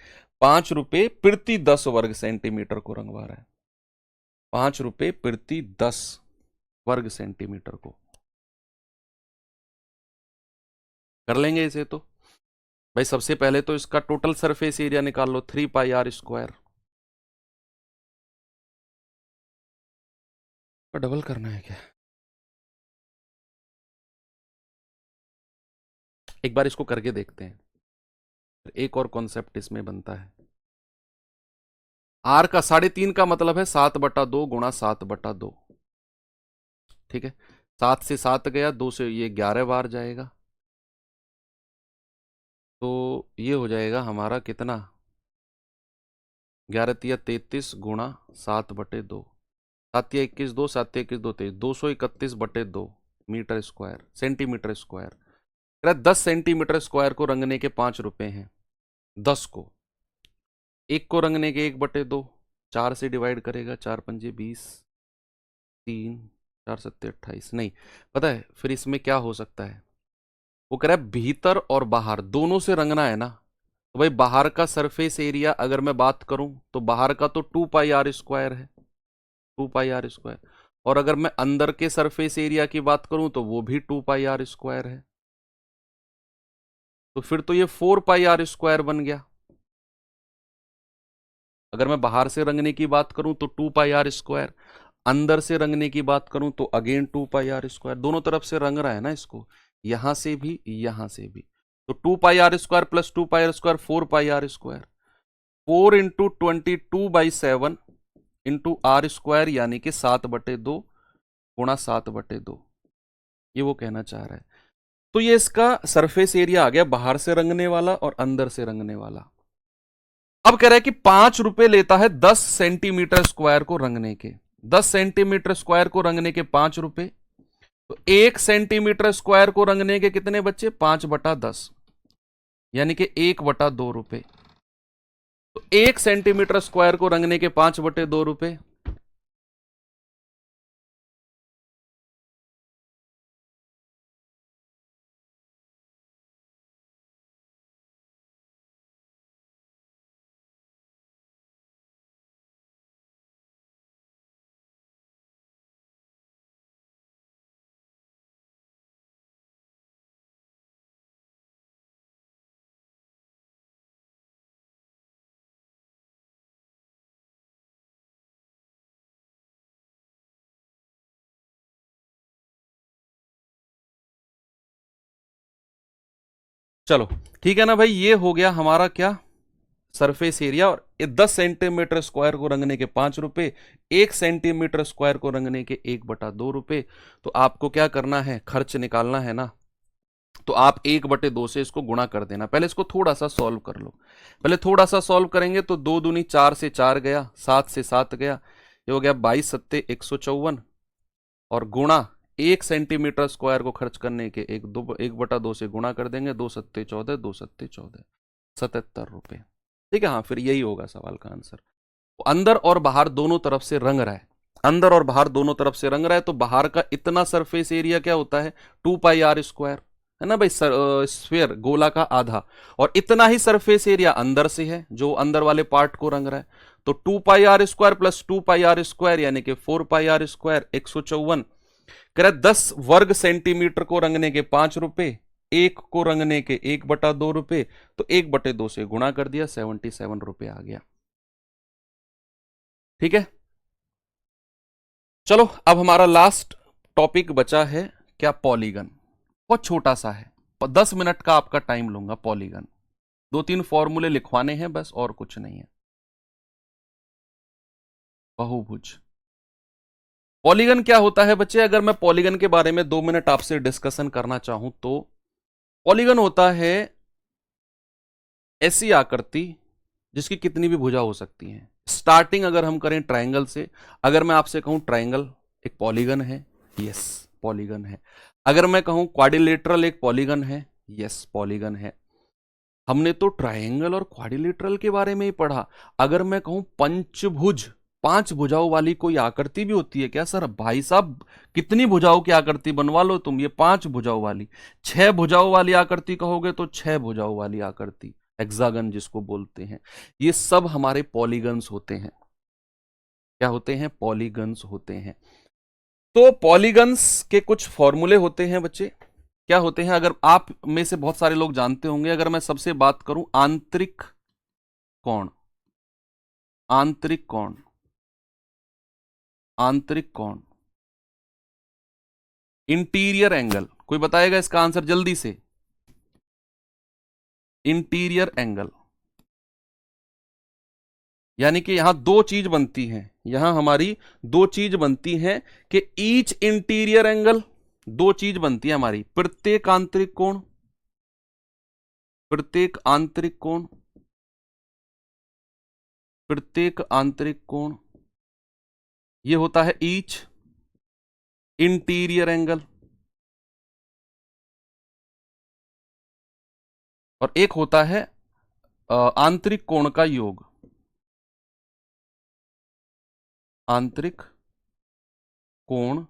5 रुपए प्रति 10 वर्ग सेंटीमीटर को रंगवा रहा है, 5 रुपए प्रति 10 वर्ग सेंटीमीटर को। कर लेंगे इसे तो भाई, सबसे पहले तो इसका टोटल सरफेस एरिया निकाल लो, 3πr²। डबल करना है क्या, एक बार इसको करके देखते हैं, एक और कॉन्सेप्ट इसमें बनता है। आर का 3.5 का मतलब है 7/2 × 7/2, ठीक है, 7 से 7 गया, 2 से ये 11 बार जाएगा, तो ये हो जाएगा हमारा कितना, 11 तिया 33 × 7/2, 7 तिया 21 2, 7 तिया 21 2 23, 231/2 metre square, centimetre square. 10 centimetre square को रंगने के 5 रुपए हैं, 10 को, एक को रंगने के 1/2, 4 से डिवाइड करेगा, 4 पंजे 20, 3 4 7 28, नहीं पता है फिर इसमें क्या हो सकता है, वो कह रहा है भीतर और बाहर दोनों से रंगना है ना, तो भाई बाहर का सरफेस एरिया अगर मैं बात करूं तो बाहर का तो 2πr² है, 2πr², और अगर मैं अंदर के सरफेस एरिया की बात करूं तो वो भी 2πr² है, तो फिर तो ये 4πr² बन गया। अगर मैं बाहर से रंगने की बात करूं तो 2πr², अंदर से रंगने की बात करूं तो अगेन 2πr², दोनों तरफ से रंग रहा है ना इसको, यहां से भी यहां से भी, तो 2 पाई r² प्लस 2 पाई r², 4 पाई r², 4 × 22/7 इंटू r², यानी कि 7/2 गुणा 7/2। ये वो कहना चाह रहा है। तो ये इसका सरफेस एरिया आ गया, बाहर से रंगने वाला और अंदर से रंगने वाला। अब कह रहा है कि 5 रुपए लेता है 10 सेंटीमीटर स्क्वायर को रंगने के। 10 सेंटीमीटर स्क्वायर को रंगने के 5 रुपए। तो 1 सेंटीमीटर स्क्वायर को रंगने के कितने बच्चे? 5/10, यानी कि 1/2 रुपए। तो 1 सेंटीमीटर स्क्वायर को रंगने के 5/2 रुपए। चलो ठीक है ना भाई, ये हो गया हमारा क्या, सरफेस एरिया। और 10 सेंटीमीटर स्क्वायर को रंगने के 5 रुपए, 1 सेंटीमीटर स्क्वायर को रंगने के 1/2 रुपए। तो आपको क्या करना है, खर्च निकालना है ना, तो आप 1/2 से इसको गुणा कर देना। पहले इसको थोड़ा सा सॉल्व कर लो। पहले थोड़ा सा सॉल्व करेंगे तो 2 दूनी 4 से 4 गया, 7 से 7 गया, ये हो गया 22 सत्ते 154, और गुणा 1 सेंटीमीटर स्क्वायर को खर्च करने के 1/2 से गुणा कर देंगे, 2 सत्ते 14, 2 सत्ते 14, 77 रुपए। ठीक है, हाँ फिर यही होगा सवाल का आंसर। अंदर और बाहर दोनों तरफ से रंग रहा है, अंदर और बाहर दोनों तरफ से रंग रहा है, तो बाहर का इतना सरफेस एरिया क्या होता है, 2 पाई r², है ना भाई, स्फीयर गोला का आधा। और इतना ही सरफेस एरिया अंदर से है, जो अंदर वाले पार्ट को रंग रहा है। तो 2 पाई r² प्लस 2 पाई r², यानी कि 4 पाई r², 154। कह रहा 10 वर्ग सेंटीमीटर को रंगने के 5 रुपए, एक को रंगने के 1/2 रुपए, तो 1/2 से गुणा कर दिया, 77 रुपए आ गया। ठीक है, चलो अब हमारा लास्ट टॉपिक बचा है क्या, पॉलीगन। बहुत छोटा सा है, 10 मिनट का आपका टाइम लूंगा। पॉलीगन 2-3 फॉर्मूले लिखवाने हैं बस, और कुछ नहीं है। बहुभुज, पॉलीगन क्या होता है बच्चे? अगर मैं पॉलीगन के बारे में 2 मिनट आपसे डिस्कशन करना चाहूं तो पॉलीगन होता है ऐसी आकृति जिसकी कितनी भी भुजा हो सकती हैं। स्टार्टिंग अगर हम करें ट्रायंगल से, अगर मैं आपसे कहूं ट्रायंगल एक पॉलीगन है, यस पॉलीगन है। अगर मैं कहूं क्वाड्रिलेटरल एक पॉलीगन है, यस पॉलीगन है। हमने तो ट्रायंगल और क्वाड्रिलेटरल के बारे में ही पढ़ा। अगर मैं कहूं पंचभुज, 5 भुजाओं वाली कोई आकृति भी होती है क्या? सर भाई साहब कितनी भुजाओं की आकृति बनवा लो तुम, ये 5 भुजाओं वाली। 6 भुजाओं वाली आकृति कहोगे तो 6 भुजाओं वाली आकृति, हेक्सागन जिसको बोलते हैं, ये सब हमारे पॉलीगन्स होते हैं। क्या होते हैं? पॉलीगन्स होते हैं। तो पॉलीगन्स के कुछ फॉर्मूले होते हैं बच्चे, क्या होते हैं? अगर आप में से बहुत सारे लोग जानते होंगे, अगर मैं सबसे बात करूं, आंतरिक कोण, आंतरिक कोण, आंतरिक कोण, इंटीरियर एंगल, कोई बताएगा इसका आंसर जल्दी से? इंटीरियर एंगल, यानी कि यहां दो चीज बनती हैं, यहां हमारी दो चीज बनती हैं कि ईच इंटीरियर एंगल, दो चीज बनती है हमारी, प्रत्येक आंतरिक कोण, प्रत्येक आंतरिक कोण, प्रत्येक आंतरिक कोण, ये होता है ईच इंटीरियर एंगल। और एक होता है आंतरिक कोण का योग, आंतरिक कोण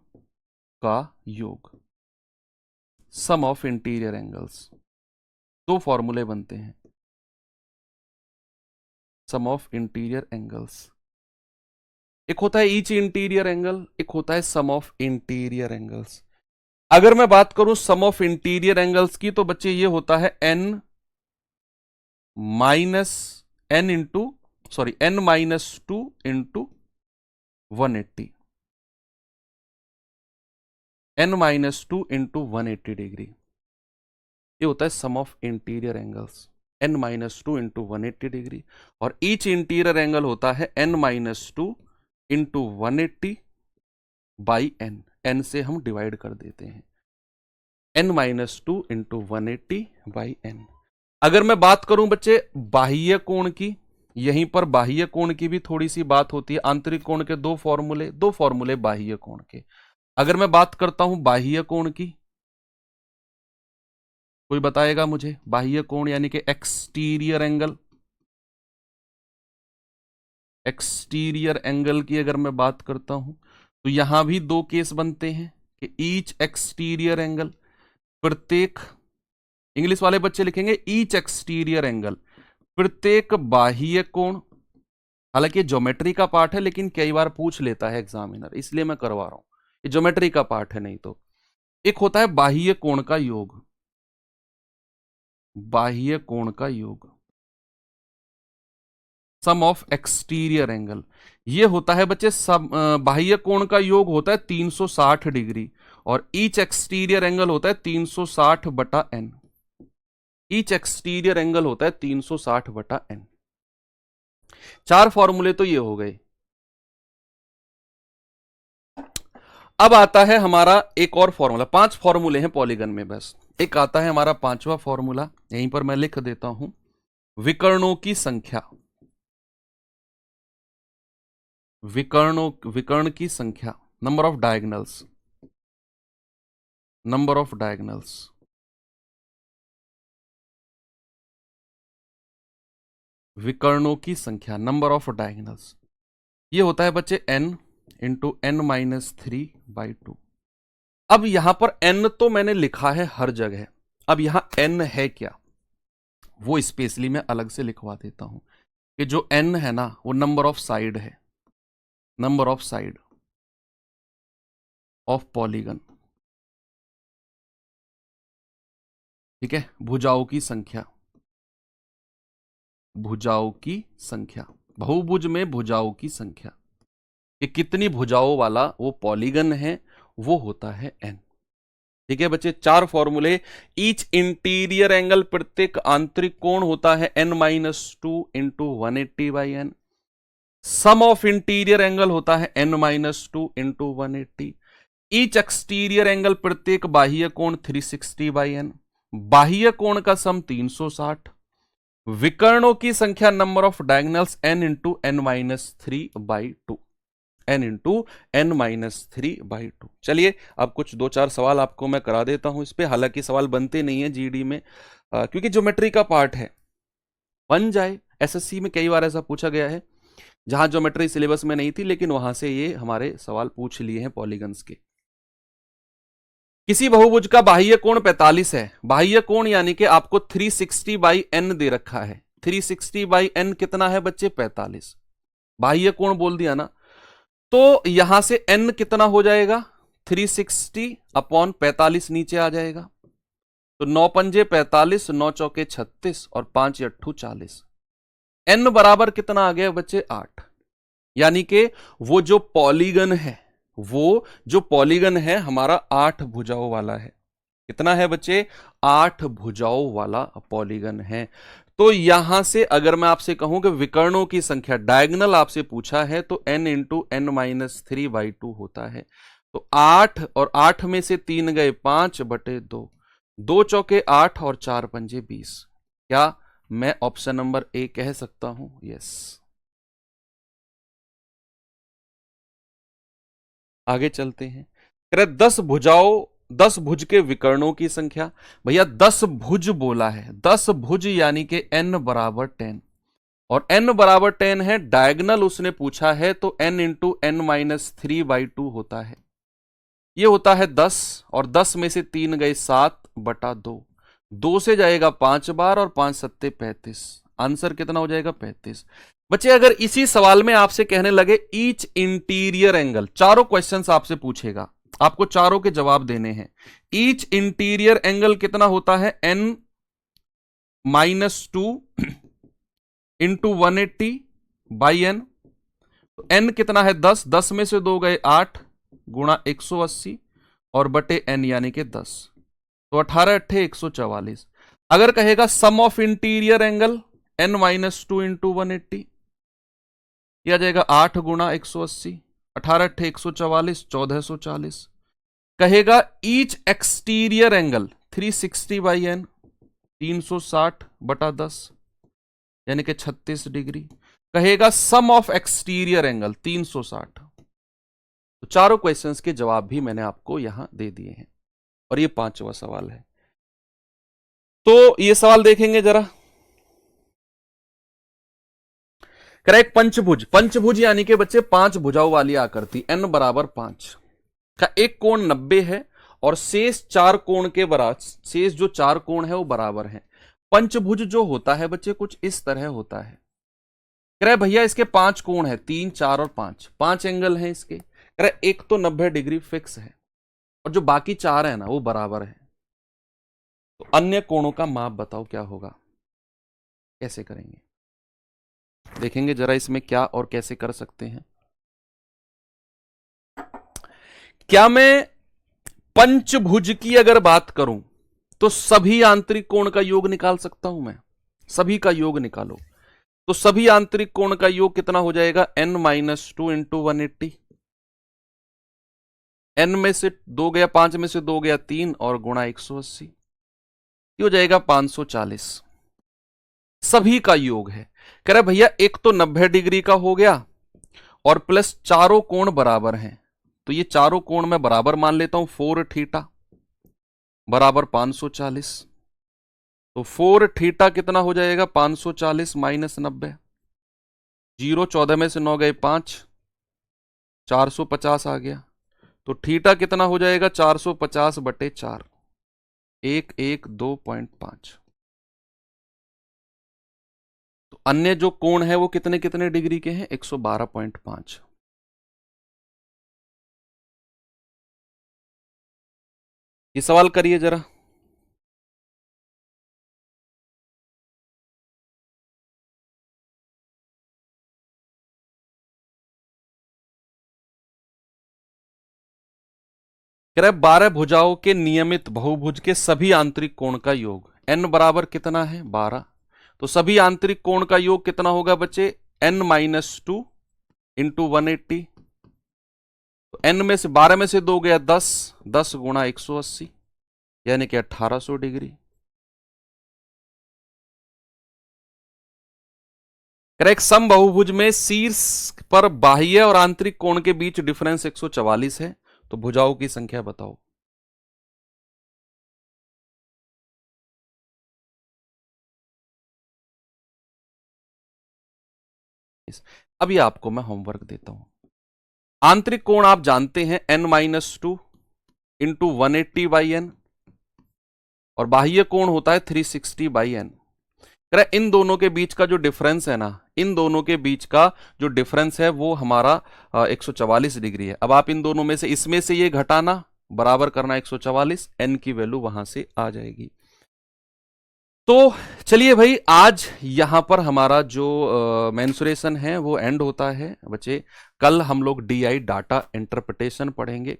का योग, सम ऑफ इंटीरियर एंगल्स। दो फॉर्मूले बनते हैं, सम ऑफ इंटीरियर एंगल्स। एक होता है ईच इंटीरियर एंगल, एक होता है सम ऑफ इंटीरियर एंगल्स। अगर मैं बात करूं सम ऑफ इंटीरियर एंगल्स की, तो बच्चे ये होता है n minus n into, sorry n-2 into 180, n-2 into 180 degree. ये होता है sum of interior angles n-2 into 180 degree, और ईच इंटीरियर एंगल होता है n-2 इंटू 180 बाई n से हम डिवाइड कर देते हैं, n-2 इंटू 180 बाई n। अगर मैं बात करूं बच्चे बाह्य कोण की, यहीं पर बाह्य कोण की भी थोड़ी सी बात होती है। आंतरिक कोण के दो फॉर्मूले बाह्य कोण के। अगर मैं बात करता हूं बाह्य कोण की, कोई बताएगा मुझे? बाह्य कोण यानी कि एक्सटीरियर एंगल की अगर मैं बात करता हूं तो यहां भी दो केस बनते हैं कि ईच एक्सटीरियर एंगल, प्रत्येक, इंग्लिश वाले बच्चे लिखेंगे ईच एक्सटीरियर एंगल, प्रत्येक बाह्य कोण। हालांकि ये ज्योमेट्री का पार्ट है लेकिन कई बार पूछ लेता है एग्जामिनर, इसलिए मैं करवा रहा हूं, ये ज्योमेट्री का पार्ट है। नहीं तो एक होता है बाह्य कोण का योग, बाह्य कोण का योग, सम ऑफ एक्सटीरियर एंगल। ये होता है बच्चे बाह्य कोण का योग होता है 360 डिग्री, और ईच एक्सटीरियर एंगल होता है 360 बटा n। ईच एक्सटीरियर एंगल होता है 360 बटा n। चार फॉर्मूले तो ये हो गए। अब आता है हमारा एक और फॉर्मूला, 5 फॉर्मूले हैं पॉलीगन में, बस एक आता है हमारा 5वां फॉर्मूला, यहीं पर मैं लिख देता हूं, विकर्णों की संख्या, विकर्ण की संख्या, number of diagonals, number of diagonals, विकर्णों की संख्या, नंबर ऑफ डायगोनल्स, ये होता है बच्चे n इंटू n-3/2। अब यहां पर n तो मैंने लिखा है हर जगह, अब यहां n है क्या वो स्पेशली मैं अलग से लिखवा देता हूं कि जो n है ना वो नंबर ऑफ साइड है, number of side of polygon, ठीक है, भुजाओं की संख्या, भुजाओं की संख्या, बहुभुज में भुजाओं की संख्या, कि कितनी भुजाओं वाला वो पॉलीगन है वो होता है n। ठीक है बच्चे, 4 फॉर्मूले। ईच इंटीरियर एंगल, प्रत्येक आंतरिक कोण होता है n-2 into 180 by n। Sum of interior angle होता है n-2 into 180। Each exterior angle, प्रत्येक बाह्य कोण 360 बाई n। बाह्य कोण का सम 360। विकर्णों की संख्या, number of diagonals, n into n-3/2, n into n-3/2। चलिए अब कुछ 2-4 सवाल आपको मैं करा देता हूं इस पे। हालांकि सवाल बनते नहीं है जीडी में क्योंकि ज्योमेट्री का पार्ट है, बन जाए। एसएससी में कई बार ऐसा पूछा गया है जहां ज्योमेट्री सिलेबस में नहीं थी, लेकिन वहां से ये हमारे सवाल पूछ लिए हैं पॉलीगन्स के। किसी बहुभुज का बाह्य कोण 45 है, बाह्य कोण यानी कि आपको 360 बाई n दे रखा है। 360 बाई n कितना है बच्चे? 45। बाह्य कोण बोल दिया ना, तो यहां से n कितना हो जाएगा? 360 अपॉन 45 नीचे आ जाएगा, तो 9 पंजे 45, 9 चौके 36 और 5 अट्ठू 40। n बराबर कितना आ गया बच्चे? 8। यानी कि वो जो पॉलीगन है हमारा 8 भुजाओं वाला है। कितना है बच्चे? 8 भुजाओं वाला पॉलीगन है। तो यहां से अगर मैं आपसे कहूं कि विकर्णों की संख्या, डायगोनल आपसे पूछा है, तो n इंटू n-3/2 होता है। तो 8 और 8 में से 3 गए 5/2, 2 चौके 8 और 4 पंजे 20। क्या मैं ऑप्शन नंबर ए कह सकता हूं? यस। आगे चलते हैं। 10 भुज के विकर्णों की संख्या। भैया 10 भुज बोला है, 10 भुज यानी कि n बराबर 10, और n बराबर 10 है, डायगोनल उसने पूछा है, तो n इंटू n-3/2 होता है। ये होता है 10, और 10 में से 3 गए 7/2, 2 से जाएगा 5 बार और 5 सत्ते 35। आंसर कितना हो जाएगा? 35। बच्चे अगर इसी सवाल में आपसे कहने लगे ईच इंटीरियर एंगल, चारों क्वेश्चंस आपसे पूछेगा, आपको चारों के जवाब देने हैं। ईच इंटीरियर एंगल कितना होता है? n-2 into 180 by n। तो n कितना है? 10, 10 में से 2 गए 8 गुणा 180 और बटे n यानी कि 10, तो 18 अट्ठे 144। अगर कहेगा sum of interior angle n-2 into 180, यह आ जाएगा 8 गुणा 180, 18 अट्ठे 144, 1440। कहेगा each exterior angle 360 by n, 360/10 यानी कि 36 डिग्री। कहेगा सम ऑफ एक्सटीरियर एंगल 360। तो चारों क्वेश्चंस के जवाब भी मैंने आपको यहां दे दिए हैं और ये 5वां सवाल है। तो ये सवाल देखेंगे जरा। करेक्ट, पंचभुज। पंचभुज यानी कि बच्चे 5 भुजाओं वाली आकृति n बराबर 5 का एक कोण 90 है और शेष 4 कोण के बराबर, शेष जो 4 कोण है वो बराबर है। पंचभुज जो होता है बच्चे कुछ इस तरह होता है। कह रहे भैया इसके 5 कोण है, 3, 4 और 5 एंगल हैं इसके। कह रहे एक तो 90 डिग्री फिक्स है और जो बाकी 4 है ना वो बराबर है। तो अन्य कोणों का माप बताओ क्या होगा, कैसे करेंगे, देखेंगे जरा इसमें क्या और कैसे कर सकते हैं। क्या मैं पंचभुज की अगर बात करूं तो सभी आंतरिक कोण का योग निकाल सकता हूं मैं? सभी का योग निकालो तो सभी आंतरिक कोण का योग कितना हो जाएगा, n-2 इंटू 180। n में से 2 गया, 5 में से 2 गया 3 और गुणा 180, ये हो जाएगा 540। सभी का योग है। कह रहे भैया एक तो 90 डिग्री का हो गया और प्लस चारों कोण बराबर हैं, तो ये चारों कोण मैं बराबर मान लेता हूं। 4 थीटा बराबर 540, तो 4 थीटा कितना हो जाएगा, 540 माइनस 90, 0 14 में से 9 गए 5, 450 आ गया। तो थीटा कितना हो जाएगा, 450/4, 112.5। तो अन्य जो कोण है वो कितने कितने डिग्री के हैं, 112.5। ये सवाल करिए जरा। कह रहा है 12 भुजाओं के नियमित बहुभुज के सभी आंतरिक कोण का योग n बराबर कितना है, 12। तो सभी आंतरिक कोण का योग कितना होगा बच्चे, n-2 इंटू 180। तो n में से 12 में से 2 गया 10, 10 गुणा 180 यानी कि 1800 डिग्री। करेक्ट, सम बहुभुज में शीर्ष पर बाह्य और आंतरिक कोण के बीच डिफरेंस 144 है। तो भुजाओं की संख्या बताओ। अभी आपको मैं होमवर्क देता हूं। आंतरिक कोण आप जानते हैं n-2 इंटू 180/n और बाह्य कोण होता है 360/n। इन दोनों के बीच का जो डिफरेंस है ना, इन दोनों के बीच का जो डिफरेंस है वो हमारा 144 डिग्री है। अब आप इन दोनों में से इसमें से ये घटाना, बराबर करना 144, n की वैल्यू वहां से आ जाएगी। तो चलिए भाई, आज यहां पर हमारा जो मेंसुरेशन है वो एंड होता है बच्चे। कल हम लोग DI डाटा इंटरप्रिटेशन पढ़ेंगे।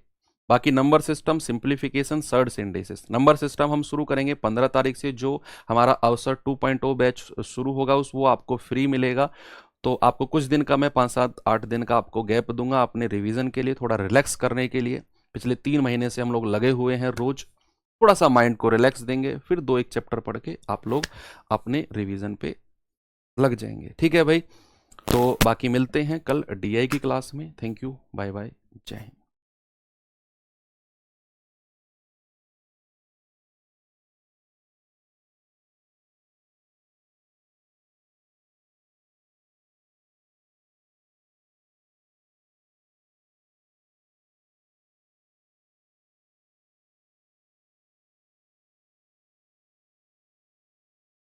बाकी number system, simplification, surd indices. Number system हम शुरू करेंगे 15 तारीख से। जो हमारा अवसर 2.0 बैच शुरू होगा वो आपको फ्री मिलेगा। तो आपको कुछ दिन का मैं 5, 7, 8 दिन का आपको गैप दूंगा अपने रिवीजन के लिए, थोड़ा रिलैक्स करने के लिए। पिछले 3 महीने से हम लोग लगे हुए हैं, रोज थोड़ा सा माइंड को रिलैक्स देंगे, फिर 2-1 चैप्टर पढ़ के आप लोग अपने रिवीजन पे लग जाएंगे। ठीक है भाई, तो बाकी मिलते हैं कल DI की क्लास में। थैंक यू, बाय बाय, जय हिंद।